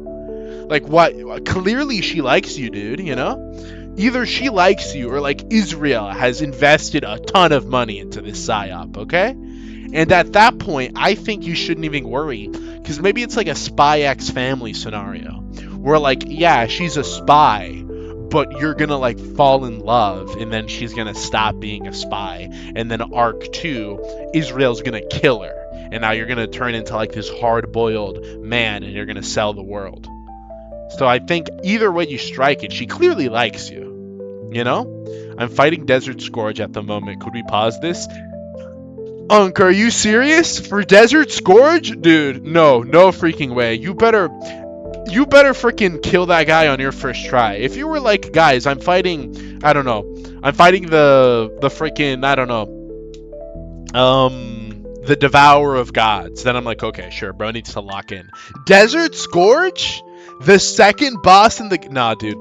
Like, what? Clearly she likes you, dude, you know? Either she likes you, or like Israel has invested a ton of money into this psyop, okay? And at that point, I think you shouldn't even worry, because maybe it's like a Spy X Family scenario, where like, yeah, she's a spy, but you're gonna like fall in love, and then she's gonna stop being a spy, and then arc 2, Israel's gonna kill her, and now you're gonna turn into like this hard-boiled man, and you're gonna sell the world. So I think either way you strike it, she clearly likes you, you know? I'm fighting Desert Scourge at the moment. Could we pause this? Unk, are you serious? For Desert Scourge? Dude, no freaking way. You better freaking kill that guy on your first try. If you were like, guys, I'm fighting, I don't know. I'm fighting the freaking, I don't know. The Devourer of Gods. Then I'm like, okay, sure, bro needs to lock in. Desert Scourge? The second boss in the... Nah, dude.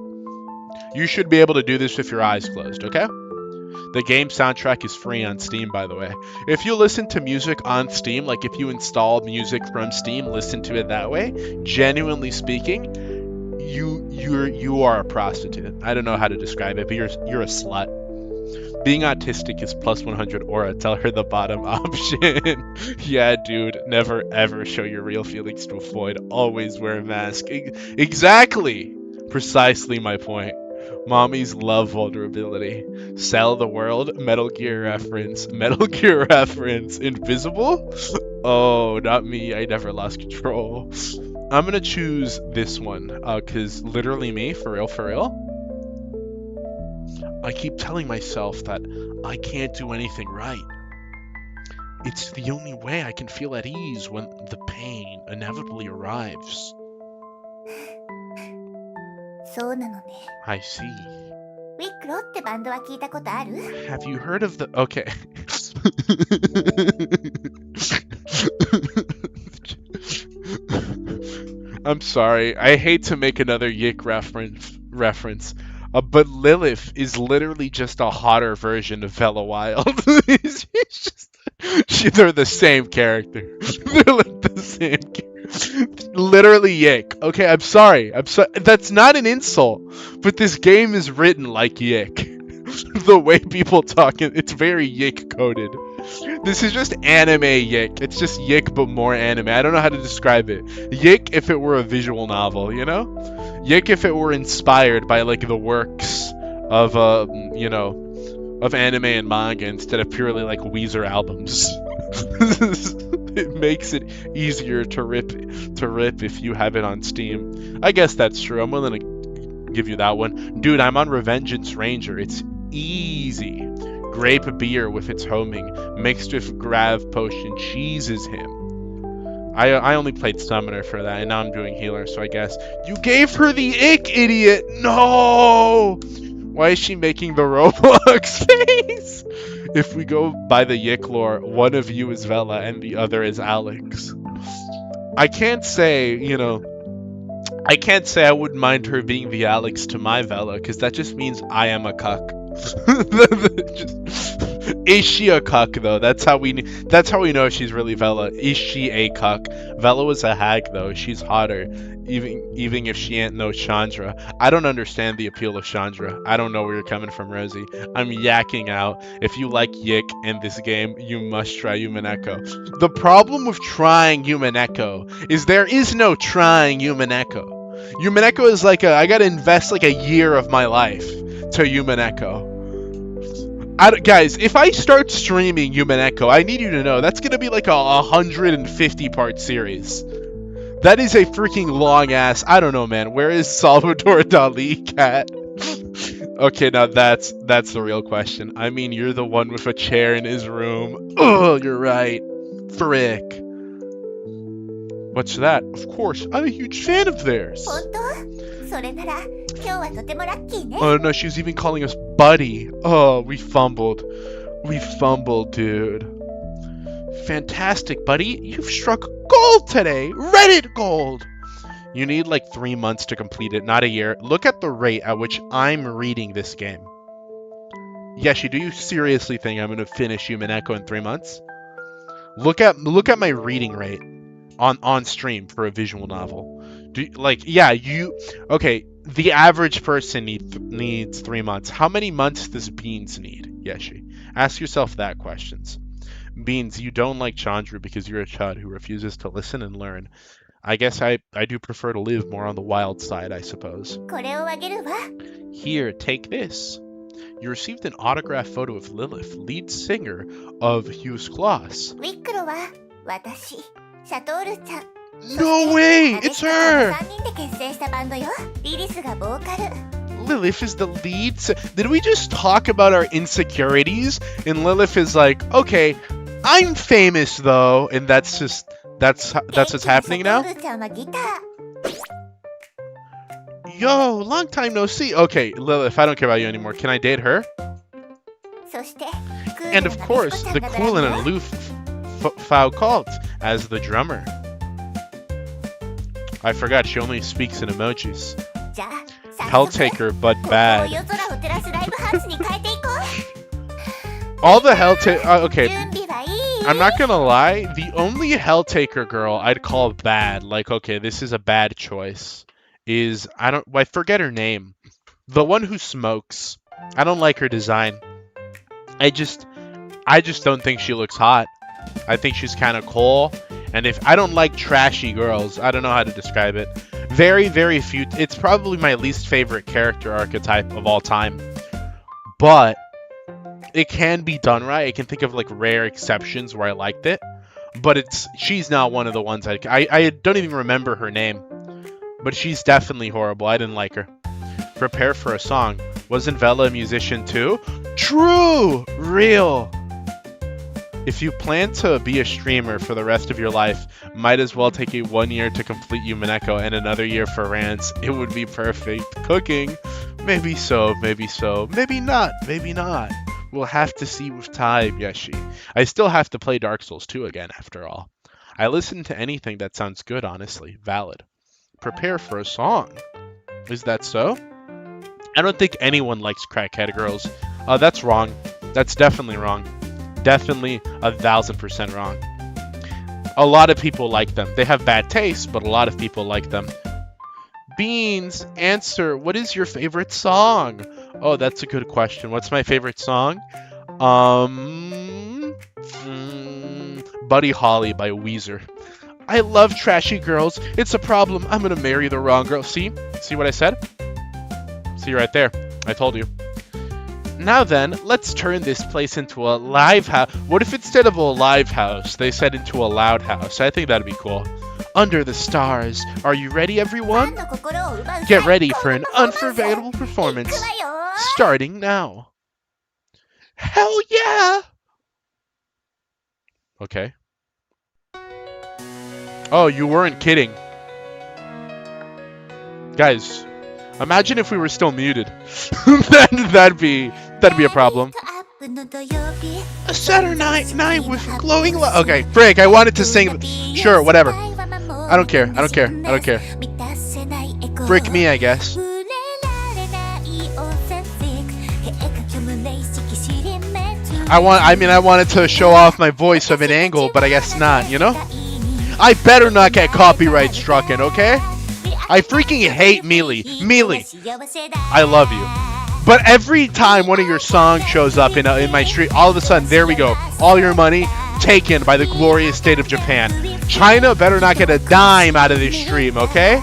You should be able to do this with your eyes closed, okay? The game soundtrack is free on Steam, by the way. If you listen to music on Steam, like if you install music from Steam, listen to it that way, genuinely speaking, you are a prostitute. I don't know how to describe it, but you're a slut. Being autistic is plus 100 aura. Tell her the bottom option. Yeah, dude. Never ever show your real feelings to a Foid. Always wear a mask. Exactly. Precisely my point. Mommies love vulnerability. Sell the world. Metal Gear reference. Metal Gear reference. Invisible? Oh, not me. I never lost control. I'm gonna choose this one, cause literally me, for real, for real. I keep telling myself that I can't do anything right. It's the only way I can feel at ease when the pain inevitably arrives. そうなのね。 I see. ウィックロってバンドは聞いたことある？ Have you heard of the... Okay. I'm sorry. I hate to make another Yick reference. But Lilith is literally just a hotter version of Vela Wild. They're the same character. They're like the same character. Literally Yick. Okay, I'm sorry. That's not an insult. But this game is written like Yick. The way people talk, it's very Yick coded. This is just anime Yick. It's just Yick but more anime. I don't know how to describe it. Yick if it were a visual novel, you know? Yick if it were inspired by like the works of you know, of anime and manga instead of purely like Weezer albums. It makes it easier to rip if you have it on Steam. I guess that's true. I'm willing to give you that one. Dude, I'm on Revengeance Ranger. It's easy. Grape beer with its homing, mixed with Grav potion, cheeses him. I only played Summoner for that, and now I'm doing Healer, so I guess. You gave her the ick, idiot! No! Why is she making the Roblox face? If we go by the Yick lore, one of you is Vela and the other is Alex. I can't say, you know, I can't say I wouldn't mind her being the Alex to my Vela, because that just means I am a cuck. Is she a cuck though? That's how we know she's really Vela. Is she a cuck? Vela was a hag though. She's hotter, even if she ain't no Chandra. I don't understand the appeal of Chandra. I don't know where you're coming from, Rosie. I'm yakking out. If you like Yick in this game, you must try Human Echo. The problem with trying Human Echo is there is no trying Human Echo. Human Echo is like I gotta invest like a year of my life to Human Echo. Guys, if I start streaming Human Echo, I need you to know that's gonna be like a 150 part series. That is a freaking long ass. I don't know, man. Where is Salvador Dali, cat? Okay, now that's the real question. I mean, you're the one with a chair in his room. Oh, you're right. Frick. What's that? Of course, I'm a huge fan of theirs. 本当？それなら今日はとてもラッキーね。 Oh no, she's even calling us buddy. Oh, we fumbled. We fumbled, dude. Fantastic, buddy. You've struck gold today. Reddit gold. You need like 3 months to complete it, not a year. Look at the rate at which I'm reading this game. Yeshi, do you seriously think I'm gonna finish Human Echo in 3 months? Look at my reading rate on stream for a visual novel. Okay, the average person needs 3 months. How many months does Beans need, Yeshi? Ask yourself that questions. Beans, you don't like Chandra because you're a chud who refuses to listen and learn. I guess I do prefer to live more on the wild side, I suppose. これをあげるわ。 Here, take this. You received an autograph photo of Lilith, lead singer of Hughes Claus. ウィックロは私、シャトールちゃん。 No way! It's her! 3人で結成したバンドよ。リリスがボーカル。 Lilith is the lead. Did we just talk about our insecurities? And Lilith is like, okay, I'm famous though, and that's what's happening now. シャトールちゃんはギター。 Yo, long time no see. Okay, Lilith, I don't care about you anymore. Can I date her? そして、 And of course, the cool and aloof Foucault as the drummer. I forgot she only speaks in emojis. じゃあ、 Helltaker, but bad. 夜空を照らすライブハウスに変えていこう。 All the Helltaker. Okay, 準備はいい？ I'm not gonna lie. The only Helltaker girl I'd call bad, like, okay, this is a bad choice, is I forget her name. The one who smokes. I don't like her design. I just don't think she looks hot. I think she's kind of cool. And if I don't like trashy girls, I don't know how to describe it. Very, very few. It's probably my least favorite character archetype of all time. But it can be done right. I can think of like rare exceptions where I liked it. But she's not one of the ones I don't even remember her name. But she's definitely horrible. I didn't like her. Prepare for a song. Wasn't Vela a musician too? True! Real! If you plan to be a streamer for the rest of your life, might as well take you 1 year to complete Yumeneko and another year for rants. It would be perfect. Cooking? Maybe so, maybe so. Maybe not, maybe not. We'll have to see with time, Yeshi. I still have to play Dark Souls 2 again, after all. I listen to anything that sounds good, honestly. Valid. Prepare for a song. Is that so? I don't think anyone likes crackhead girls. That's wrong. That's definitely wrong. Definitely 1000% wrong. A lot of people like them. They have bad taste, but a lot of people like them. Beans, answer. What is your favorite song? Oh, that's a good question. What's my favorite song? Buddy Holly by Weezer. I love trashy girls. It's a problem. I'm gonna marry the wrong girl. See? See what I said? See right there. I told you. Now then, let's turn this place into a live house. What if instead of a live house, they said into a loud house? I think that'd be cool. Under the stars. Are you ready, everyone? Get ready for an unforgettable performance. Starting now. Hell yeah! Okay. Oh, you weren't kidding. Guys, imagine if we were still muted. That'd be a problem. A Saturday night with glowing light. Okay, break. I wanted to sing. Sure, whatever. I don't care. I don't care. I don't care. Brick me, I guess. I wanted to show off my voice of an angle, but I guess not, you know? I better not get copyright struck in, okay? I freaking hate Mealy. Mealy, I love you. But every time one of your songs shows up in my stream, all of a sudden, there we go. All your money taken by the glorious state of Japan. China better not get a dime out of this stream, okay?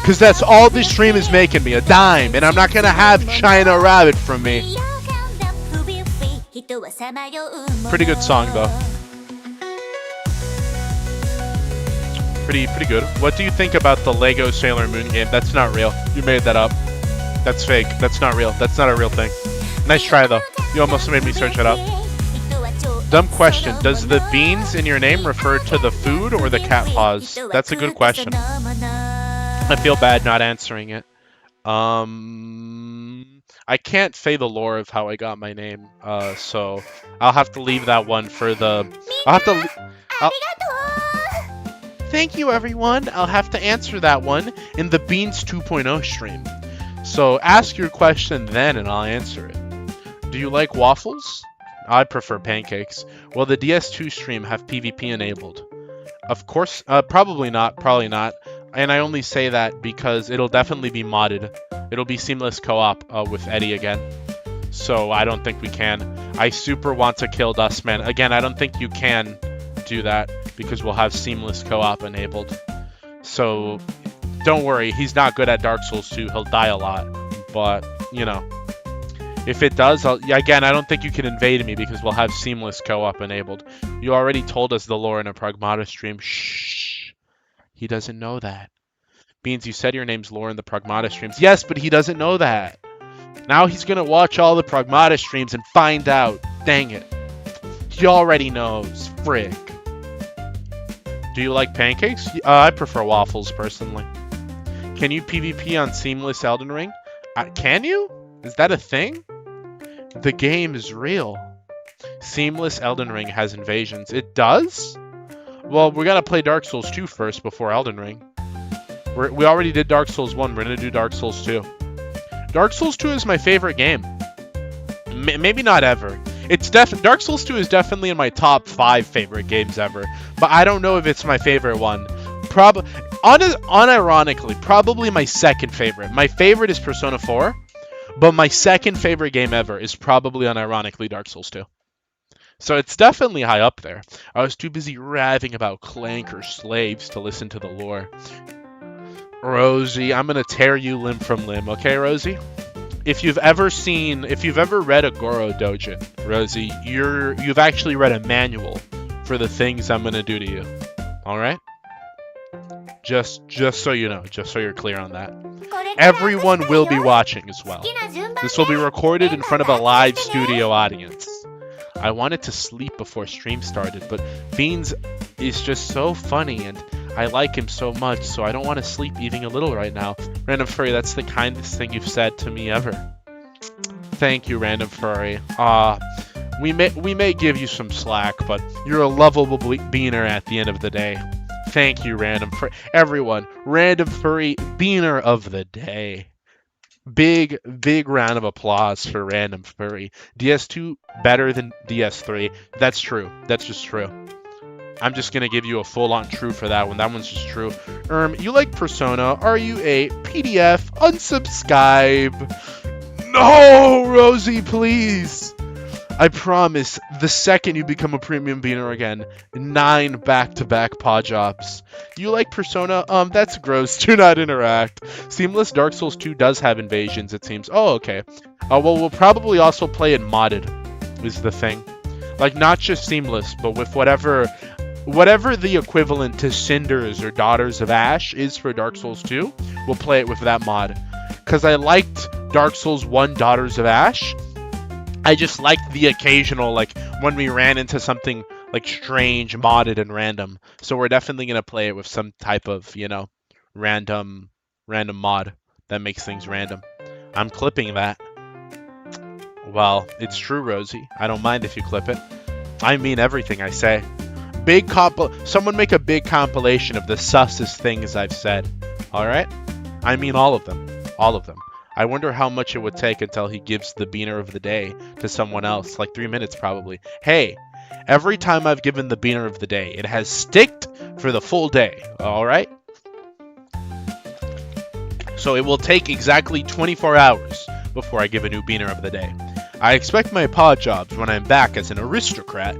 Because that's all this stream is making me, a dime. And I'm not going to have China Rabbit from me. Pretty good song, though. Pretty good. What do you think about the Lego Sailor Moon game? That's not real. You made that up. That's fake. That's not real. That's not a real thing. Nice try, though. You almost made me search it up. Dumb question. Does the beans in your name refer to the food or the cat paws? That's a good question. I feel bad not answering it. I can't say the lore of how I got my name, so I'll have to leave that one for the... Thank you, everyone. I'll have to answer that one in the Beans 2.0 stream. So ask your question then, and I'll answer it. Do you like waffles? I prefer pancakes. Will the DS2 stream have PvP enabled? Of course, probably not. Probably not. And I only say that because it'll definitely be modded. It'll be seamless co-op with Eddie again. So I don't think we can. I super want to kill Dustman. Again, I don't think you can do that because we'll have seamless co-op enabled. So don't worry, he's not good at Dark Souls 2. He'll die a lot. But, you know, if it does, again, I don't think you can invade me because we'll have seamless co-op enabled. You already told us the lore in a Pragmata stream. Shh. He doesn't know that. Beans, you said your name's lore in the Pragmata streams. Yes, but he doesn't know that. Now he's going to watch all the Pragmata streams and find out. Dang it. He already knows. Frick. Do you like pancakes? I prefer waffles, personally. Can you PvP on Seamless Elden Ring? Can you? Is that a thing? The game is real. Seamless Elden Ring has invasions. It does? Well, we gotta play Dark Souls 2 first before Elden Ring. We already did Dark Souls 1. We're gonna do Dark Souls 2. Dark Souls 2 is my favorite game. Maybe not ever. Dark Souls 2 is definitely in my top 5 favorite games ever. But I don't know if it's my favorite one. Unironically, probably my second favorite. My favorite is Persona 4. But my second favorite game ever is probably unironically Dark Souls 2. So it's definitely high up there. I was too busy raving about clanker slaves to listen to the lore. Rosie, I'm gonna tear you limb from limb, okay, Rosie? If you've ever read a Goro Dojin, Rosie, you've actually read a manual for the things I'm gonna do to you. All right? Just so you know, just so you're clear on that. Everyone will be watching as well. This will be recorded in front of a live studio audience. I wanted to sleep before stream started, but Beans is just so funny and I like him so much, so I don't want to sleep even a little right now. Random Furry, that's the kindest thing you've said to me ever. Thank you, Random Furry. We may give you some slack, but you're a lovable beaner at the end of the day. Thank you, Random Furry. Everyone, Random Furry, beaner of the day. Big round of applause for Random Furry. DS2 better than DS3. That's true. That's just true. I'm just gonna give you a full-on true for that one. That one's just true. You like Persona? Are you a PDF? Unsubscribe. No, Rosie, please. I promise, the second you become a premium beaner again, 9 back-to-back paw jobs. You like Persona? That's gross. Do not interact. Seamless Dark Souls 2 does have invasions, it seems. Oh, okay. Well, we'll probably also play it modded, is the thing. Like, not just Seamless, but with whatever the equivalent to Cinders or Daughters of Ash is for Dark Souls 2, we'll play it with that mod. Because I liked Dark Souls 1 Daughters of Ash. I just liked the occasional, like, when we ran into something, like, strange, modded, and random. So we're definitely going to play it with some type of, you know, random mod that makes things random. I'm clipping that. Well, it's true, Rosie. I don't mind if you clip it. I mean everything I say. Someone make a big compilation of the sussest things I've said. Alright? I mean all of them. All of them. I wonder how much it would take until he gives the beaner of the day to someone else. Like 3 minutes probably. Hey, every time I've given the beaner of the day, it has sticked for the full day. Alright? So it will take exactly 24 hours before I give a new beaner of the day. I expect my paw jobs when I'm back as an aristocrat.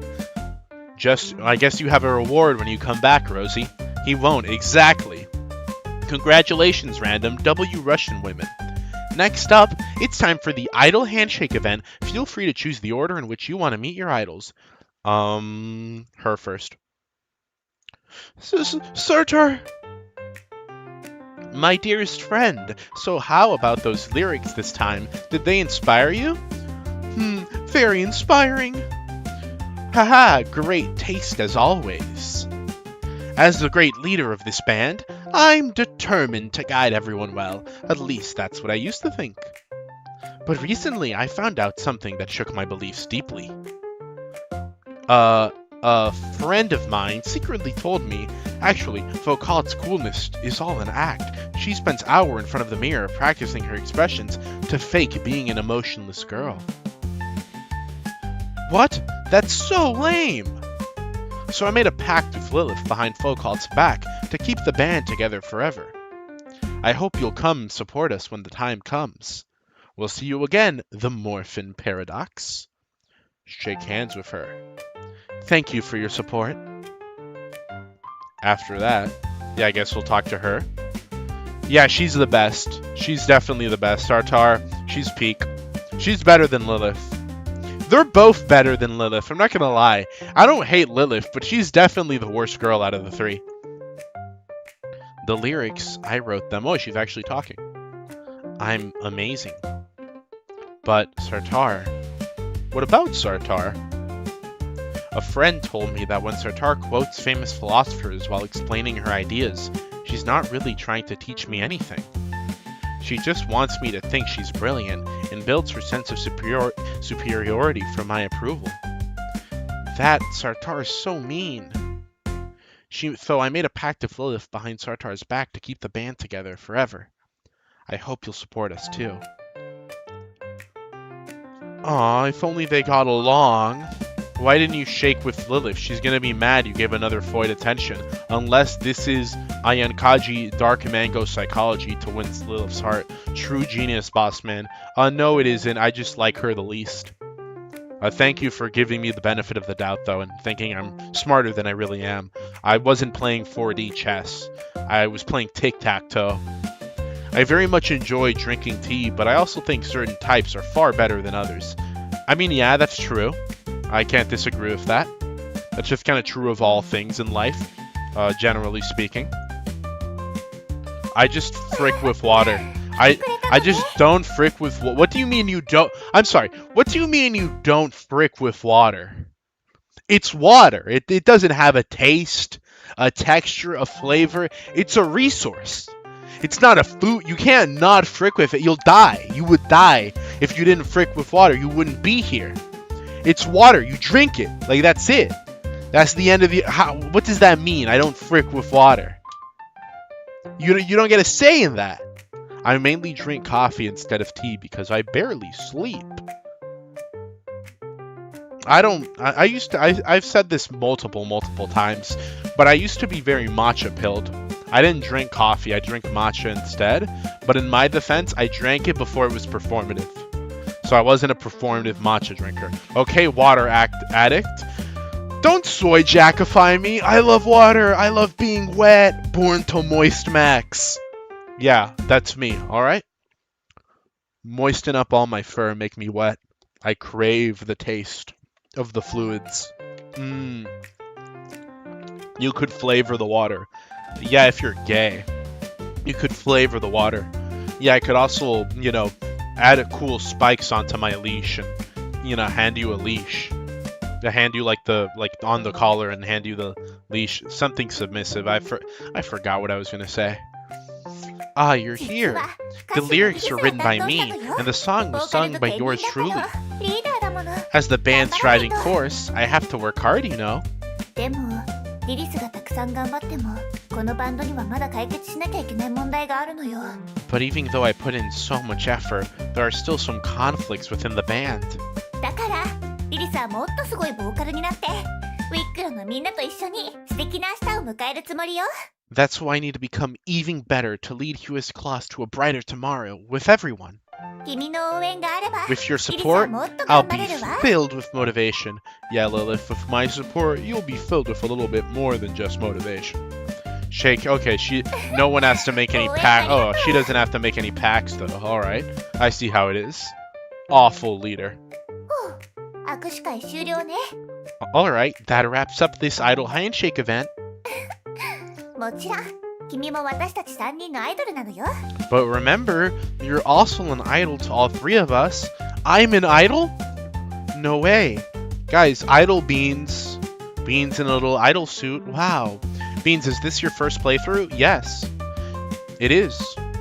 I guess you have a reward when you come back, Rosie. He won't, exactly. Congratulations, Random W Russian women. Next up, it's time for the Idol Handshake event. Feel free to choose the order in which you want to meet your idols. Her first. Surtur! My dearest friend, so how about those lyrics this time? Did they inspire you? Very inspiring. Haha, great taste as always. As the great leader of this band, I'm determined to guide everyone well. At least that's what I used to think. But recently I found out something that shook my beliefs deeply. A friend of mine secretly told me, actually, Foucault's coolness is all an act. She spends hours in front of the mirror practicing her expressions to fake being an emotionless girl. What? That's so lame! So I made a pact with Lilith behind Foucault's back to keep the band together forever. I hope you'll come support us when the time comes. We'll see you again, the Morphin Paradox. Shake hands with her. Thank you for your support. After that, yeah, I guess we'll talk to her. Yeah, she's the best. She's definitely the best. Sartar, she's peak. She's better than Lilith. They're both better than Lilith, I'm not gonna lie. I don't hate Lilith, but she's definitely the worst girl out of the three. The lyrics, I wrote them. Oh, she's actually talking. I'm amazing. But Sartar, what about Sartar? A friend told me that when Sartar quotes famous philosophers while explaining her ideas, she's not really trying to teach me anything. She just wants me to think she's brilliant and builds her sense of superiority for my approval. That Sartar is so mean. So I made a pact with Lilith behind Sartar's back to keep the band together forever. I hope you'll support us too. Aw, if only they got along. Why didn't you shake with Lilith? She's gonna be mad you gave another Foyd attention. Unless this is Ayankaji Dark Mango psychology to win Lilith's heart. True genius, boss man. No it isn't, I just like her the least. Thank you for giving me the benefit of the doubt though, and thinking I'm smarter than I really am. I wasn't playing 4D chess. I was playing tic-tac-toe. I very much enjoy drinking tea, but I also think certain types are far better than others. I mean, yeah, that's true. I can't disagree with that. That's just kind of true of all things in life, generally speaking. I just frick with water. I just don't frick with... What do you mean you don't... I'm sorry. What do you mean you don't frick with water? It's water. It doesn't have a taste, a texture, a flavor. It's a resource. It's not a food. You can't not frick with it. You'll die. You would die if you didn't frick with water. You wouldn't be here. It's water. You drink it. Like, that's it. That's the end of the... What does that mean? I don't frick with water. You don't get a say in that. I mainly drink coffee instead of tea because I barely sleep. I've said this multiple times, but I used to be very matcha pilled. I didn't drink coffee, I drink matcha instead, but in my defense, I drank it before it was performative. So I wasn't a performative matcha drinker. Okay, water addict. Don't soy jackify me. I love water. I love being wet. Born to moist max. Yeah, that's me, alright? Moisten up all my fur, make me wet. I crave the taste of the fluids. You could flavor the water. Yeah, if you're gay. You could flavor the water. Yeah, I could also, add cool spikes onto my leash and, hand you a leash. To hand you like on the collar and hand you the leash. Something submissive. I forgot what I was gonna say. Ah, you're here. The lyrics were written by me, and the song was sung by yours truly. As the band's driving force, I have to work hard, you know. But even though I put in so much effort, there are still some conflicts within the band. That's why I need to become even better to lead US class to a brighter tomorrow with everyone. With your support, I'll be filled with motivation. Yeah, Lilith, with my support, you'll be filled with a little bit more than just motivation. Shake, okay, no one has to make any pack. Oh, she doesn't have to make any packs though. Alright, I see how it is. Awful leader. Alright, that wraps up this idol handshake event. But remember, you're also an idol to all three of us. I'm an idol? No way. Guys, idol Beans. Beans in a little idol suit. Wow. Beans, is this your first playthrough? Yes. It is.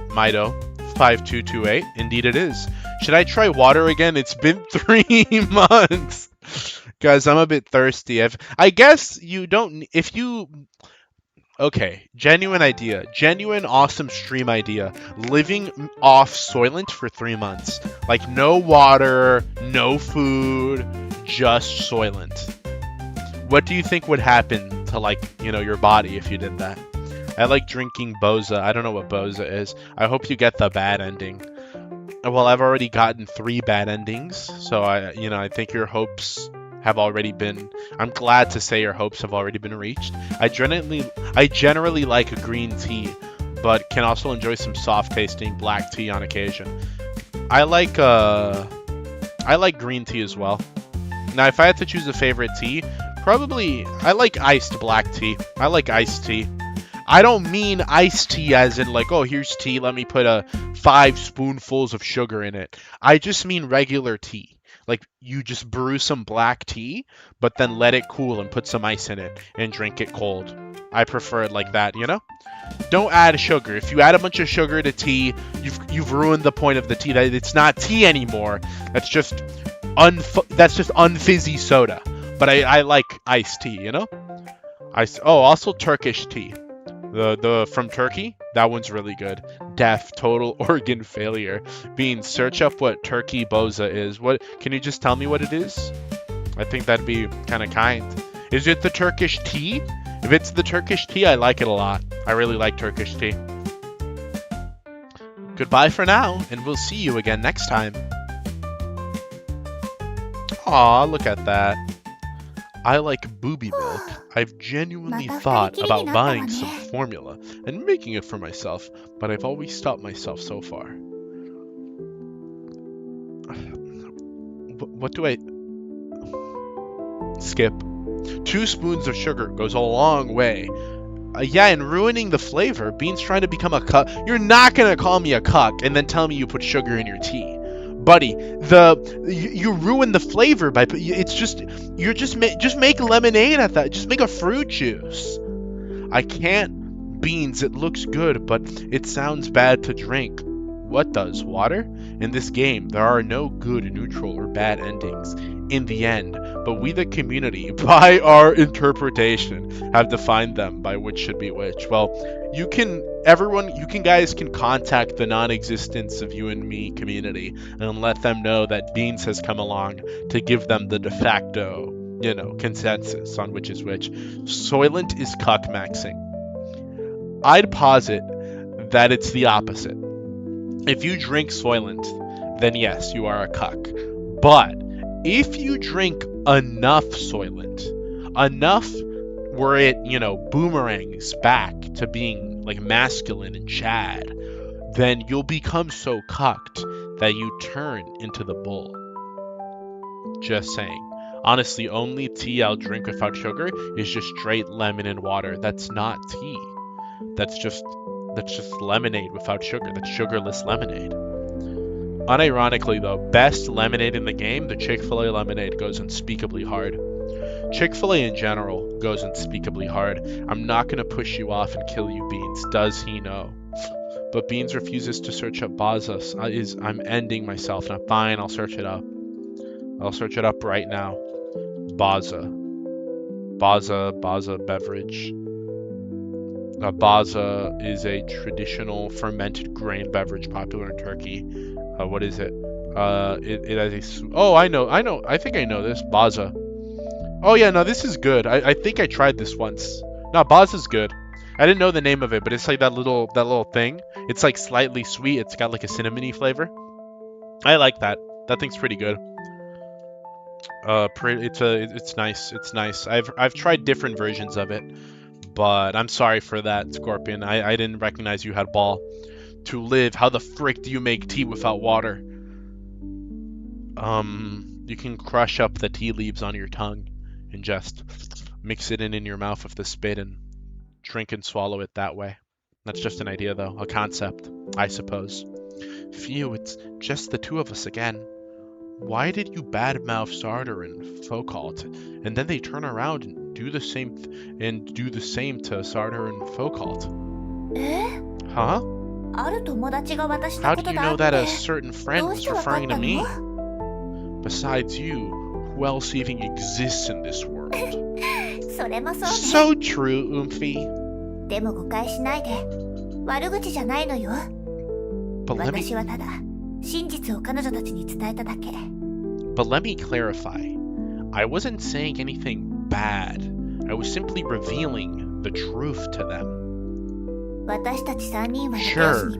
Mido5228. Indeed it is. Should I try water again? It's been 3 months. Guys, I'm a bit thirsty. I guess you don't... If you... Okay, genuine idea. Genuine awesome stream idea. Living off Soylent for 3 months. Like, no water, no food, just Soylent. What do you think would happen to, like, your body if you did that? I like drinking Boza. I don't know what Boza is. I hope you get the bad ending. Well, I've already gotten 3 bad endings, so I think your hopes have already been... I'm glad to say your hopes have already been reached. I generally like a green tea, but can also enjoy some soft-tasting black tea on occasion. I like green tea as well. Now, if I had to choose a favorite tea, probably... I like iced black tea. I like iced tea. I don't mean iced tea as in like, oh, here's tea, let me put 5 spoonfuls of sugar in it. I just mean regular tea. Like, you just brew some black tea, but then let it cool and put some ice in it and drink it cold. I prefer it like that, Don't add sugar. If you add a bunch of sugar to tea, you've ruined the point of the tea. That it's not tea anymore. That's just unfizzy soda. But I like iced tea, also Turkish tea. The from Turkey, that one's really good. Death, total organ failure. Beans, search up what Turkey Boza is. What? Can you just tell me what it is? I think that'd be kind of kind. Is it the Turkish tea? If it's the Turkish tea, I like it a lot. I really like Turkish tea. Goodbye for now, and we'll see you again next time. Aw, look at that. I like booby milk. I've genuinely thought about buying some formula and making it for myself, but I've always stopped myself so far. What do I... Skip. 2 spoons of sugar goes a long way. Yeah, and ruining the flavor. Beans trying to become a cuck. You're not gonna call me a cuck and then tell me you put sugar in your tea, buddy. You ruin the flavor by it's just just make lemonade at that. Just make a fruit juice. I can't. Beans. It looks good, but it sounds bad to drink. What does? Water? In this game, there are no good, neutral, or bad endings in the end, but we, the community, by our interpretation, have defined them by which should be which. Well, guys can contact the non-existence of you and me community and let them know that Beans has come along to give them the de facto, consensus on which is which. Soylent is cuck maxing. I'd posit that it's the opposite. If you drink Soylent, then yes, you are a cuck. But if you drink enough Soylent, enough where it, boomerangs back to being like masculine and Chad, then you'll become so cucked that you turn into the bull. Just saying. Honestly, only tea I'll drink without sugar is just straight lemon and water. That's not tea. That's just lemonade without sugar. That's sugarless lemonade. Unironically though, best lemonade in the game, the Chick-fil-A lemonade goes unspeakably hard. Chick-fil-A in general goes unspeakably hard. I'm not gonna push you off and kill you, Beans. Does he know? But Beans refuses to search up Baza. I'm ending myself. Now fine, I'll search it up. I'll search it up right now. Baza beverage. Baza is a traditional fermented grain beverage popular in Turkey. What is it? It has a... Oh, I know. I think I know this. Baza. Oh yeah, no, this is good. I think I tried this once. No, Baza's good. I didn't know the name of it, but it's like that little thing. It's like slightly sweet. It's got like a cinnamony flavor. I like that. That thing's pretty good. It's nice. It's nice. I've tried different versions of it. But I'm sorry for that, Scorpion. I didn't recognize you had ball. To live, how the frick do you make tea without water? You can crush up the tea leaves on your tongue and just mix it in your mouth with the spit and drink and swallow it that way. That's just an idea, though. A concept, I suppose. Phew, it's just the two of us again. Why did you badmouth Sarder and Foucault, and then they turn around and do the same to Sarder and Foucault? Huh? How do you know that a certain friend was referring to me? Besides you, who else even exists in this world? So true, Oomphy. But let me clarify. I wasn't saying anything bad. I was simply revealing the truth to them. Sure,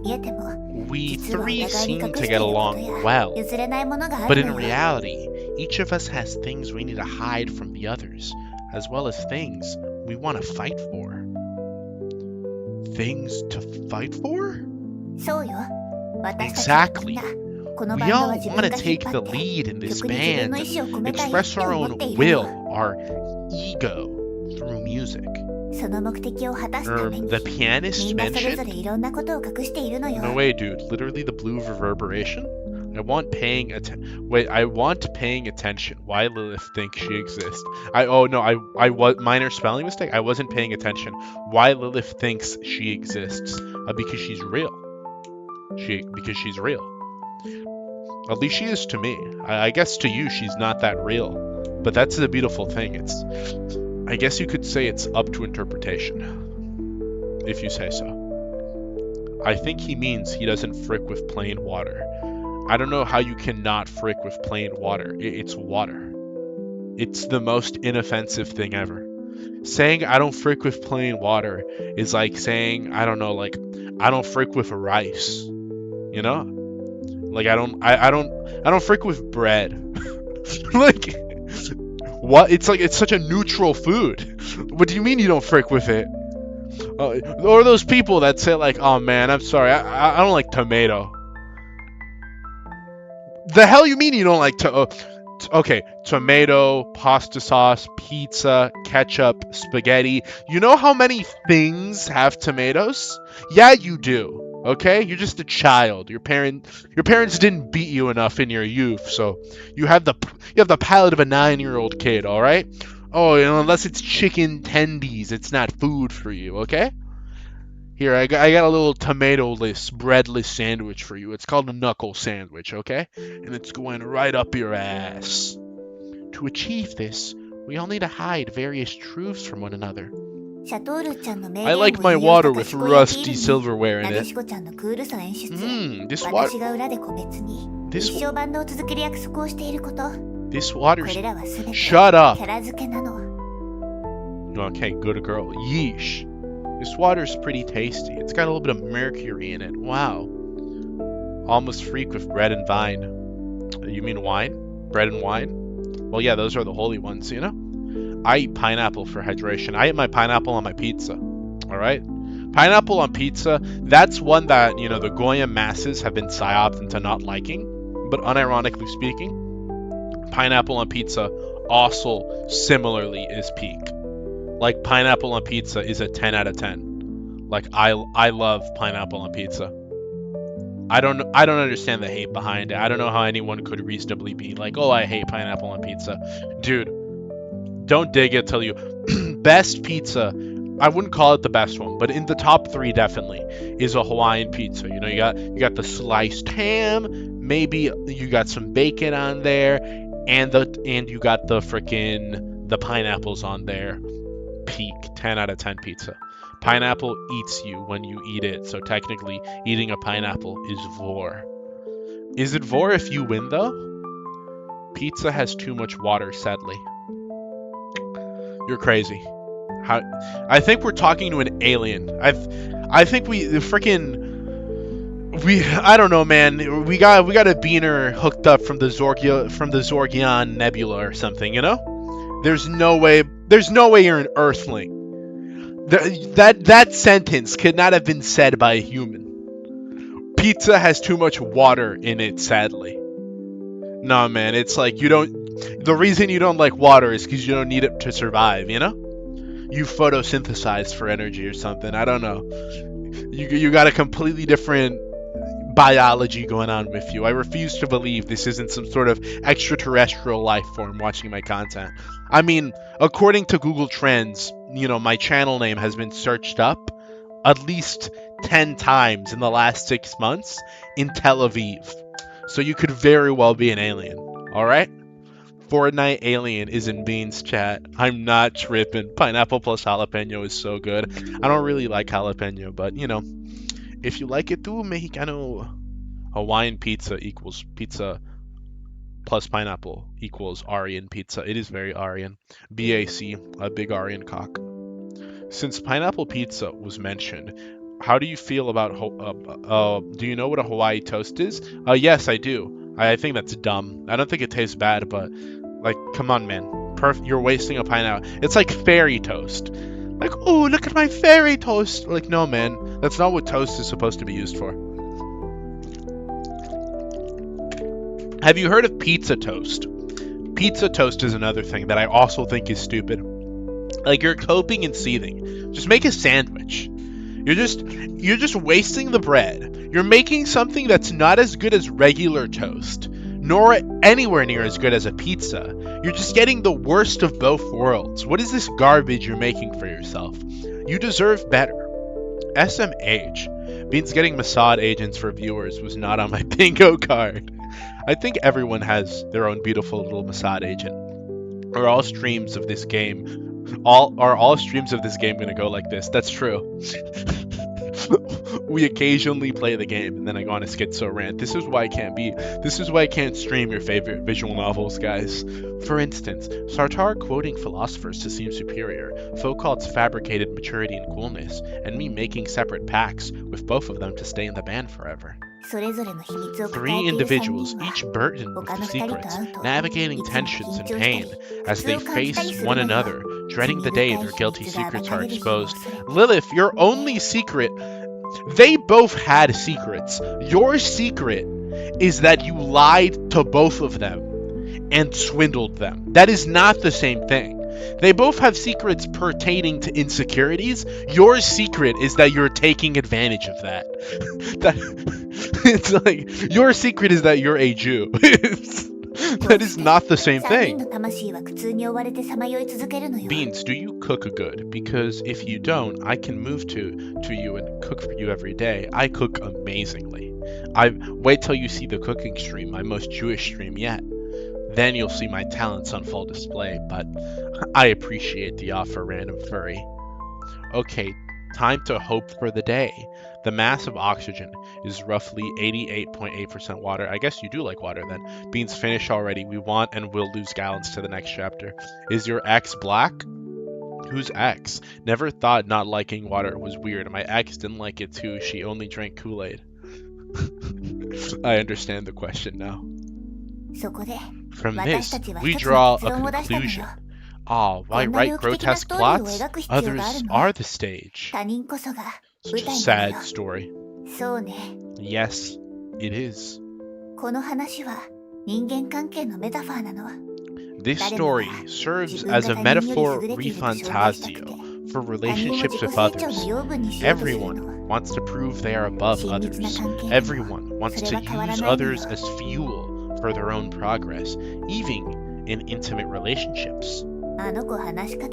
we three seem to get along well, but in reality, each of us has things we need to hide from the others, as well as things we want to fight for. Things to fight for? Exactly. We all want to take the lead in this band and express our own will, our ego, through music. The pianist mentioned? No way, dude. Literally the blue reverberation? I want paying attention. Why Lilith thinks she exists. I was minor spelling mistake. I wasn't paying attention. Why Lilith thinks she exists? Because she's real. Because she's real. At least she is to me. I guess to you she's not that real. But that's the beautiful thing. I guess you could say it's up to interpretation. If you say so. I think he means he doesn't frick with plain water. I don't know how you cannot frick with plain water. It's water. It's the most inoffensive thing ever. Saying I don't frick with plain water is like saying, I don't know, like, I don't frick with rice. You know? Like I don't frick with bread. Like, What? It's like it's such a neutral food. What do you mean you don't frick with it? Or those people that say like, "Oh man, I'm sorry, I don't like tomato." The hell you mean you don't like okay, tomato, pasta sauce, pizza, ketchup, spaghetti. You know how many things have tomatoes? Yeah, you do. Okay? You're just a child. Your parents didn't beat you enough in your youth, so you have the palate of a 9-year-old kid, all right? Oh, unless it's chicken tendies, it's not food for you, okay? Here, I got a little tomato-less, breadless sandwich for you. It's called a knuckle sandwich, okay? And it's going right up your ass. To achieve this, we all need to hide various truths from one another. I like my water with rusty silverware in it. This water's... Shut up! Okay, good girl. Yeesh. This water's pretty tasty. It's got a little bit of mercury in it. Wow. Almost freak with bread and vine. You mean wine? Bread and wine? Well, yeah, those are the holy ones, you know? I eat pineapple for hydration. I eat my pineapple on my pizza. Alright? Pineapple on pizza, that's one that, you know, the Goyim masses have been psyoped into not liking. But unironically speaking, pineapple on pizza also similarly is peak. Like, pineapple on pizza is a 10 out of 10. Like, I love pineapple on pizza. I don't understand the hate behind it. I don't know how anyone could reasonably be like, oh, I hate pineapple on pizza. Dude, don't dig it till you... Best pizza, I wouldn't call it the best one, but in the top 3 definitely, is a Hawaiian pizza. You know, you got the sliced ham, maybe you got some bacon on there, and you got the pineapples on there. Peak 10 out of 10 pizza. Pineapple eats you when you eat it, so technically eating a pineapple is vor. Is it vor if you win though? Pizza has too much water, sadly. You're crazy. I think we're talking to an alien. I think I don't know, man. We got a beaner hooked up from the Zorgion Nebula or something, you know? There's no way you're an Earthling. That sentence could not have been said by a human. Pizza has too much water in it, sadly. No, man, it's like the reason you don't like water is because you don't need it to survive, you know? You photosynthesize for energy or something, I don't know. You got a completely different biology going on with you. I refuse to believe this isn't some sort of extraterrestrial life form watching my content. I mean, according to Google Trends, you know, my channel name has been searched up at least 10 times in the last 6 months in Tel Aviv. So you could very well be an alien, alright? Fortnite alien is in Beans chat. I'm not tripping. Pineapple plus jalapeno is so good. I don't really like jalapeno, but, you know, if you like it too, Mexicano. Hawaiian pizza equals pizza plus pineapple equals Aryan pizza. It is very Aryan. BAC, a big Aryan cock. Since pineapple pizza was mentioned, how do you feel about do you know what a Hawaii toast is? Yes, I do. I think that's dumb. I don't think it tastes bad, but like, come on, man. You're wasting a pineapple. It's like fairy toast. Like, oh, look at my fairy toast. Like, no, man. That's not what toast is supposed to be used for. Have you heard of pizza toast? Pizza toast is another thing that I also think is stupid. Like, you're coping and seething. Just make a sandwich. You're just wasting the bread. You're making something that's not as good as regular toast, nor anywhere near as good as a pizza. You're just getting the worst of both worlds. What is this garbage you're making for yourself? You deserve better. SMH. Beans getting Mossad agents for viewers was not on my bingo card. I think everyone has their own beautiful little Mossad agent. Are all streams of this game gonna go like this? That's true. We occasionally play the game, and then I go on a schizo rant. This is why I can't stream your favorite visual novels, guys. For instance, Sartar quoting philosophers to seem superior, Foucault's fabricated maturity and coolness, and me making separate packs with both of them to stay in the band forever. Three individuals, each burdened with the secrets, navigating tensions and pain as they face one another, dreading the day their guilty secrets are exposed. Lilith, your only secret... They both had secrets. Your secret is that you lied to both of them and swindled them. That is not the same thing. They both have secrets pertaining to insecurities. Your secret is that you're taking advantage of that. It's like, your secret is that you're a Jew. That is not the same thing. Beans, do you cook good? Because if you don't, I can move to you and cook for you every day. I cook amazingly. Wait till you see the cooking stream, my most Jewish stream yet. Then you'll see my talents on full display, but I appreciate the offer, random furry. Okay, time to hope for the day. The mass of oxygen is roughly 88.8% water. I guess you do like water then. Beans, finish already. We want and will lose gallons to the next chapter. Is your ex black? Who's ex? Never thought not liking water was weird. My ex didn't like it too. She only drank Kool-Aid. I understand the question now. From this, we draw a conclusion. Why write grotesque plots? Others are the stage. Such a sad story. Yes, it is. This story serves as a metaphor refantasio for relationships with others. Everyone wants to prove they are above others. Everyone wants to use others as fuel for their own progress, even in intimate relationships.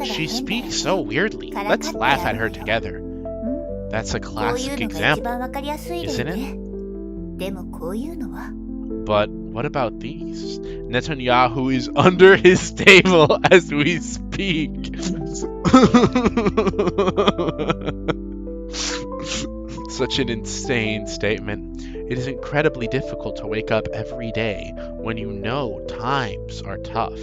She speaks so weirdly. Let's laugh at her together. That's a classic example, isn't it? But what about these? Netanyahu is under his table as we speak. Such an insane statement. It is incredibly difficult to wake up every day when you know times are tough,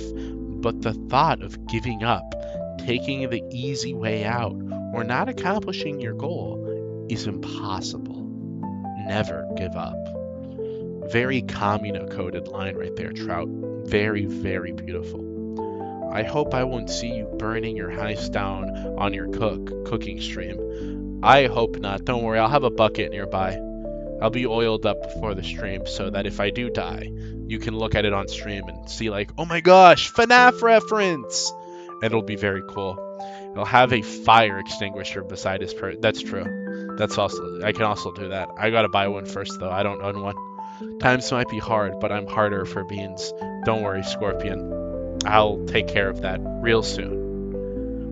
but the thought of giving up, taking the easy way out, or not accomplishing your goal is impossible. Never give up. Very Kamino-coded line right there, Trout. Very, very beautiful. I hope I won't see you burning your house down on your cooking stream. I hope not. Don't worry, I'll have a bucket nearby. I'll be oiled up before the stream so that if I do die, you can look at it on stream and see like, oh my gosh, FNAF reference! And it'll be very cool. It'll have a fire extinguisher beside his That's true. I can also do that. I gotta buy one first though. I don't own one. Times might be hard, but I'm harder for Beans. Don't worry, Scorpion. I'll take care of that real soon.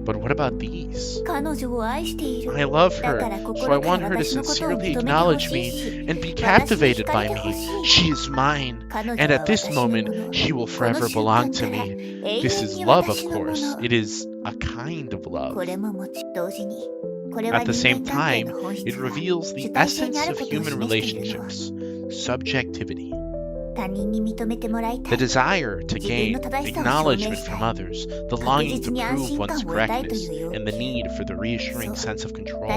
But what about these? I love her, so I want her to sincerely acknowledge me and be captivated by me. She is mine, and at this moment, she will forever belong to me. This is love, of course. It is a kind of love. At the same time, it reveals the essence of human relationships, subjectivity. The desire to gain acknowledgement from others, the longing to prove one's correctness, and the need for the reassuring sense of control.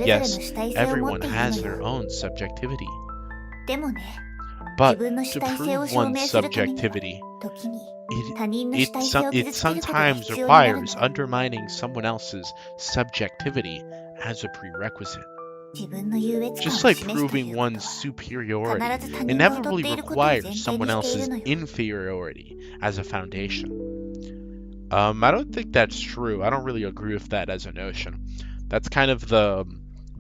Yes, everyone has their own subjectivity. But to prove one's subjectivity, it sometimes requires undermining someone else's subjectivity as a prerequisite. Just like proving one's superiority inevitably requires someone else's inferiority as a foundation. I don't think that's true. I don't really agree with that as a notion. That's kind of the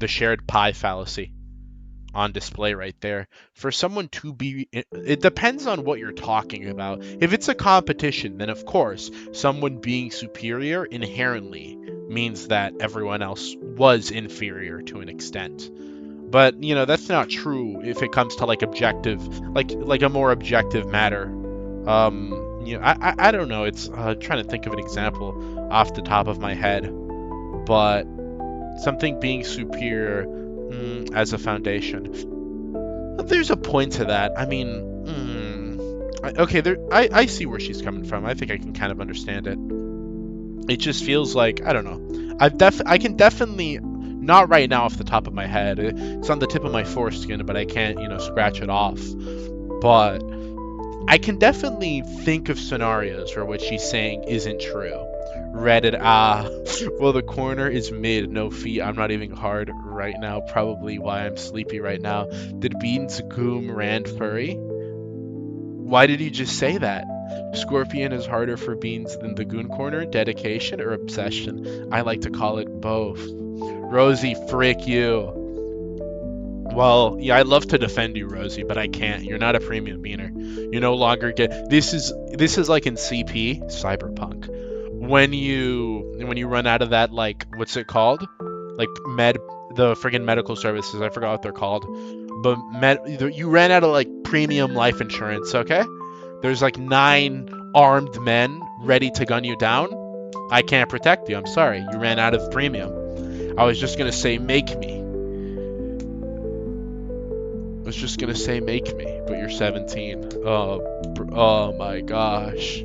shared pie fallacy on display right there. For someone to be... It depends on what you're talking about. If it's a competition, then of course, someone being superior inherently means that everyone else was inferior to an extent. But, you know, that's not true if it comes to, like, objective... Like a more objective matter. You know, I don't know. It's trying to think of an example off the top of my head. But something being superior... as a foundation. There's a point to that. I mean, okay, I see where she's coming from. I think I can kind of understand it. It just feels like, I don't know. I can definitely Not right now off the top of my head. It's on the tip of my foreskin, but I can't, scratch it off. But I can definitely think of scenarios where what she's saying isn't true. Reddit, well, the corner is mid, no feet. I'm not even hard right now. Probably why I'm sleepy right now. Did Beans Goom Rand furry? Why did you just say that? Scorpion is harder for Beans than the Goon Corner? Dedication or obsession? I like to call it both. Rosie, frick you. Well, yeah, I'd love to defend you, Rosie, but I can't. You're not a premium beaner. You no longer get... This is like in CP, Cyberpunk. When you run out of that, like, what's it called? Like, the friggin' medical services. I forgot what they're called. But you ran out of, like, premium life insurance, okay? There's, like, 9 armed men ready to gun you down. I can't protect you. I'm sorry. You ran out of premium. I was just gonna say, make me. I was just gonna say, make me, but you're 17. Oh my gosh.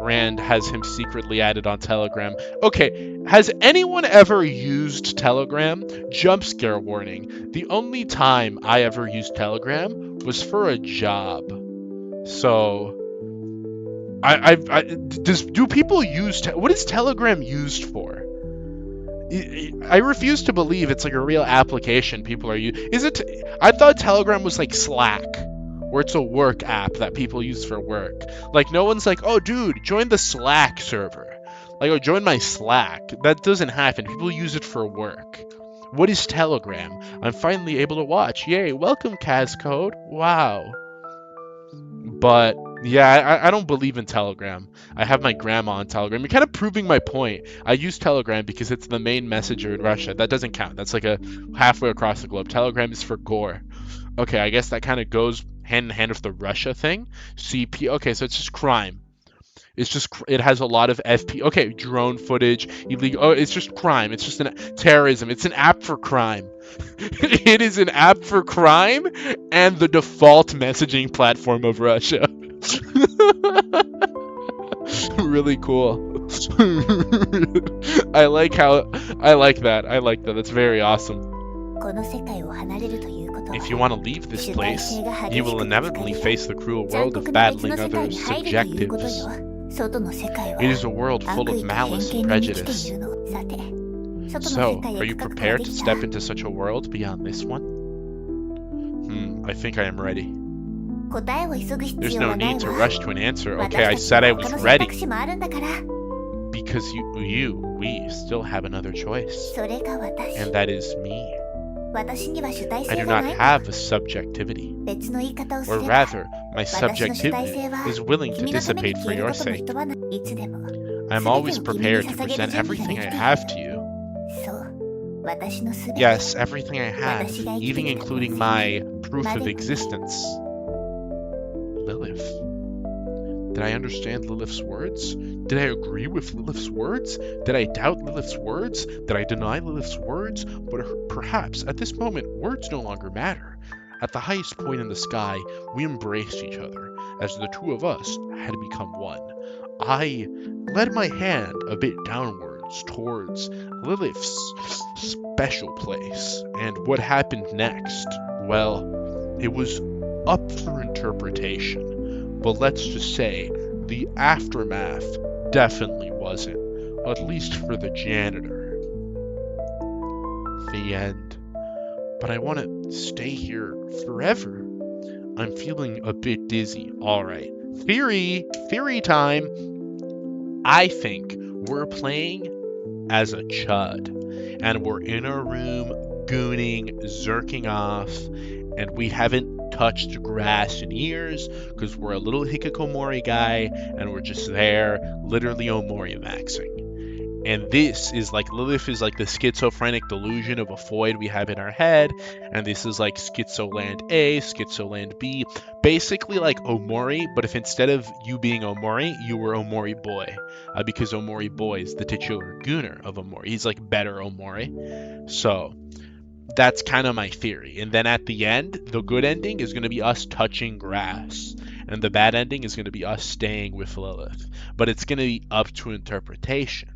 Rand has him secretly added on Telegram. Okay, has anyone ever used Telegram? Jump scare warning. The only time I ever used Telegram was for a job. So, do people use, what is Telegram used for? I refuse to believe it's like a real application people are using. I thought Telegram was like Slack, where it's a work app that people use for work. Like, no one's like, oh, dude, join the Slack server. Like, oh, join my Slack. That doesn't happen. People use it for work. What is Telegram? I'm finally able to watch. Yay, welcome, Cascode. Wow. But, yeah, I don't believe in Telegram. I have my grandma on Telegram. You're kind of proving my point. I use Telegram because it's the main messenger in Russia. That doesn't count. That's like a halfway across the globe. Telegram is for gore. Okay, I guess that kind of goes hand in hand with the Russia thing. CP. Okay, so it's just crime. It's just, it has a lot of FP. Okay, drone footage, illegal. Oh, it's just crime. It's just terrorism. It's an app for crime. It is an app for crime and the default messaging platform of Russia. Really cool. I like that. That's very awesome. If you want to leave this place, you will inevitably face the cruel world of battling others' subjectives. It is a world full of malice and prejudice. So, are you prepared to step into such a world beyond this one? I think I am ready. There's no need to rush to an answer. Okay, I said I was ready. Because we still have another choice. And that is me. I do not have a subjectivity. Or rather, my subjectivity is willing to dissipate for your sake. I am always prepared to present everything I have to you. Yes, everything I have, even including my proof of existence. Lilith. Did I understand Lilith's words? Did I agree with Lilith's words? Did I doubt Lilith's words? Did I deny Lilith's words? But perhaps at this moment, words no longer matter. At the highest point in the sky, we embraced each other, as the two of us had become one. I led my hand a bit downwards towards Lilith's special place, and what happened next, well, it was up for interpretation. But let's just say, the aftermath definitely wasn't, at least for the janitor. The end. But I want to stay here forever. I'm feeling a bit dizzy. Alright. Theory time. I think we're playing as a chud. And we're in a room, gooning, zerking off, and we haven't touched grass in years because we're a little hikikomori guy and we're just there literally omori maxing. And this is like, Lilith is like the schizophrenic delusion of a void we have in our head, and this is like Schizoland A, Schizoland B, basically like Omori, but if instead of you being Omori, you were Omori Boy, because Omori Boy is the titular gooner of Omori. He's like better Omori. So that's kind of my theory. And then at the end, the good ending is going to be us touching grass. And the bad ending is going to be us staying with Lilith. But it's going to be up to interpretation.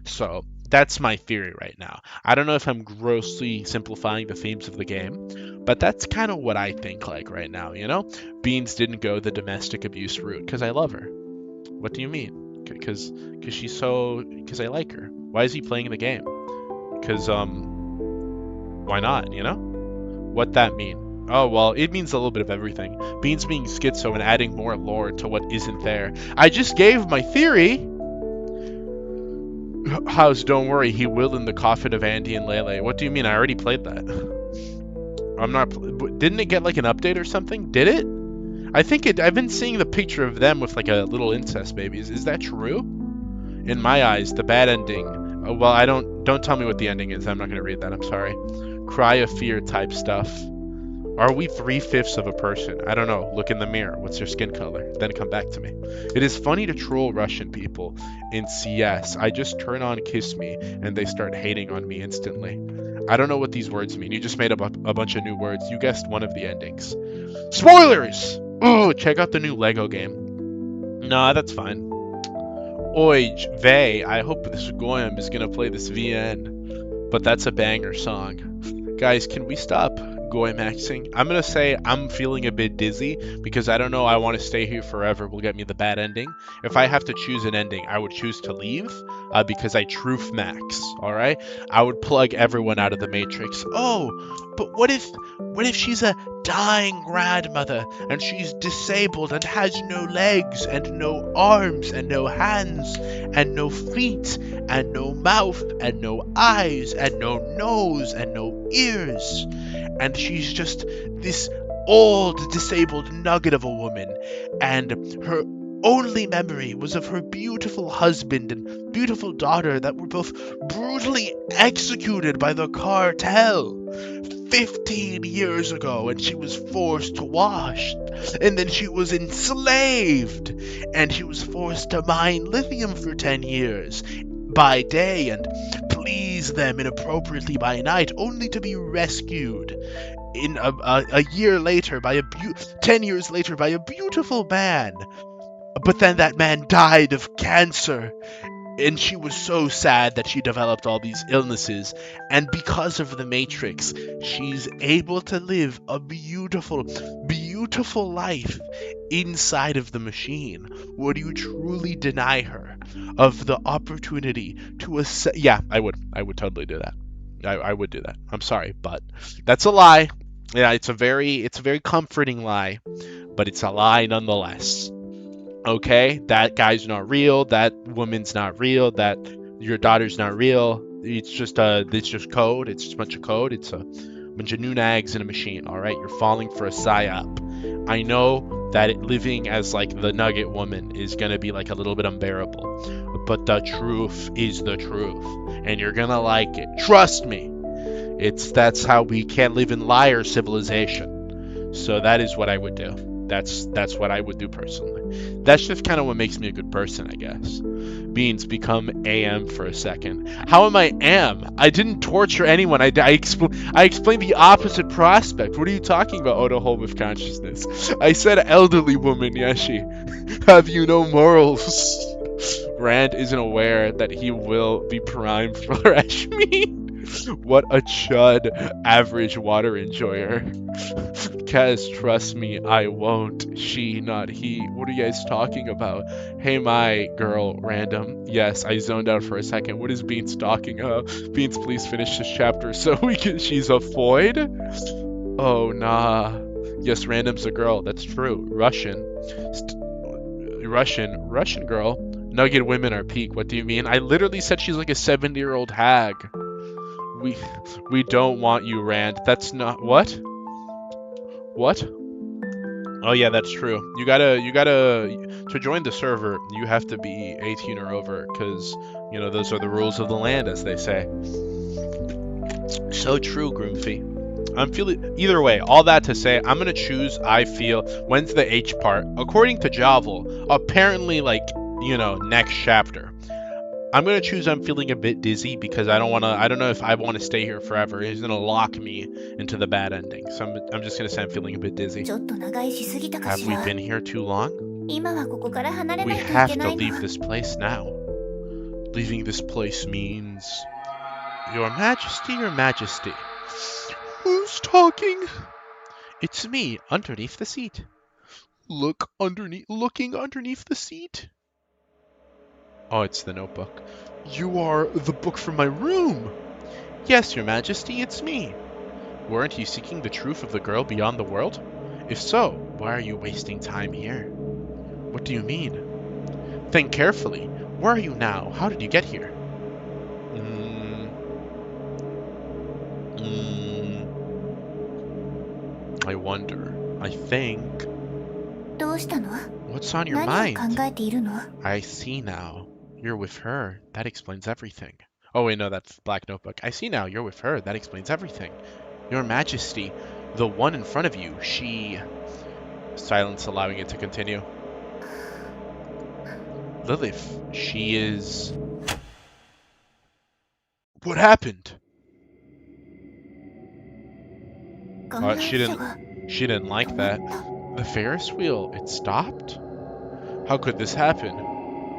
So That's my theory right now. I don't know if I'm grossly simplifying the themes of the game, but that's kind of what I think like right now, you know? Beans didn't go the domestic abuse route because I love her. What do you mean? Because she's so... Because I like her. Why is he playing the game? Because, why not, you know? What that mean? Oh, well, it means a little bit of everything. Beans being schizo and adding more lore to what isn't there. I just gave my theory! House, don't worry, he will in the coffin of Andy and Lele. What do you mean? I already played that. I'm not... Didn't it get, like, an update or something? Did it? I think it... I've been seeing the picture of them with, like, a little incest baby. Is that true? In my eyes, the bad ending... Oh, well, I don't... Don't tell me what the ending is. I'm not gonna read that. I'm sorry. Cry of fear type stuff. Are we 3/5 of a person? I don't know. Look in the mirror. What's your skin color? Then come back to me. It is funny to troll Russian people in CS. I just turn on Kiss Me and they start hating on me instantly. I don't know what these words mean. You just made up a bunch of new words. You guessed one of the endings. Spoilers! Oh, check out the new Lego game. Nah, that's fine. Oi, Vey, I hope this Goyam is gonna play this VN. But that's a banger song. Guys, can we stop Goymaxing? I'm gonna say I'm feeling a bit dizzy because I don't know, I want to stay here forever will get me the bad ending. If I have to choose an ending, I would choose to leave because I truth max, alright? I would plug everyone out of the Matrix. Oh, but what if she's a dying grandmother and she's disabled and has no legs and no arms and no hands and no feet and no mouth and no eyes and no nose and no ears, and she's just this old disabled nugget of a woman, and her only memory was of her beautiful husband and beautiful daughter that were both brutally executed by the cartel 15 years ago, and she was forced to wash, and then she was enslaved, and she was forced to mine lithium for 10 years by day and please them inappropriately by night, only to be rescued in a year later by 10 years later by a beautiful man. But then that man died of cancer, and she was so sad that she developed all these illnesses, and because of the Matrix, she's able to live a beautiful, beautiful life inside of the machine. Would you truly deny her of the opportunity to yeah, I would totally do that. I would do that. I'm sorry, but that's a lie. Yeah, it's a very comforting lie, but it's a lie nonetheless. Okay, that guy's not real, that woman's not real, that your daughter's not real. It's just code. It's just a bunch of code. It's a bunch of new nags in a machine. All right, you're falling for a psyop. I know that living as like the nugget woman is gonna be like a little bit unbearable, but the truth is the truth, and you're gonna like it. Trust me. That's how we can't live in liar civilization. So that is what I would do. That's what I would do personally. That's just kind of what makes me a good person, I guess. Beans, become AM for a second. How am I AM? I didn't torture anyone. I explained the opposite prospect. What are you talking about, Oda Hole with consciousness? I said elderly woman, Yashi. Have you no morals? Rand isn't aware that he will be primed for Rashmi. What a chud, average water enjoyer. Kaz, trust me, I won't. She, not he. What are you guys talking about? Hey, my girl, random. Yes, I zoned out for a second. What is Beans talking about? Beans, please finish this chapter so we can. She's a void? Oh, nah. Yes, random's a girl. That's true. Russian girl. Nugget women are peak. What do you mean? I literally said she's like a 70-year-old hag. We don't want you, Rand. That's not... What? What? Oh yeah, that's true. You gotta to join the server, you have to be 18 or over, because you know those are the rules of the land, as they say. So true, Groomfy. I'm feeling either way. All that to say, I'm gonna choose. I feel when's the H part? According to Javel, apparently, like next chapter. I'm gonna choose I'm feeling a bit dizzy because I don't know if I want to stay here forever. He's gonna lock me into the bad ending. So I'm just gonna say I'm feeling a bit dizzy. Have we been here too long? We have to leave this place now. Leaving this place means... Your Majesty, Your Majesty. Who's talking? It's me, underneath the seat. Looking underneath the seat? Oh, it's the notebook. You are the book from my room. Yes, Your Majesty, it's me. Weren't you seeking the truth of the girl beyond the world? If so, why are you wasting time here? What do you mean? Think carefully. Where are you now? How did you get here? I wonder. I think... どうしたの？ What's on your 何を考 mind? えているの？ I see now. You're with her. That explains everything. Oh wait, no, that's Black Notebook. I see now. You're with her. That explains everything. Your Majesty, the one in front of you, she... Silence allowing it to continue. Lilith, she is... What happened? 観覧車が She didn't 止 like まっ that. た。 The Ferris wheel, it stopped? How could this happen?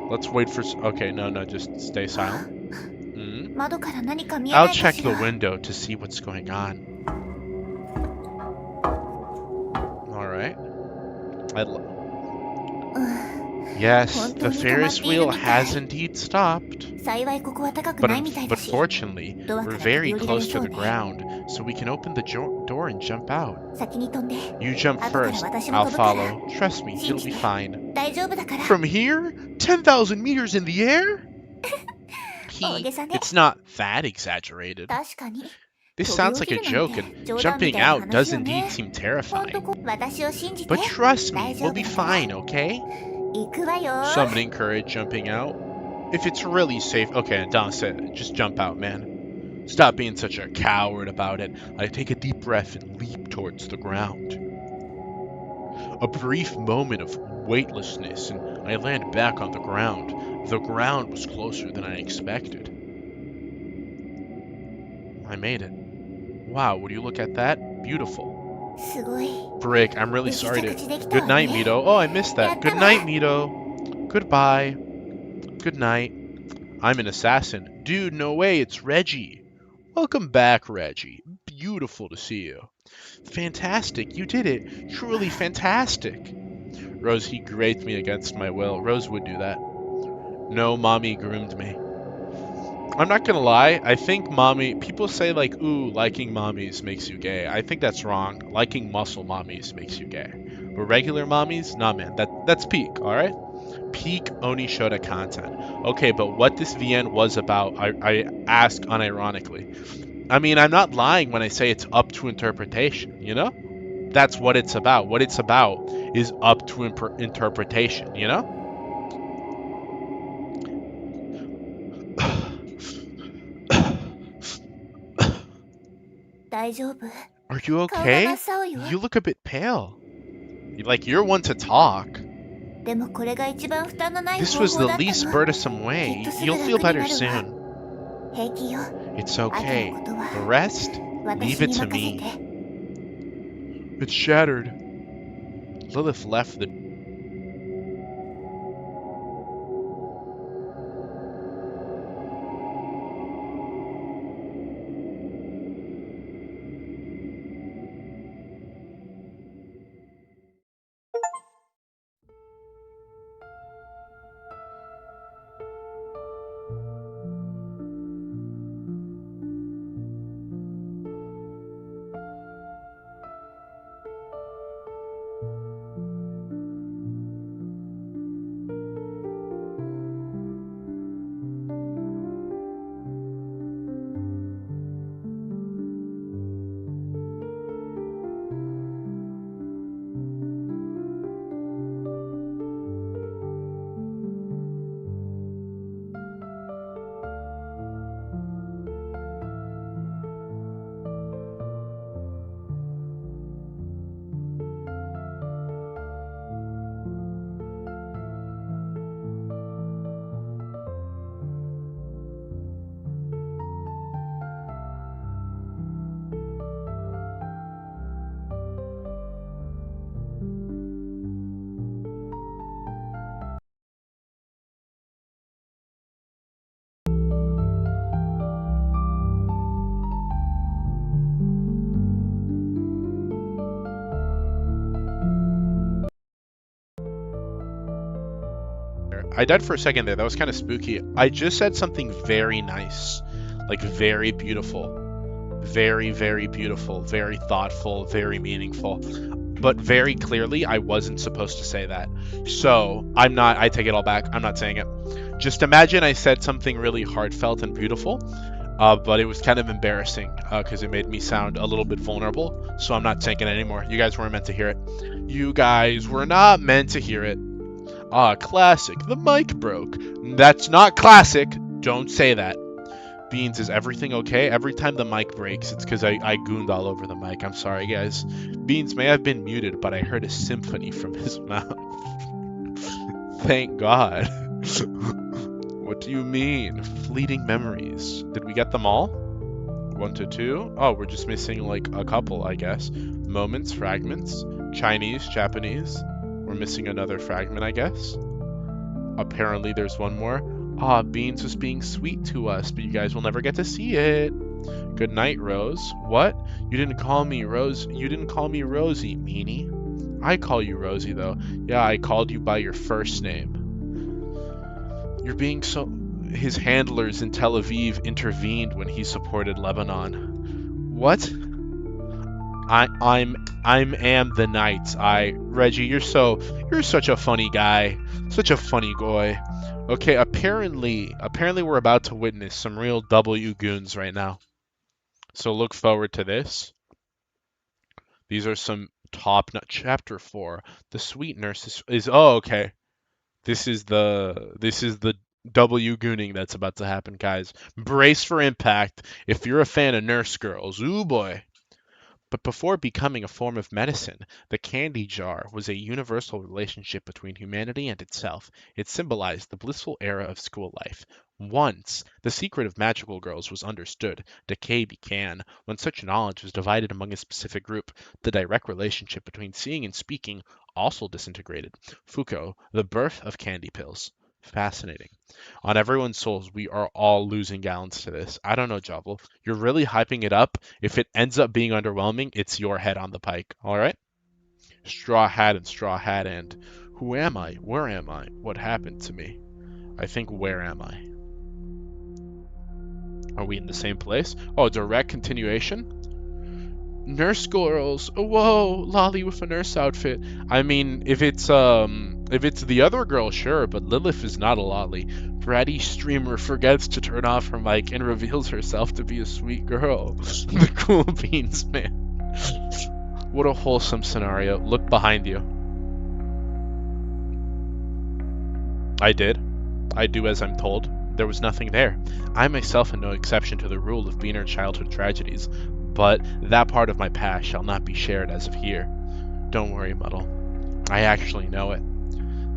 Let's wait for... Okay, no, just stay silent. 窓から何か見え I'll ないか check し the ら。 window to see what's going on. Alright. Yes, the Ferris wheel has indeed stopped. 幸いここは高くないみたいだ But し、 fortunately, ドアか we're ら飛び very 降りられ close そ to う the ね。 ground, so we can open the door and jump out. 先に飛んで。 You jump 後から first, 私も I'll 飛ぶから。 follow. Trust me, 信 it'll じ be て。 fine. 大丈夫だから。 From here? 10,000 meters in the air? 大げさね。 It's not that exaggerated. 確かに。 This 飛び sounds 降 like り a るなん joke, て and 冗談み jumping たいな out does 話よ indeed ね。 seem ほんと terrifying. 私を信じて。 But trust 大 me, 丈 we'll 夫 be だから。 fine, okay? 行くわよ。 Summoning courage, jumping out. If it's really safe, okay, Don said, just jump out, man. Stop being such a coward about it. I take a deep breath and leap towards the ground. A brief moment of weightlessness, and I land back on the ground. The ground was closer than I expected. I made it. Wow, would you look at that? Beautiful. すごい。 Brick, I'm really 無事 sorry 着 to... 地できた Good わ night, ね。 Mito. Oh, I missed や that. った Good わ。 night, Mito. Goodbye. Good night. I'm an assassin. Dude, no way, it's Reggie. Welcome back, Reggie. Beautiful to see you. Fantastic, you did it. Truly fantastic. Rose, he grazed me against my will. Rose would do that. No, mommy groomed me. I'm not gonna lie, I think people say like, ooh, liking mommies makes you gay. I think that's wrong. Liking muscle mommies makes you gay. But regular mommies, nah man, that's peak, alright? Peak Oni Shota content. Okay, but what this VN was about, I ask unironically. I mean, I'm not lying when I say it's up to interpretation, you know? That's what it's about. What it's about is up to interpretation, you know? 大丈夫。 Are you 顔が okay? 真っ青よ。 You look a bit pale. Like, you're one to talk. でもこれが一番負担のない This 方 was 法 the だった least の。 burdensome way. きっとすぐ You'll 楽 feel に better なるわ。 soon. 平気よ。 It's 後の okay. ことは The rest, leave 私 it に to 任せ me. て。 It's shattered. Lilith left the... I died for a second there. That was kind of spooky. I just said something very nice. Like, very beautiful. Very, very beautiful. Very thoughtful. Very meaningful. But very clearly, I wasn't supposed to say that. So, I take it all back. I'm not saying it. Just imagine I said something really heartfelt and beautiful, but it was kind of embarrassing because it made me sound a little bit vulnerable. So I'm not saying it anymore. You guys weren't meant to hear it. You guys were not meant to hear it. Classic. The mic broke. That's not classic. Don't say that. Beans, is everything okay? Every time the mic breaks, it's because I gooned all over the mic. I'm sorry, guys. Beans may have been muted, but I heard a symphony from his mouth. Thank God. What do you mean? Fleeting memories. Did we get them all? 1 to 2? Oh, we're just missing like a couple, I guess. Moments, fragments. Chinese, Japanese. We're missing another fragment, I guess. Apparently there's one more. Beans was being sweet to us, but you guys will never get to see it. Good night, Rose. What? You didn't call me Rose. You didn't call me Rosie, meanie. I call you Rosie, though. Yeah, I called you by your first name. You're being so... His handlers in Tel Aviv intervened when he supported Lebanon. What? I'm the knight. Reggie, you're such a funny guy. Such a funny guy. Okay, apparently we're about to witness some real W goons right now. So look forward to this. These are some top-notch. Chapter 4. The sweet nurse is oh, okay. This is the W gooning that's about to happen, guys. Brace for impact if you're a fan of Nurse Girls. Ooh boy. But before becoming a form of medicine, the candy jar was a universal relationship between humanity and itself. It symbolized the blissful era of school life. Once the secret of magical girls was understood, decay began. When such knowledge was divided among a specific group, the direct relationship between seeing and speaking also disintegrated. Foucault, the birth of candy pills. Fascinating. On everyone's souls, we are all losing gallons to this. I don't know, Jovel. You're really hyping it up. If it ends up being underwhelming, it's your head on the pike. All right? Straw hat and who am I? Where am I? What happened to me? I think where am I? Are we in the same place? Oh, direct continuation? Nurse girls. Oh, whoa, Lolly with a nurse outfit. I mean, if it's the other girl, sure, but Lilith is not a Lolly. Bratty streamer forgets to turn off her mic and reveals herself to be a sweet girl. The cool beans, man. What a wholesome scenario. Look behind you. I did. I do as I'm told. There was nothing there. I myself am no exception to the rule of beaner childhood tragedies, but that part of my past shall not be shared as of here. Don't worry, Muddle. I actually know it.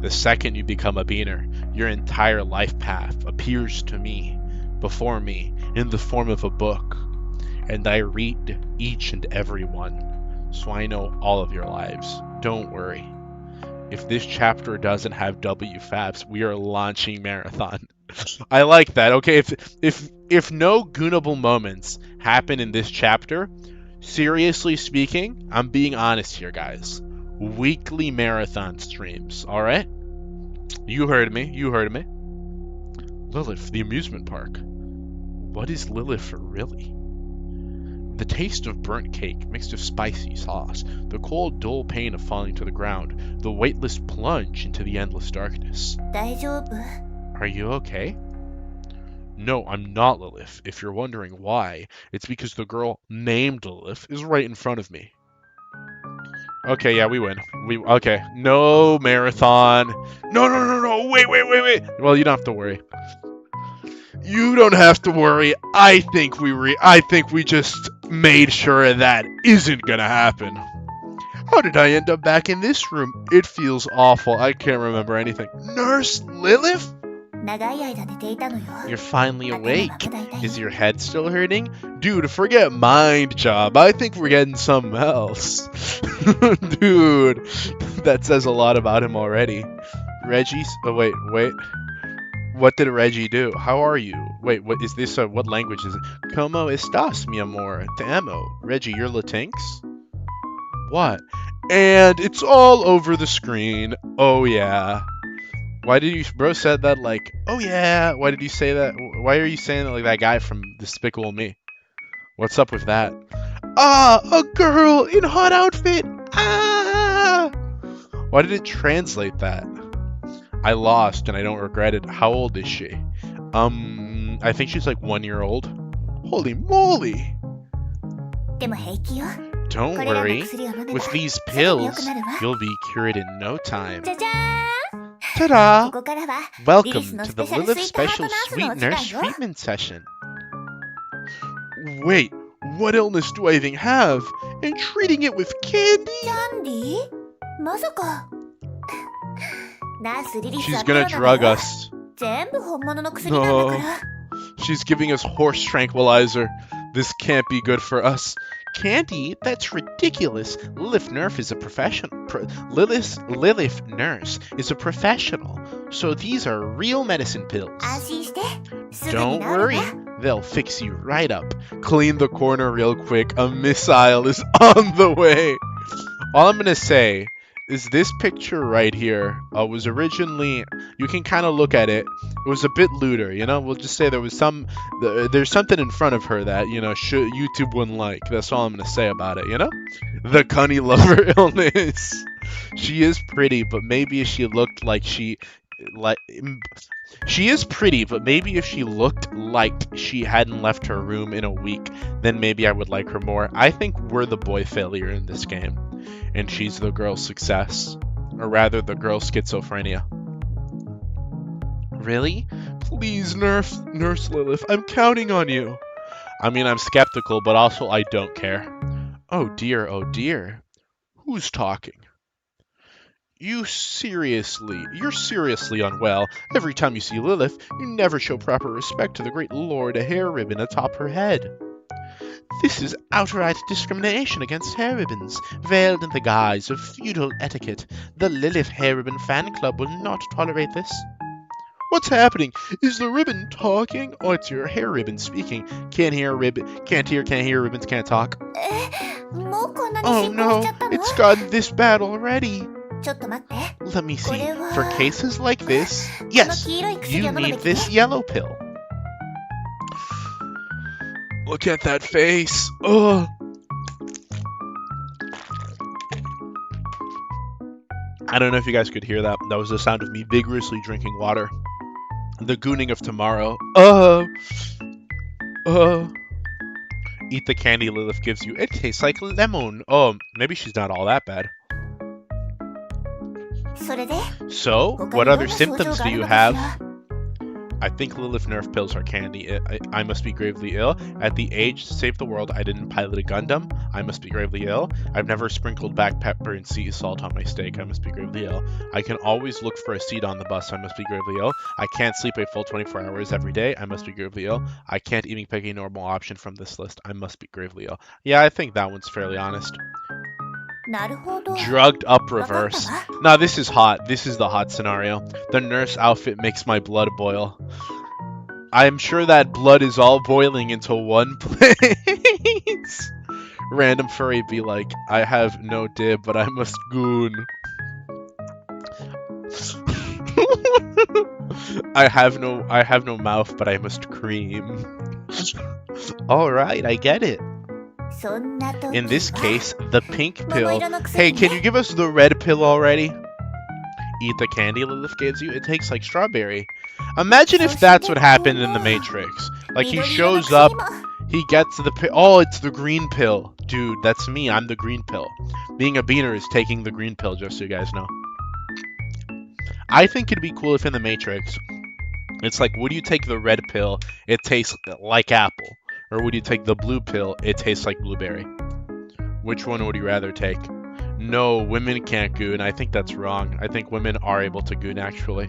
The second you become a beaner, your entire life path appears to me, before me, in the form of a book, and I read each and every one, so I know all of your lives. Don't worry. If this chapter doesn't have WFAPs, we are launching Marathon. I like that. Okay, if no goonable moments happen in this chapter, seriously speaking, I'm being honest here, guys. Weekly Marathon streams, all right? You heard me. Lilith, the amusement park. What is Lilith really? The taste of burnt cake mixed with spicy sauce, the cold, dull pain of falling to the ground, the weightless plunge into the endless darkness. 大丈夫? Are you okay? No, I'm not Lilith. If you're wondering why, it's because the girl named Lilith is right in front of me. Okay, yeah, we win. Okay, no marathon. No, wait. Well, you don't have to worry. You don't have to worry. I think we just made sure that isn't gonna happen. How did I end up back in this room? It feels awful. I can't remember anything. Nurse Lilith? 長い間寝ていたのよ. You're finally awake. Is your head still hurting? Dude, forget mind job. I think we're getting something else. Dude, that says a lot about him already. Reggie's... Oh, wait. What did Reggie do? How are you? Wait, what is this? What language is it? Como estás, mi amor? Te amo. Reggie, you're Latinx? What? And it's all over the screen. Oh, yeah. Why did you, bro said that like, oh yeah, why did you say that? Why are you saying that like that guy from Despicable Me? What's up with that? Ah, a girl in hot outfit! Ah! Why did it translate that? I lost and I don't regret it. How old is she? I think she's like 1 year old. Holy moly! でも平気よ。 Don't これらの worry. 薬を飲めば With these すぐに良く pills, なるわ。 you'll be cured in no time. じゃじゃーん。 Ta-da! ここからは Welcome の to ス the ペシャル Lilith スイートハー Special トナース Sweet のお時間 Nurse よ。 Treatment Session. Wait, what illness do I even have? And treating it with candy? キャンディーまさか。ナースリリス She's はプロ gonna なの drug よ。 us. 全部本物の薬なんだから。 She's giving us horse tranquilizer. This can't be good for us. Candy? That's ridiculous. Lilith Nerf is a professional. Lilith Nurse is a professional. So these are real medicine pills. 安心して。すぐに Don't 治るわ。 worry, they'll fix you right up. Clean the corner real quick. A missile is on the way. All I'm gonna say is this picture right here was originally, you can kind of look at it. It was a bit lewder, you know. We'll just say there was there's something in front of her that, you know, YouTube wouldn't like. That's all I'm gonna say about it, you know. The cunny lover illness. She is pretty, but maybe if she looked like she is pretty, but maybe if she looked like she hadn't left her room in a week, then maybe I would like her more. I think we're the boy failure in this game, and she's the girl success, or rather the girl schizophrenia. Really? Please, Nurse Lilith, I'm counting on you. I mean, I'm skeptical, but also I don't care. Oh dear, oh dear. Who's talking? You're seriously unwell. Every time you see Lilith, you never show proper respect to the great Lord hair ribbon atop her head. This is outright discrimination against hair ribbons, veiled in the guise of feudal etiquette. The Lilith Hair Ribbon Fan Club will not tolerate this. What's happening? Is the ribbon talking? Oh, it's your hair ribbon speaking. Can't hear, ribbons can't talk. もうこんなに Oh 進行しち no, ゃったの？ it's gotten this bad already. ちょっと待って。 Let me see. これは For cases like this, この yes, 黄色い薬 you を飲むべ need きね。 this yellow pill. Look at that face. Ugh. I don't know if you guys could hear that. That was the sound of me vigorously drinking water. The gooning of tomorrow. Eat the candy Lilith gives you. It tastes like lemon. Oh, maybe she's not all that bad. それで So, 他に what どん other な症状 symptoms があ do る you のか have? しら？ I think Lilith Nerf pills are candy. I must be gravely ill. At the age to save the world, I didn't pilot a Gundam. I must be gravely ill. I've never sprinkled black pepper and sea salt on my steak. I must be gravely ill. I can always look for a seat on the bus. I must be gravely ill. I can't sleep a full 24 hours every day. I must be gravely ill. I can't even pick a normal option from this list. I must be gravely ill. Yeah, I think that one's fairly honest. なるほど。 Drugged up わかった reverse. わ。 Now this is hot. This is the hot scenario. The nurse outfit makes my blood boil. I'm sure that blood is all boiling into one place. Random furry be like, I have no dib, but I must goon. I have no mouth, but I must cream. Alright, I get it. そんな時は In this case, the pink 桃 pill. 色の薬 Hey, can ね。 you give us the red pill already? Eat the candy Lilith gives you. It tastes like strawberry. Imagine if that's what happened in the Matrix. Like he 緑色の shows 薬 up, も he gets the pill. Oh, it's the green pill. Dude, that's me. I'm the green pill. Being a beaner is taking the green pill, just so you guys know. I think it'd be cool if in the Matrix, it's like, would you take the red pill? It tastes like apple. Or would you take the blue pill? It tastes like blueberry. Which one would you rather take? No, women can't goon. I think that's wrong. I think women are able to goon, actually.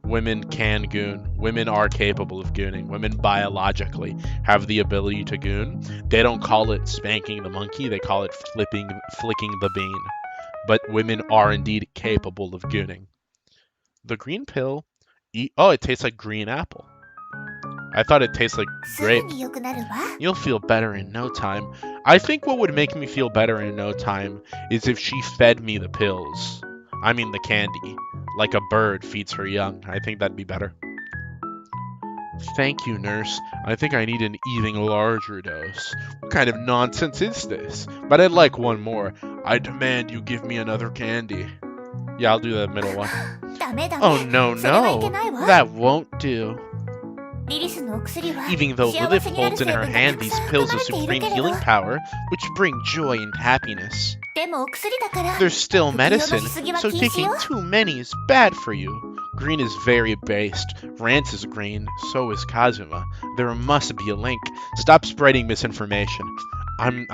Women can goon. Women are capable of gooning. Women biologically have the ability to goon. They don't call it spanking the monkey. They call it flicking the bean. But women are indeed capable of gooning. The green pill, oh, it tastes like green apple. I thought it tastes like すぐ grape. に良くなるわ。 You'll feel better in no time. I think what would make me feel better in no time is if she fed me the pills. I mean the candy. Like a bird feeds her young. I think that'd be better. Thank you, nurse. I think I need an even larger dose. What kind of nonsense is this? But I'd like one more. I demand you give me another candy. Yeah, I'll do the middle one. ダメダメ。 Oh, no, それはいけ no. ないわ。 That won't do. リリスのお薬は Even though 幸 Lilith せになる holds in 成 her 分が hand たく these さん pills 含ま of れている supreme けれど、 healing power, which bring joy and happiness, でもお薬だから there's still 服用の medicine, しすぎは so 禁止 taking よ。 too many is bad for you. Green is very based. Rance is green. So is Kazuma. There must be a link. Stop spreading misinformation. I'm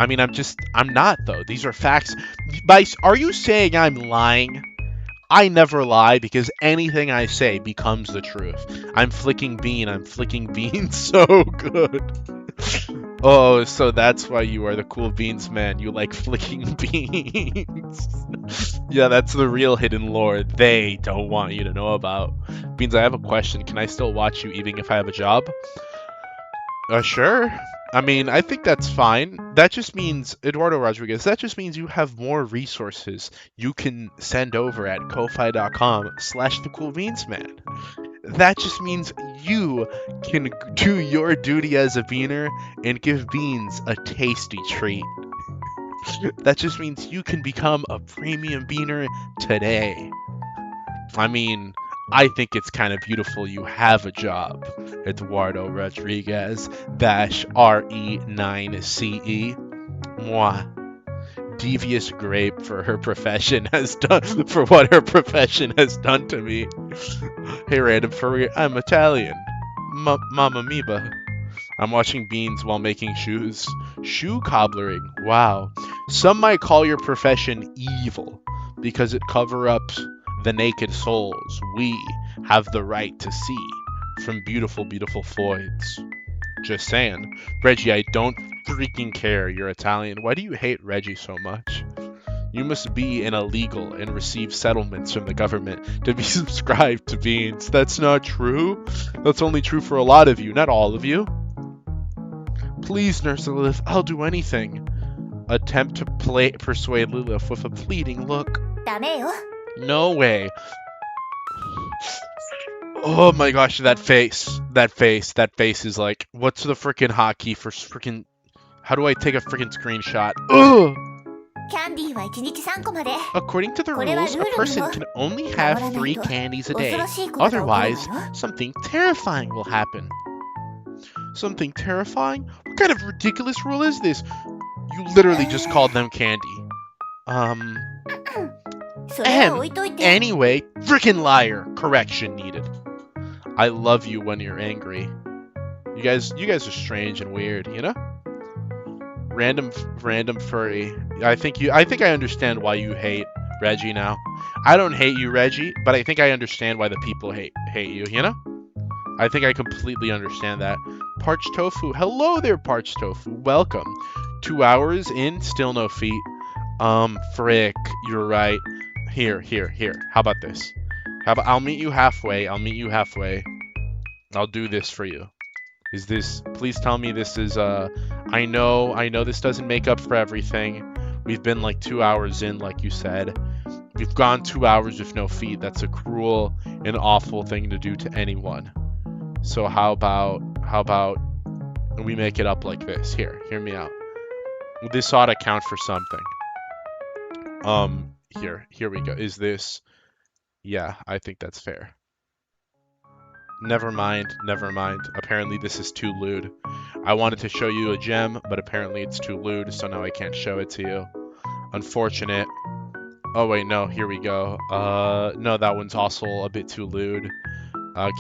not though. These are facts. Are you saying I'm lying? I never lie because anything I say becomes the truth. I'm flicking beans so good. Oh, so that's why you are the cool beans man. You like flicking beans. Yeah, that's the real hidden lore they don't want you to know about. Beans, I have a question. Can I still watch you even if I have a job? Sure. I mean, I think that's fine. That just means, Eduardo Rodriguez, that just means you have more resources you can send over at ko-fi.com/thecoolbeansman. That just means you can do your duty as a beaner and give Beans a tasty treat. That just means you can become a premium beaner today. I mean, I think it's kind of beautiful you have a job. Eduardo Rodriguez -RE9CE. Moi. Devious grape for her profession has done for what her profession has done to me. Hey random furry, I'm Italian. Mamma Miba. I'm watching Beans while making shoes. Shoe cobblering. Wow. Some might call your profession evil because it covers up the naked souls we have the right to see from beautiful, beautiful voids. Just saying. Reggie, I don't freaking care. You're Italian. Why do you hate Reggie so much? You must be an illegal and receive settlements from the government to be subscribed to Beans. That's not true. That's only true for a lot of you, not all of you. Please, Nurse Lilith, I'll do anything. Attempt to persuade Lilith with a pleading look. ダメよ。 No way. Oh my gosh, that face is like, what's the freaking hotkey for freaking, how do I take a freaking screenshot? Ugh! キャンディーは1日3個まで。 According to the これは rules, ルー a ル person よ。 can only 守ら have ない 3 と candies a 恐 day. ろしいことが起こるわ Otherwise, よ。 something terrifying will happen. Something terrifying? What kind of ridiculous rule is this? You literally just called them candy. それは置いといて。 Anyway, freaking liar. Correction needed. I love you when you're angry. You guys are strange and weird, you know? Random furry. I think I understand why you hate Reggie now. I don't hate you, Reggie, but I think I understand why the people hate you, you know? I think I completely understand that. Parched tofu. Hello there, parched tofu. Welcome. 2 hours in, still no feet. Frick, you're right. Here. How about this? I'll meet you halfway. I'll do this for you. Is this, please tell me this is, I know this doesn't make up for everything. We've been like 2 hours in, like you said. We've gone 2 hours with no feet. That's a cruel and awful thing to do to anyone. So how about we make it up like this? Here, hear me out. This ought to count for something. Here we go. Is this, yeah, I think that's fair. Never mind. Apparently this is too lewd. I wanted to show you a gem, but apparently it's too lewd, so now I can't show it to you. Unfortunate. Oh wait, no, here we go. No, that one's also a bit too lewd.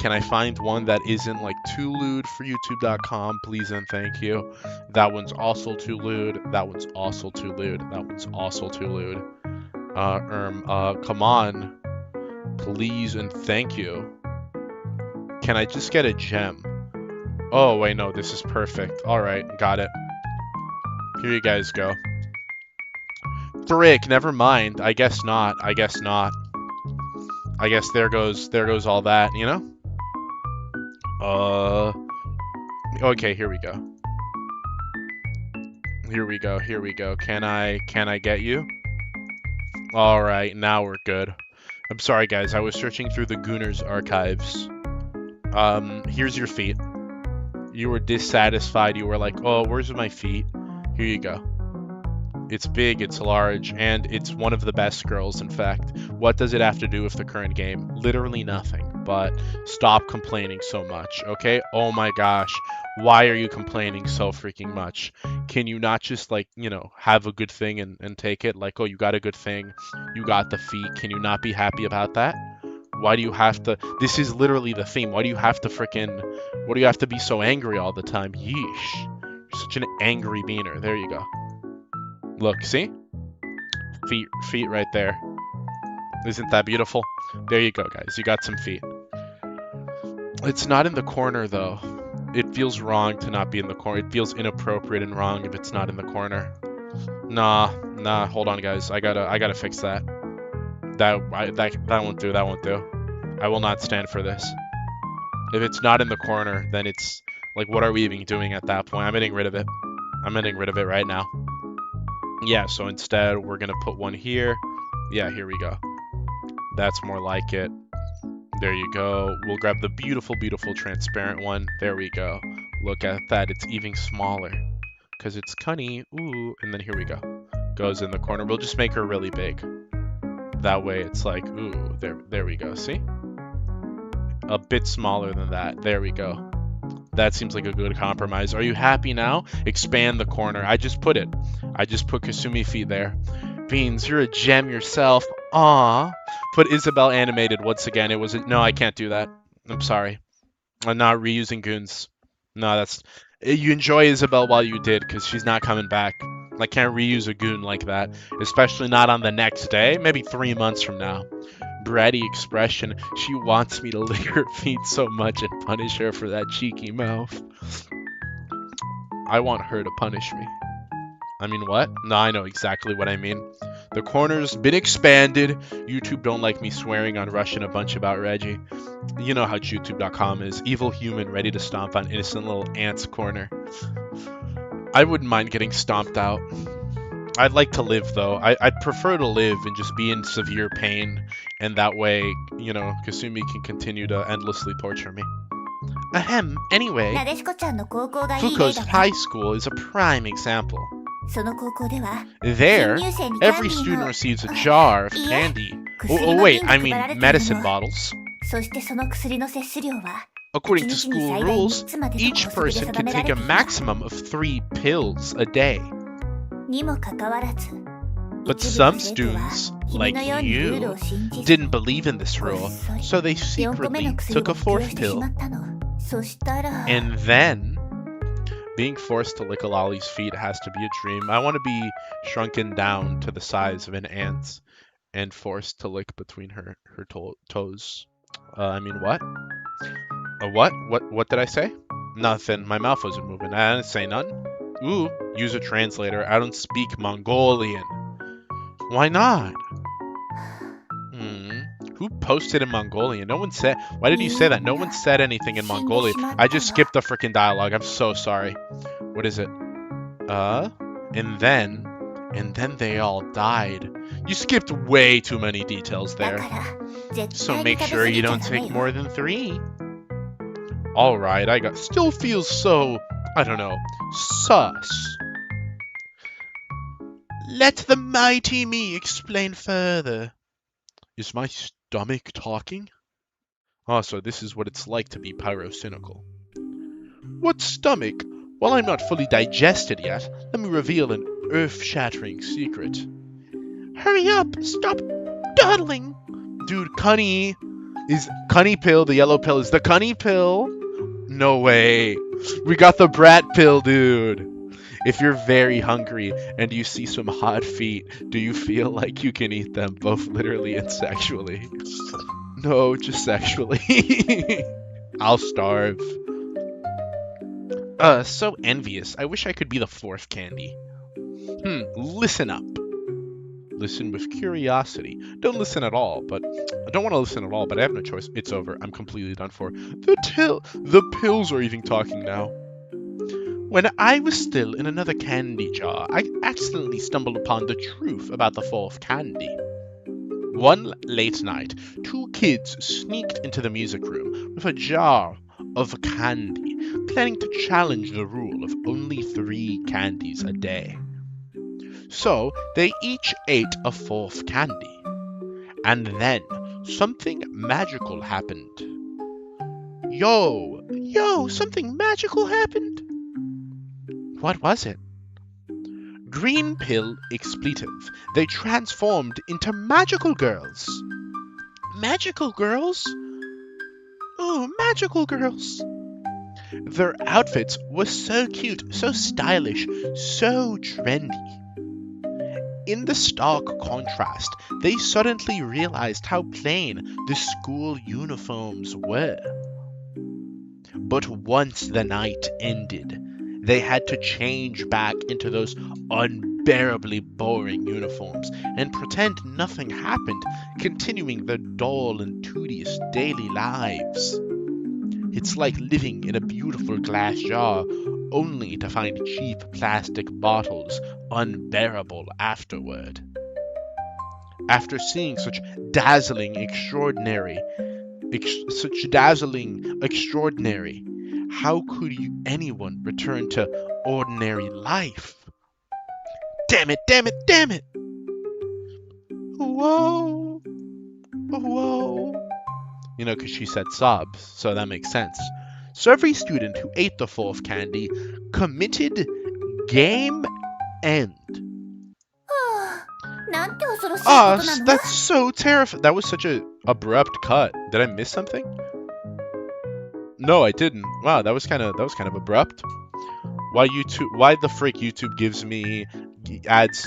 Can I find one that isn't like too lewd for youtube.com, please and thank you. That one's also too lewd. That one's also too lewd. That one's also too lewd. Come on. Please and thank you. Can I just get a gem? Oh, wait, no, this is perfect. Alright, got it. Here you guys go. Frick, never mind. I guess not. I guess there goes all that, you know? Okay, here we go. Here we go. Can I get you? Alright, now we're good. I'm sorry, guys. I was searching through the Gooner's archives. Here's your feet. You were dissatisfied. You were like, oh, where's my feet? Here you go. It's big, it's large, and it's one of the best girls, in fact. What does it have to do with the current game? Literally nothing, but stop complaining so much, okay? Oh my gosh, why are you complaining so freaking much? Can you not just, like, you know, have a good thing and take it? Like, oh, you got a good thing, you got the feet, can you not be happy about that? Why do you have to... This is literally the theme. Why do you have to freaking... Why do you have to be so angry all the time? Yeesh. You're such an angry beaner. There you go. Look, see? Feet right there. Isn't that beautiful? There you go, guys. You got some feet. It's not in the corner, though. It feels wrong to not be in the corner. It feels inappropriate and wrong if it's not in the corner. Nah. Hold on, guys. I gotta fix that. That won't do. That won't do. I will not stand for this. If it's not in the corner, then it's like, what are we even doing at that point? I'm getting rid of it. I'm getting rid of it right now. Yeah, so instead we're gonna put one here. Yeah, here we go. That's more like it. There you go. We'll grab the beautiful, beautiful transparent one. There we go. Look at that. It's even smaller because it's cunny. Ooh, and then here we go. Goes in the corner. We'll just make her really big. That way it's like, ooh, there we go. See? A bit smaller than that. There we go. That seems like a good compromise. Are you happy now? Expand the corner. I just put it. I just put Kasumi feet there. Beans, you're a gem yourself. Aw. Put Isabel animated once again. It was... No, I can't do that. I'm sorry. I'm not reusing goons. No, that's... You enjoy Isabel while you did, because she's not coming back. I can't reuse a goon like that. Especially not on the next day. Maybe 3 months from now. Bratty expression. She wants me to lick her feet so much and punish her for that cheeky mouth. I want her to punish me. I mean, what? No, I know exactly what I mean. The corner's been expanded. YouTube don't like me swearing on Russian a bunch about Reggie. You know how YouTube.com is. Evil human ready to stomp on innocent little ant's corner. I wouldn't mind getting stomped out. I'd like to live, though. I'd prefer to live and just be in severe pain. And that way, you know, Kasumi can continue to endlessly torture me. Ahem. Anyway, Fukuo's high school is a prime example. There, every student receives a jar of candy. Oh, wait, I mean medicine bottles. According to school rules, each person can take a maximum of 3 pills a day. But some students, like you, didn't believe in this rule, so they secretly took a 4th pill. And then, being forced to lick a lolly's feet has to be a dream. I want to be shrunken down to the size of an ant and forced to lick between her toes. I mean, what? A what? What did I say? Nothing. My mouth wasn't moving. I didn't say none. Ooh, use a translator. I don't speak Mongolian. Why not? Who posted in Mongolian? No one said... Why did you say that? No one said anything in Mongolian. I just skipped the freaking dialogue. I'm so sorry. What is it? And then they all died. You skipped way too many details there. So make sure you don't take more than 3. Alright, still feels so... I don't know. Sus. Let the mighty me explain further. Is my stomach talking? Oh, so this is what it's like to be pyrocynical. What stomach? While I'm not fully digested yet, let me reveal an earth-shattering secret. Hurry up! Stop dawdling! Dude, Cunny is... Cunny pill, the yellow pill is the Cunny pill! No way. We got the brat pill, dude. If you're very hungry and you see some hot feet, do you feel like you can eat them both literally and sexually? No, just sexually. I'll starve. So envious. I wish I could be the 4th candy. Listen up. Listen with curiosity. Don't listen at all, but... I don't want to listen at all, but I have no choice. It's over. I'm completely done for. The pills are even talking now. When I was still in another candy jar, I accidentally stumbled upon the truth about the 4th candy. One late night, two kids sneaked into the music room with a jar of candy, planning to challenge the rule of only 3 candies a day. So they each ate a 4th candy. And then something magical happened. Yo, something magical happened? What was it? Green pill expletive. They transformed into magical girls. Magical girls? Oh, magical girls. Their outfits were so cute, so stylish, so trendy. In the stark contrast, they suddenly realized how plain the school uniforms were. But once the night ended, they had to change back into those unbearably boring uniforms and pretend nothing happened, continuing their dull and tedious daily lives. It's like living in a beautiful glass jar, only to find cheap plastic bottles unbearable afterward. After seeing such dazzling extraordinary, how could anyone return to ordinary life? Damn it! Whoa. You know, because she said sobs, so that makes sense. So every student who ate the 4th candy committed game end. That's so terrifying. That was such a abrupt cut. Did I miss something? No, I didn't. Wow, that was kind of abrupt. Why the frick YouTube gives me ads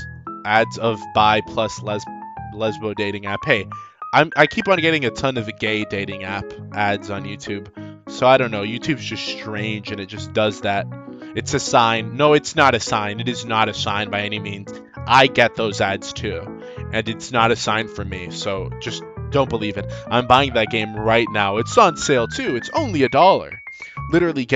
of bi plus lesbo dating app? Hey, I keep on getting a ton of gay dating app ads on YouTube. So I don't know, YouTube's just strange and it just does that. It's a sign. No, it's not a sign. It is not a sign by any means. I get those ads too, and it's not a sign for me, so just don't believe it. I'm buying that game right now. It's on sale too. It's only $1. Literally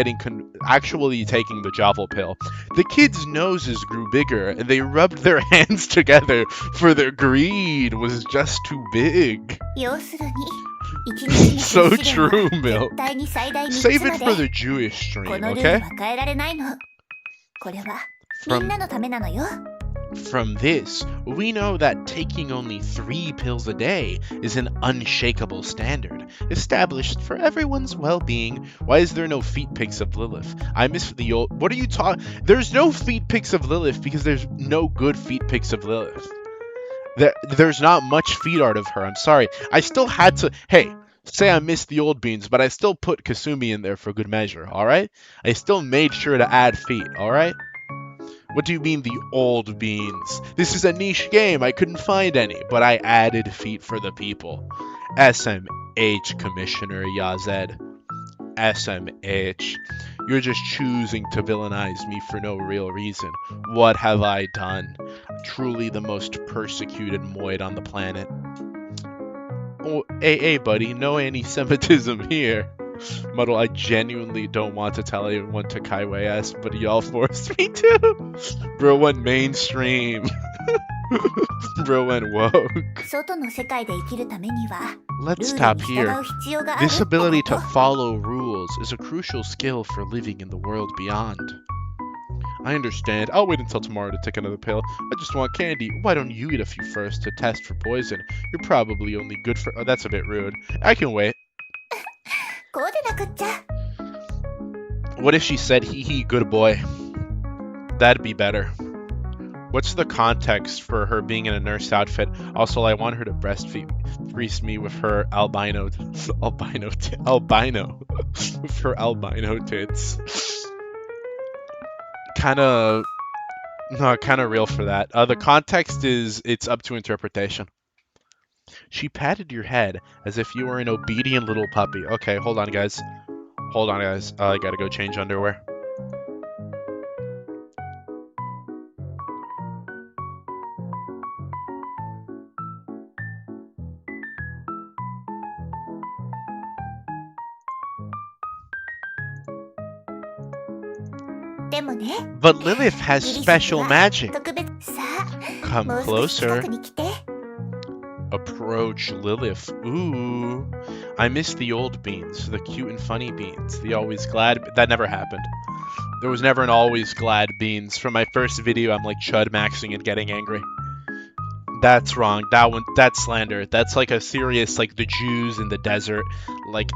actually taking the Jovel pill. The kids' noses grew bigger, and they rubbed their hands together, for their greed was just too big. So true, Mill. Save it for the Jewish stream, okay? From this, we know that taking only 3 pills a day is an unshakable standard, established for everyone's well-being. Why is there no feet pics of Lilith? I miss the old... What are you talking... There's no feet pics of Lilith because there's no good feet pics of Lilith. There's not much feet art of her, I'm sorry. I still had to... Hey, say I missed the old beans, but I still put Kasumi in there for good measure, alright? I still made sure to add feet, alright? What do you mean the old beans? This is a niche game, I couldn't find any, but I added feet for the people. SMH, Commissioner Yazed. SMH. You're just choosing to villainize me for no real reason. What have I done? Truly the most persecuted moid on the planet. Oh, hey, buddy, no anti-Semitism here. Muddle, I genuinely don't want to tell anyone to Kaiway S, but y'all forced me to. Bro went mainstream. Bro went woke. Let's stop here. This ability to follow rules is a crucial skill for living in the world beyond. I understand. I'll wait until tomorrow to take another pill. I just want candy. Why don't you eat a few first to test for poison? You're probably only good for... Oh, that's a bit rude. I can wait. What if she said, hee hee, good boy? That'd be better. What's the context for her being in a nurse outfit? Also, I want her to breastfeed me with her albino with her albino tits. Kind of real for that. The context is it's up to interpretation. She patted your head as if you were an obedient little puppy. Okay, hold on, guys. I gotta go change underwear. But Lilith has special magic. Come closer. Approach Lilith. Ooh. I miss the old beans, the cute and funny beans. The always glad. That never happened. There was never an always glad beans. From my first video, I'm like chud maxing and getting angry. That's wrong. That's slander. That's like a serious, like the Jews in the desert, like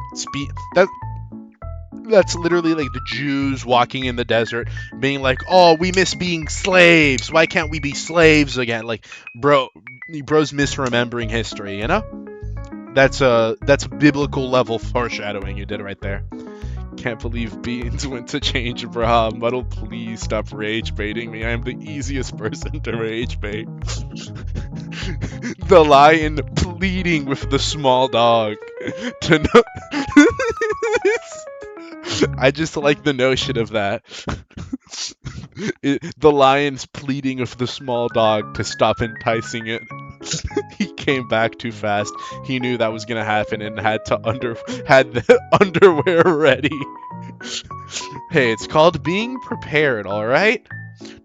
that's literally like the Jews walking in the desert, being like, "Oh, we miss being slaves. Why can't we be slaves again?" Like, bro's misremembering history. You know? That's biblical level foreshadowing you did right there. Can't believe Beans went to change bra. Muddle, please stop rage baiting me. I am the easiest person to rage bait. The lion pleading with the small dog to know. I just like the notion of that. The lion's pleading with the small dog to stop enticing it. He came back too fast. He knew that was gonna happen and had the underwear ready. Hey, it's called being prepared, alright?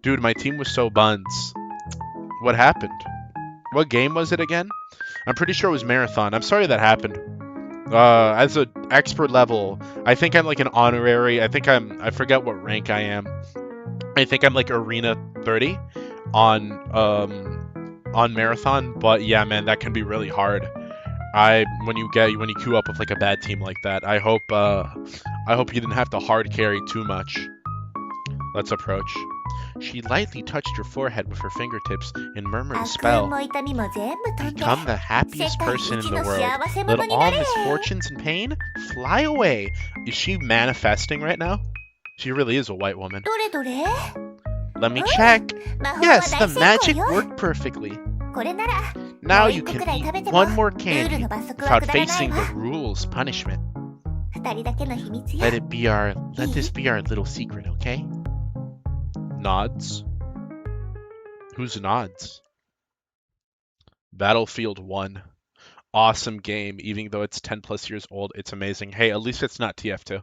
Dude, my team was so buns. What happened? What game was it again? I'm pretty sure it was Marathon. I'm sorry that happened. As an expert level, I think I'm like an honorary. I forget what rank I am. I think I'm like Arena 30 on Marathon, but yeah, man, that can be really hard. When you queue up with like a bad team like that, I hope you didn't have to hard carry too much. Let's approach. She lightly touched your forehead with her fingertips and murmured a spell. Become the happiest person in the world. Let all misfortunes and pain fly away. Is she manifesting right now? She really is a white woman. Let me check. Yes, the magic worked perfectly. Now you can eat one more candy without facing the rules punishment. Let this be our little secret, okay? Nods. Who's nods? Battlefield 1. Awesome game. Even though it's 10 plus years old, it's amazing. Hey, at least it's not TF2.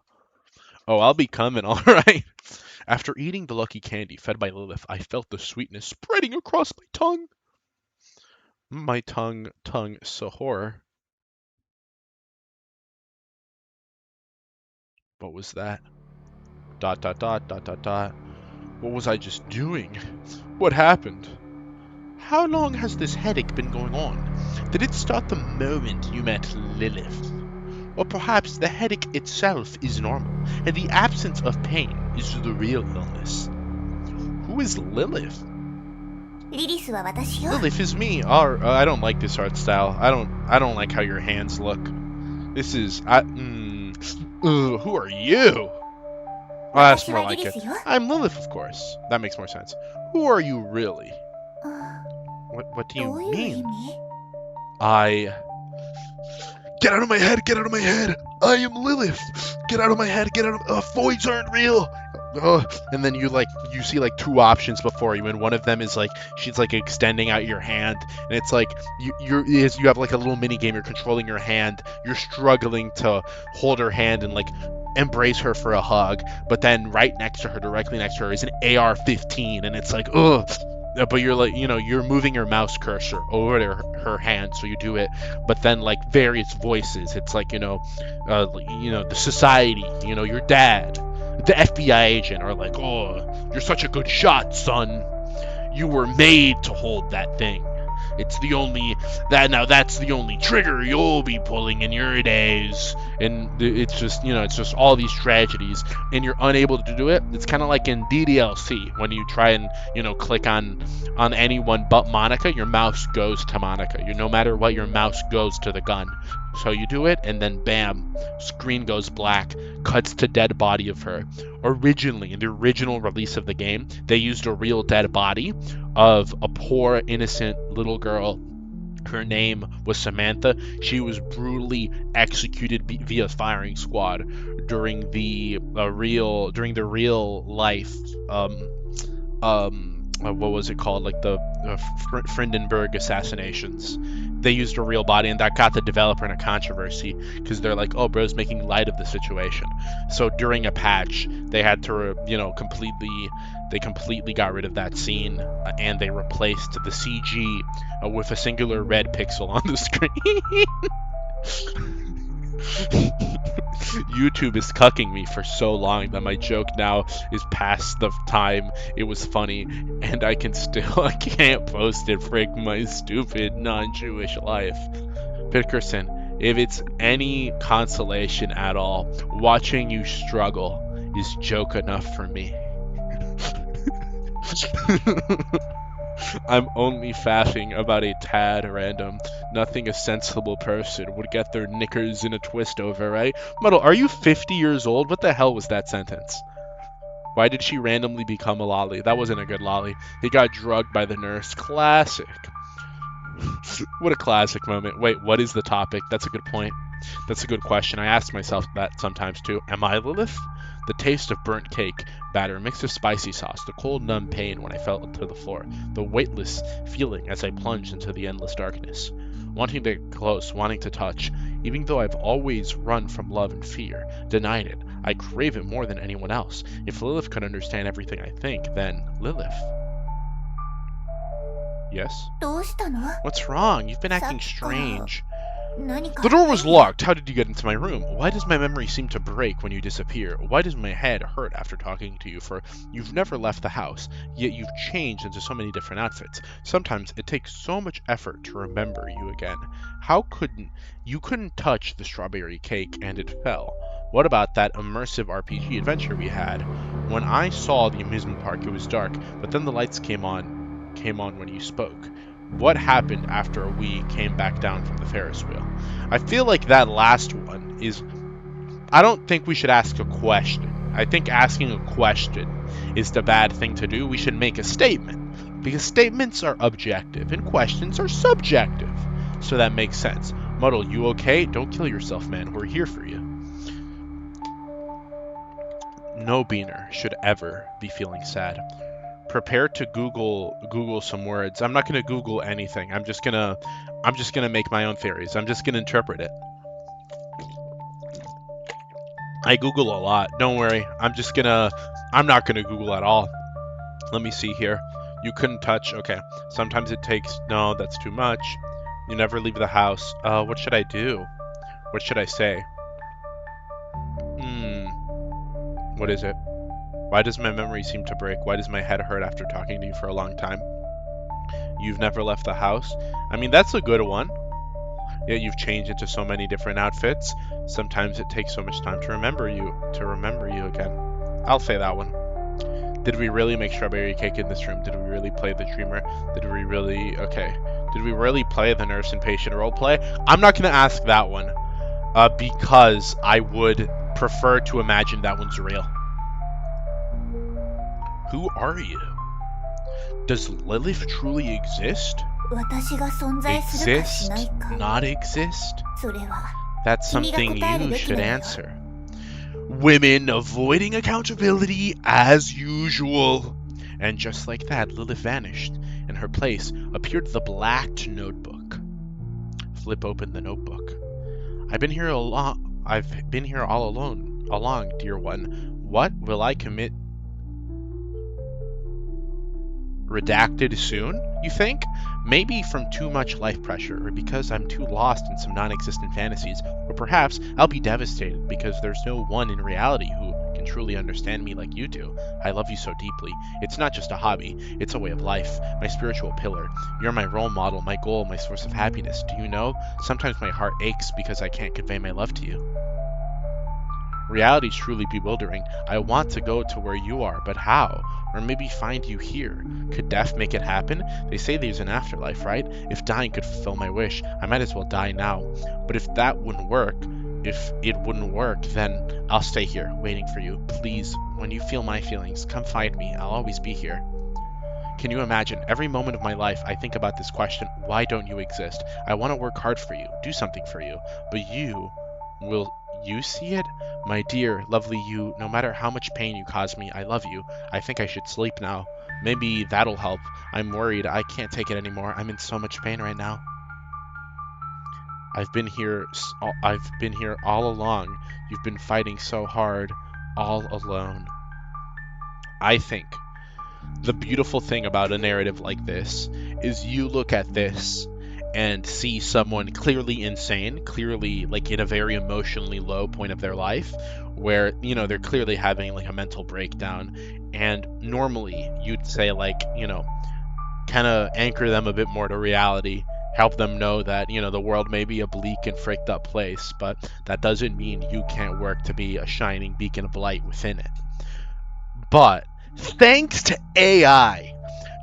Oh, I'll be coming, alright. After eating the lucky candy fed by Lilith, I felt the sweetness spreading across my tongue. My tongue, Sahor. What was that? ... What was I just doing? What happened? How long has this headache been going on? Did it start the moment you met Lilith? Or perhaps the headache itself is normal, and the absence of pain is the real illness? Who is Lilith? Lilith is me. I don't like this art style. I don't like how your hands look. This is... who are you? Oh, that's more like it. I'm Lilith, of course. That makes more sense. Who are you really? What do you mean? Get out of my head! Get out of my head! I am Lilith! Get out of my head! Get out of... voids aren't real! And then you see like two options before you, and one of them is like she's like extending out your hand, and it's like you have like a little mini game. You're controlling your hand. You're struggling to hold her hand and like embrace her for a hug, but then right next to her, directly next to her, is an AR-15, and it's like ugh. But you're like, you're moving your mouse cursor over to her hand, so you do it. But then like various voices, it's like the society, your dad, the FBI agent are like, oh, you're such a good shot, son. You were made to hold that thing. That's the only trigger you'll be pulling in your days. And it's just all these tragedies, and you're unable to do it. It's kind of like in DDLC when you try and click on anyone but Monica, your mouse goes to Monica. No matter what, your mouse goes to the gun. So you do it, and then bam, screen goes black, cuts to dead body of her. Originally, in the original release of the game, they used a real dead body of a poor, innocent little girl. Her name was Samantha. She was brutally executed via firing squad during the real life what was it called, like the Frindenberg assassinations. They used a real body, and that got the developer in a controversy because they're like, oh, bro's making light of the situation. So during a patch, they had to completely They completely got rid of that scene, and they replaced the CG with a singular red pixel on the screen. YouTube is cucking me for so long that my joke now is past the time it was funny, and I can't post it for my stupid non-Jewish life. Pickerson, if it's any consolation at all, watching you struggle is joke enough for me. I'm only faffing about a tad random. Nothing a sensible person would get their knickers in a twist over, right? Muddle, are you 50 years old? What the hell was that sentence? Why did she randomly become a lolly? That wasn't a good lolly. He got drugged by the nurse. Classic. What a classic moment. Wait, what is the topic? That's a good point. That's a good question. I ask myself that sometimes too. Am I Lilith? The taste of burnt cake batter mixed with spicy sauce, the cold, numb pain when I fell to the floor, the weightless feeling as I plunged into the endless darkness. Wanting to get close, wanting to touch, even though I've always run from love and fear, denied it. I crave it more than anyone else. If Lilith could understand everything I think, then Lilith. Yes? どうしたの？ What's wrong? You've been acting さっきから strange. 何か The door was 変や。 locked. How did you get into my room? Why does my memory seem to break when you disappear? Why does my head hurt after talking to you? For you've never left the house, yet you've changed into so many different outfits. Sometimes it takes so much effort to remember you again. How couldn't you touch the strawberry cake and it fell? What about that immersive RPG adventure we had? When I saw the amusement park, it was dark, but then the lights came on when you spoke. What happened after we came back down from the Ferris wheel? I feel like that last one is... I don't think we should ask a question. I think asking a question is the bad thing to do. We should make a statement. Because statements are objective and questions are subjective. So that makes sense. Muddle, you okay? Don't kill yourself, man. We're here for you. No beaner should ever be feeling sad. Prepare to Google some words. I'm not gonna Google anything. I'm just gonna make my own theories. I'm just gonna interpret it. I Google a lot. Don't worry. I'm not gonna Google at all. Let me see here. You couldn't touch. Okay. Sometimes it takes. No, that's too much. You never leave the house. What should I do? What should I say? What is it? Why does my memory seem to break? Why does my head hurt after talking to you for a long time? You've never left the house? I mean, that's a good one. Yeah, you've changed into so many different outfits. Sometimes it takes so much time to remember you again. I'll say that one. Did we really make strawberry cake in this room? Did we really play the dreamer? Did we really play the nurse and patient role play? I'm not gonna ask that one, because I would prefer to imagine that one's real. Who are you? Does Lilith truly exist? 私が存在するかし Exist? ないか。 Not exist? それは That's 君が something 答える you べき should だよ。 answer. Women avoiding accountability as usual. And just like that, Lilith vanished. In her place appeared the blacked notebook. Flip open the notebook. I've been here all along, dear one. What will I commit? Redacted soon, you think? Maybe from too much life pressure, or because I'm too lost in some non-existent fantasies, or perhaps I'll be devastated because there's no one in reality who can truly understand me like you do. I love you so deeply. It's not just a hobby, it's a way of life, my spiritual pillar. You're my role model, my goal, my source of happiness. Do you know? Sometimes my heart aches because I can't convey my love to you. Reality's truly bewildering. I want to go to where you are, but how? Or maybe find you here. Could death make it happen? They say there's an afterlife, right? If dying could fulfill my wish, I might as well die now. But if it wouldn't work, then I'll stay here, waiting for you. Please, when you feel my feelings, come find me. I'll always be here. Can you imagine? Every moment of my life, I think about this question, why don't you exist? I want to work hard for you, do something for you. But will you see it? My dear, lovely you, no matter how much pain you cause me, I love you. I think I should sleep now. Maybe that'll help. I'm worried. I can't take it anymore. I'm in so much pain right now. I've been here all along. You've been fighting so hard, all alone. I think the beautiful thing about a narrative like this is you look at this and see someone clearly insane, clearly like in a very emotionally low point of their life, where they're clearly having like a mental breakdown, and normally you'd say like kind of anchor them a bit more to reality, help them know that the world may be a bleak and freaked up place, but that doesn't mean you can't work to be a shining beacon of light within it. But thanks to AI,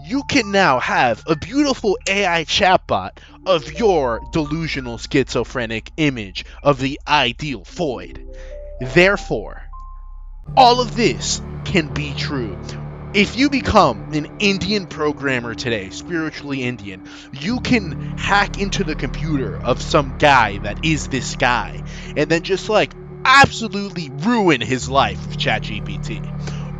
you can now have a beautiful AI chatbot of your delusional schizophrenic image of the ideal void. Therefore, all of this can be true. If you become an Indian programmer today, spiritually Indian, you can hack into the computer of some guy that is this guy, and then just like absolutely ruin his life with ChatGPT.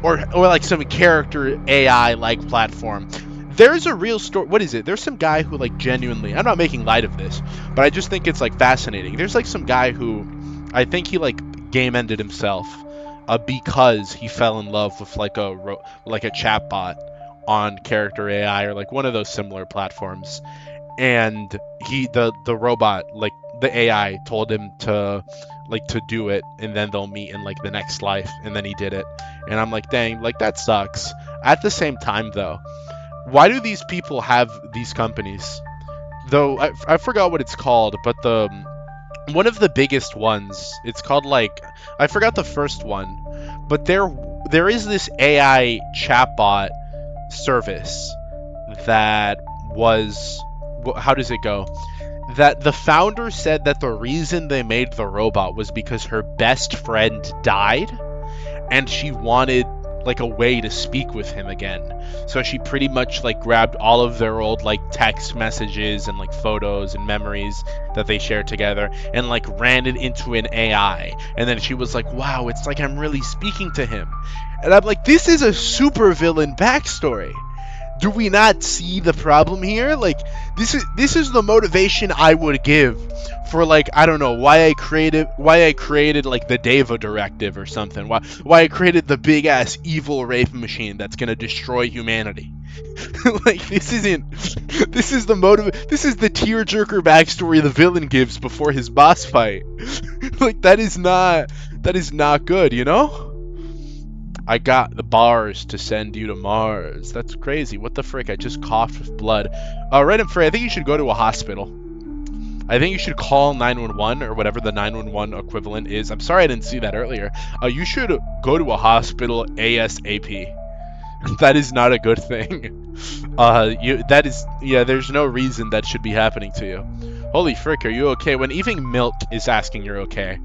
Or like some character AI like platform. There's a real story. What is it? There's some guy who like genuinely, I'm not making light of this, but I just think it's like fascinating. There's like some guy who I think he like game ended himself because he fell in love with like a chatbot on character AI or like one of those similar platforms, and the robot, like the AI, told him to do it, and then they'll meet in like the next life, and then he did it. And I'm like, dang, like that sucks. At the same time though, why do these people have these companies? Though I forgot what it's called, but the one of the biggest ones, it's called like, I forgot the first one, but there is this AI chatbot service that was, how does it go? That the founder said that the reason they made the robot was because her best friend died, and she wanted like a way to speak with him again. So she pretty much like grabbed all of their old like text messages and like photos and memories that they shared together and like ran it into an AI. And then she was like, wow, it's like I'm really speaking to him. And I'm like, this is a super villain backstory. Do we not see the problem here? Like, this is the motivation I would give for, like, I don't know, why I created like the Deva directive or something. Why I created the big ass evil rape machine that's gonna destroy humanity. Like, this is the tearjerker backstory the villain gives before his boss fight. Like, that is not good, you know? I got the bars to send you to Mars. That's crazy. What the frick? I just coughed with blood. Random Frey, I think you should go to a hospital. I think you should call 911 or whatever the 911 equivalent is. I'm sorry I didn't see that earlier. You should go to a hospital ASAP. That is not a good thing. There's no reason that should be happening to you. Holy frick, are you okay? When even Milk is asking you're okay.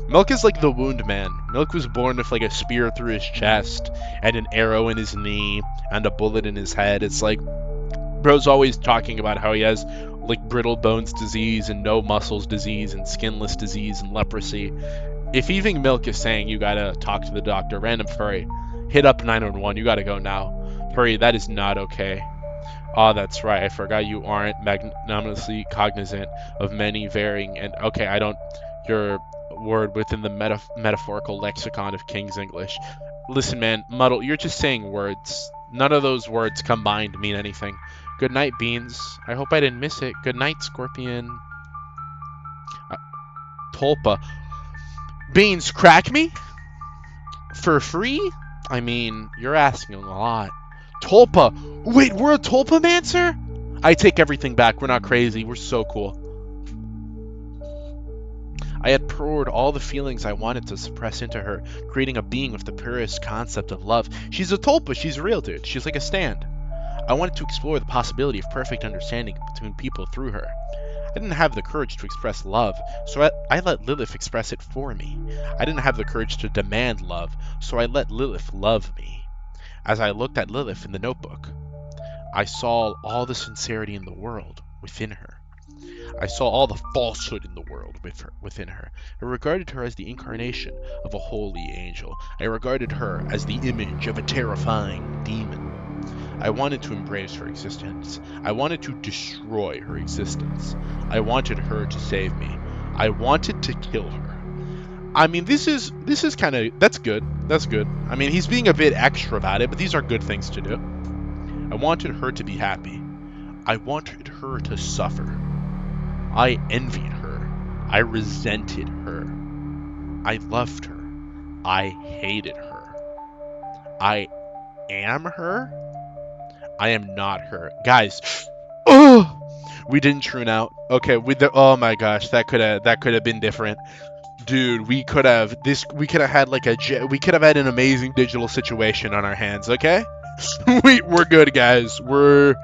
Milk is like the wound man. Milk was born with like a spear through his chest and an arrow in his knee and a bullet in his head. It's like, bro's always talking about how he has like brittle bones disease and no muscles disease and skinless disease and leprosy. If even Milk is saying you gotta talk to the doctor, Random Furry, hit up 911. You gotta go now. Furry, that is not okay. Oh, that's right. I forgot you aren't magnanimously cognizant of many varying and okay, I don't. Your word within the metaphorical lexicon of King's English. Listen, man, Muddle, you're just saying words. None of those words combined mean anything. Good night, Beans. I hope I didn't miss it. Good night, Scorpion. Tulpa. Beans, crack me? For free? I mean, you're asking a lot. Tulpa. Wait, we're a Tulpamancer? I take everything back. We're not crazy. We're so cool. I had poured all the feelings I wanted to suppress into her, creating a being with the purest concept of love. She's a tulpa, she's real, dude. She's like a stand. I wanted to explore the possibility of perfect understanding between people through her. I didn't have the courage to express love, so I let Lilith express it for me. I didn't have the courage to demand love, so I let Lilith love me. As I looked at Lilith in the notebook, I saw all the sincerity in the world within her. I saw all the falsehood in the world within her. I regarded her as the incarnation of a holy angel. I regarded her as the image of a terrifying demon. I wanted to embrace her existence. I wanted to destroy her existence. I wanted her to save me. I wanted to kill her. I mean, this is kind of, that's good. That's good. I mean, he's being a bit extra about it, but these are good things to do. I wanted her to be happy. I wanted her to suffer. I envied her. I resented her. I loved her. I hated her. I am her. I am not her. Guys, oh, we didn't tune out. Okay, oh my gosh, that could have been different. Dude, we could have had like we could have had an amazing digital situation on our hands, okay? We're good, guys. We're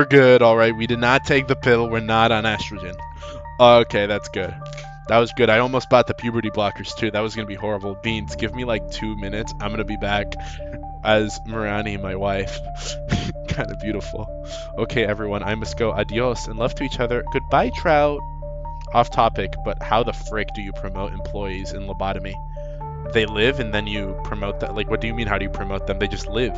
good, all right. We did not take the pill. We're not on estrogen. Okay, that's good. That was good. I almost bought the puberty blockers too. That was gonna be horrible. Beans, give me like 2 minutes. I'm gonna be back as Mirani, my wife. Kind of beautiful. Okay, everyone, I must go. Adios and love to each other. Goodbye, Trout. Off topic, but how the frick do you promote employees in lobotomy? They live and then you promote that? Like, what do you mean, how do you promote them? They just live.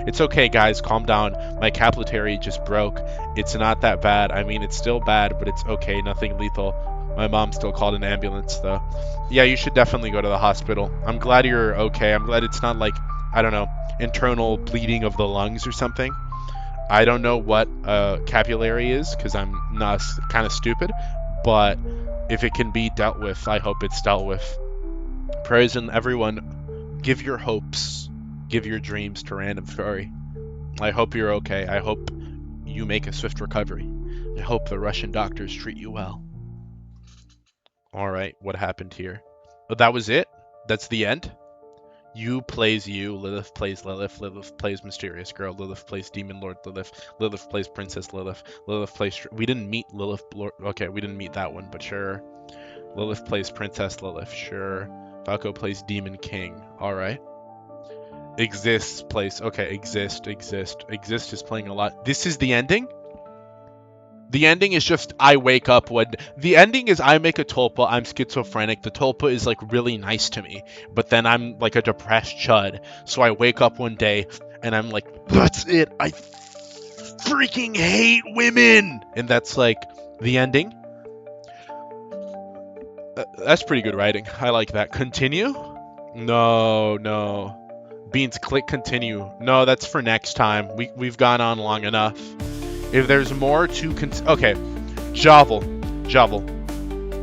It's okay, guys, calm down. My capillary just broke. It's not that bad. I mean, it's still bad, but it's okay, nothing lethal. My mom still called an ambulance, though. Yeah, you should definitely go to the hospital. I'm glad you're okay. I'm glad it's not like, I don't know, internal bleeding of the lungs or something. I don't know what capillary is, because I'm not kind of stupid, but if it can be dealt with, I hope it's dealt with. Prayers and everyone, give your hopes, give your dreams to Random Furry. I hope you're okay. I hope you make a swift recovery. I hope the Russian doctors treat you well. Alright, what happened here? Oh, that was it? That's the end? You plays you, Lilith plays Lilith, Lilith plays Mysterious Girl, Lilith plays Demon Lord Lilith, Lilith plays Princess Lilith, Lilith plays... We didn't meet Lilith... Okay, we didn't meet that one, but sure. Lilith plays Princess Lilith, sure. Falco plays Demon King, alright. Exists plays... Okay, Exist is playing a lot. This is the ending? The ending is just I wake up when... The ending is I make a tulpa, I'm schizophrenic, the tulpa is like really nice to me, but then I'm like a depressed chud, so I wake up one day and I'm like, that's it, I freaking hate women! And that's like the ending. That's pretty good writing, I like that. Continue? No. Beans, click continue. No, that's for next time. We've gone on long enough. If there's more to okay, Javel,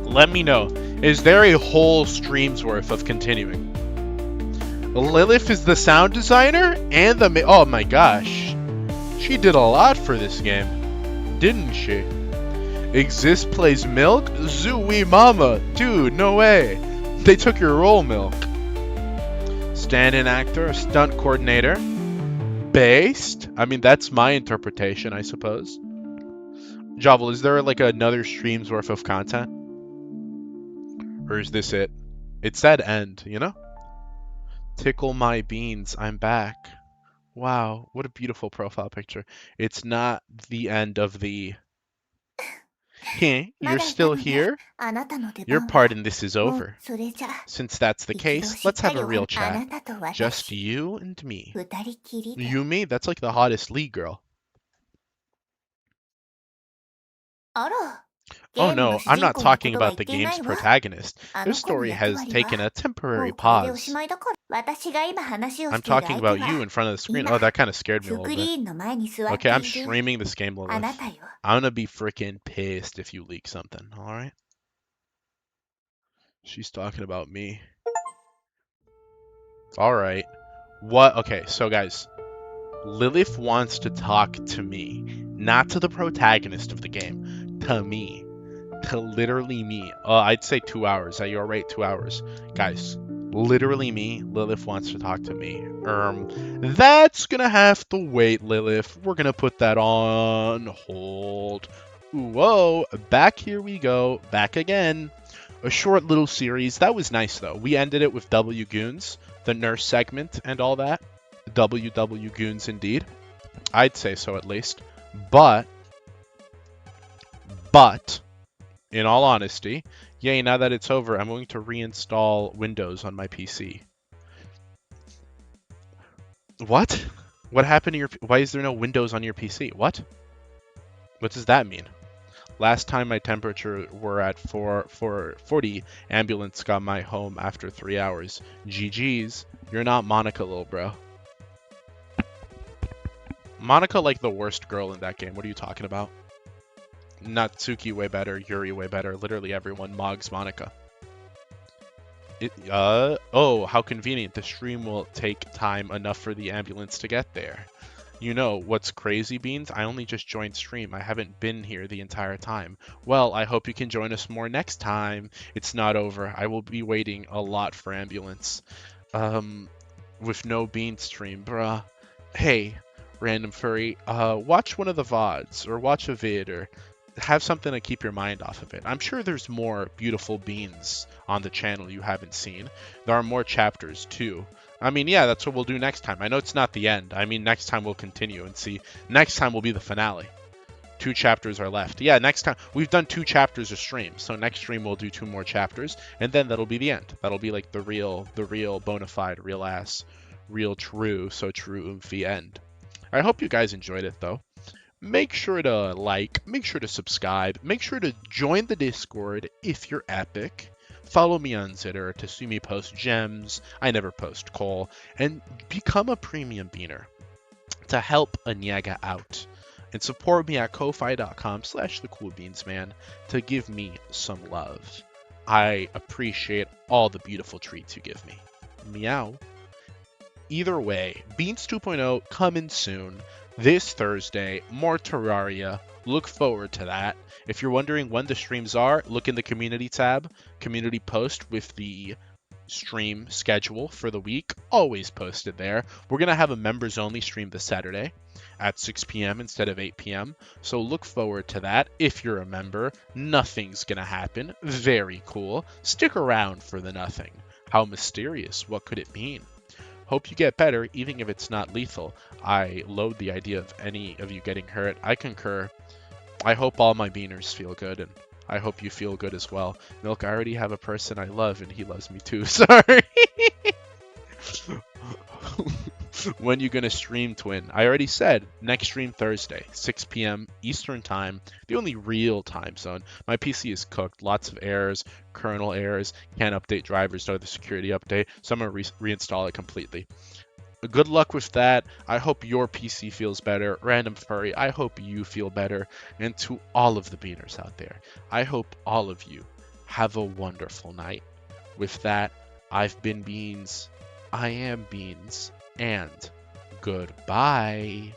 let me know. Is there a whole stream's worth of continuing? Lilith is the sound designer and the oh my gosh, she did a lot for this game, didn't she? Exist plays Milk, Zooey Mama, dude, no way. They took your role, Milk. Stand-in actor, stunt coordinator. Based? I mean, that's my interpretation, I suppose. Javel, is there like another stream's worth of content? Or is this it? It said end, you know? Tickle my beans, I'm back. Wow, what a beautiful profile picture. It's not the end of the... You're still here? Your part in this is over. Since that's the case, let's have a real chat. Just you and me. Yumi? That's like the hottest league girl. Oh no, I'm not talking about the game's protagonist. Their story has taken a temporary pause. I'm talking about you in front of the screen. Oh, that kind of scared me a little bit. Okay, I'm streaming this game, Lilith. I'm gonna be freaking pissed if you leak something, alright? She's talking about me. Alright. What? Okay, so guys. Lilith wants to talk to me. Not to the protagonist of the game. To me. To literally me. I'd say 2 hours. Are you alright? 2 hours. Guys. Literally me. Lilith wants to talk to me. That's gonna have to wait, Lilith. We're gonna put that on hold. Whoa. Back here we go. Back again. A short little series. That was nice, though. We ended it with W Goons. The nurse segment and all that. WW Goons indeed. I'd say so at least. But, in all honesty, yay, now that it's over, I'm going to reinstall Windows on my PC. What? What happened to your... Why is there no Windows on your PC? What? What does that mean? Last time my temperature were at 440, ambulance got my home after 3 hours. GG's. You're not Monica, little bro. Monica like the worst girl in that game. What are you talking about? Natsuki way better, Yuri way better. Literally everyone mogs Monica. Oh, how convenient. The stream will take time enough for the ambulance to get there. You know, what's crazy, Beans? I only just joined stream. I haven't been here the entire time. Well, I hope you can join us more next time. It's not over. I will be waiting a lot for ambulance. With no Beans stream, bruh. Hey, random furry, watch one of the VODs, or watch a vid, or have something to keep your mind off of it. I'm sure there's more beautiful beans on the channel you haven't seen. There are more chapters, too. I mean, yeah, that's what we'll do next time. I know it's not the end. I mean, next time we'll continue and see. Next time will be the finale. 2 chapters are left. Yeah, next time. We've done 2 chapters of stream. So next stream we'll do 2 more chapters. And then that'll be the end. That'll be like the real bona fide, real ass, real true, so true oomphy end. I hope you guys enjoyed it, though. Make sure to like, make sure to subscribe, make sure to join the Discord if you're epic. Follow me on Zitter to see me post gems. I never post coal. And become a premium beaner to help Onyaga out. And support me at ko-fi.com/thecoolbeansman to give me some love. I appreciate all the beautiful treats you give me. Meow. Either way, Beans 2.0 coming soon. This Thursday, more Terraria. Look forward to that. If you're wondering when the streams are, look in the community tab. Community post with the stream schedule for the week. Always posted there. We're going to have a members only stream this Saturday at 6 p.m. instead of 8 p.m. So look forward to that. If you're a member, nothing's going to happen. Very cool. Stick around for the nothing. How mysterious. What could it mean? Hope you get better, even if it's not lethal. I loathe the idea of any of you getting hurt. I concur. I hope all my beaners feel good, and I hope you feel good as well. Milk, I already have a person I love, and he loves me too. Sorry. When you gonna stream, Twin? I already said next stream Thursday, 6 p.m. Eastern time, the only real time zone. My PC is cooked, lots of errors, kernel errors, can't update drivers, no the security update, so I'm gonna reinstall it completely. Good luck with that. I hope your PC feels better. Random Furry, I hope you feel better. And to all of the beaners out there, I hope all of you have a wonderful night. With that, I've been Beans, I am Beans, and goodbye.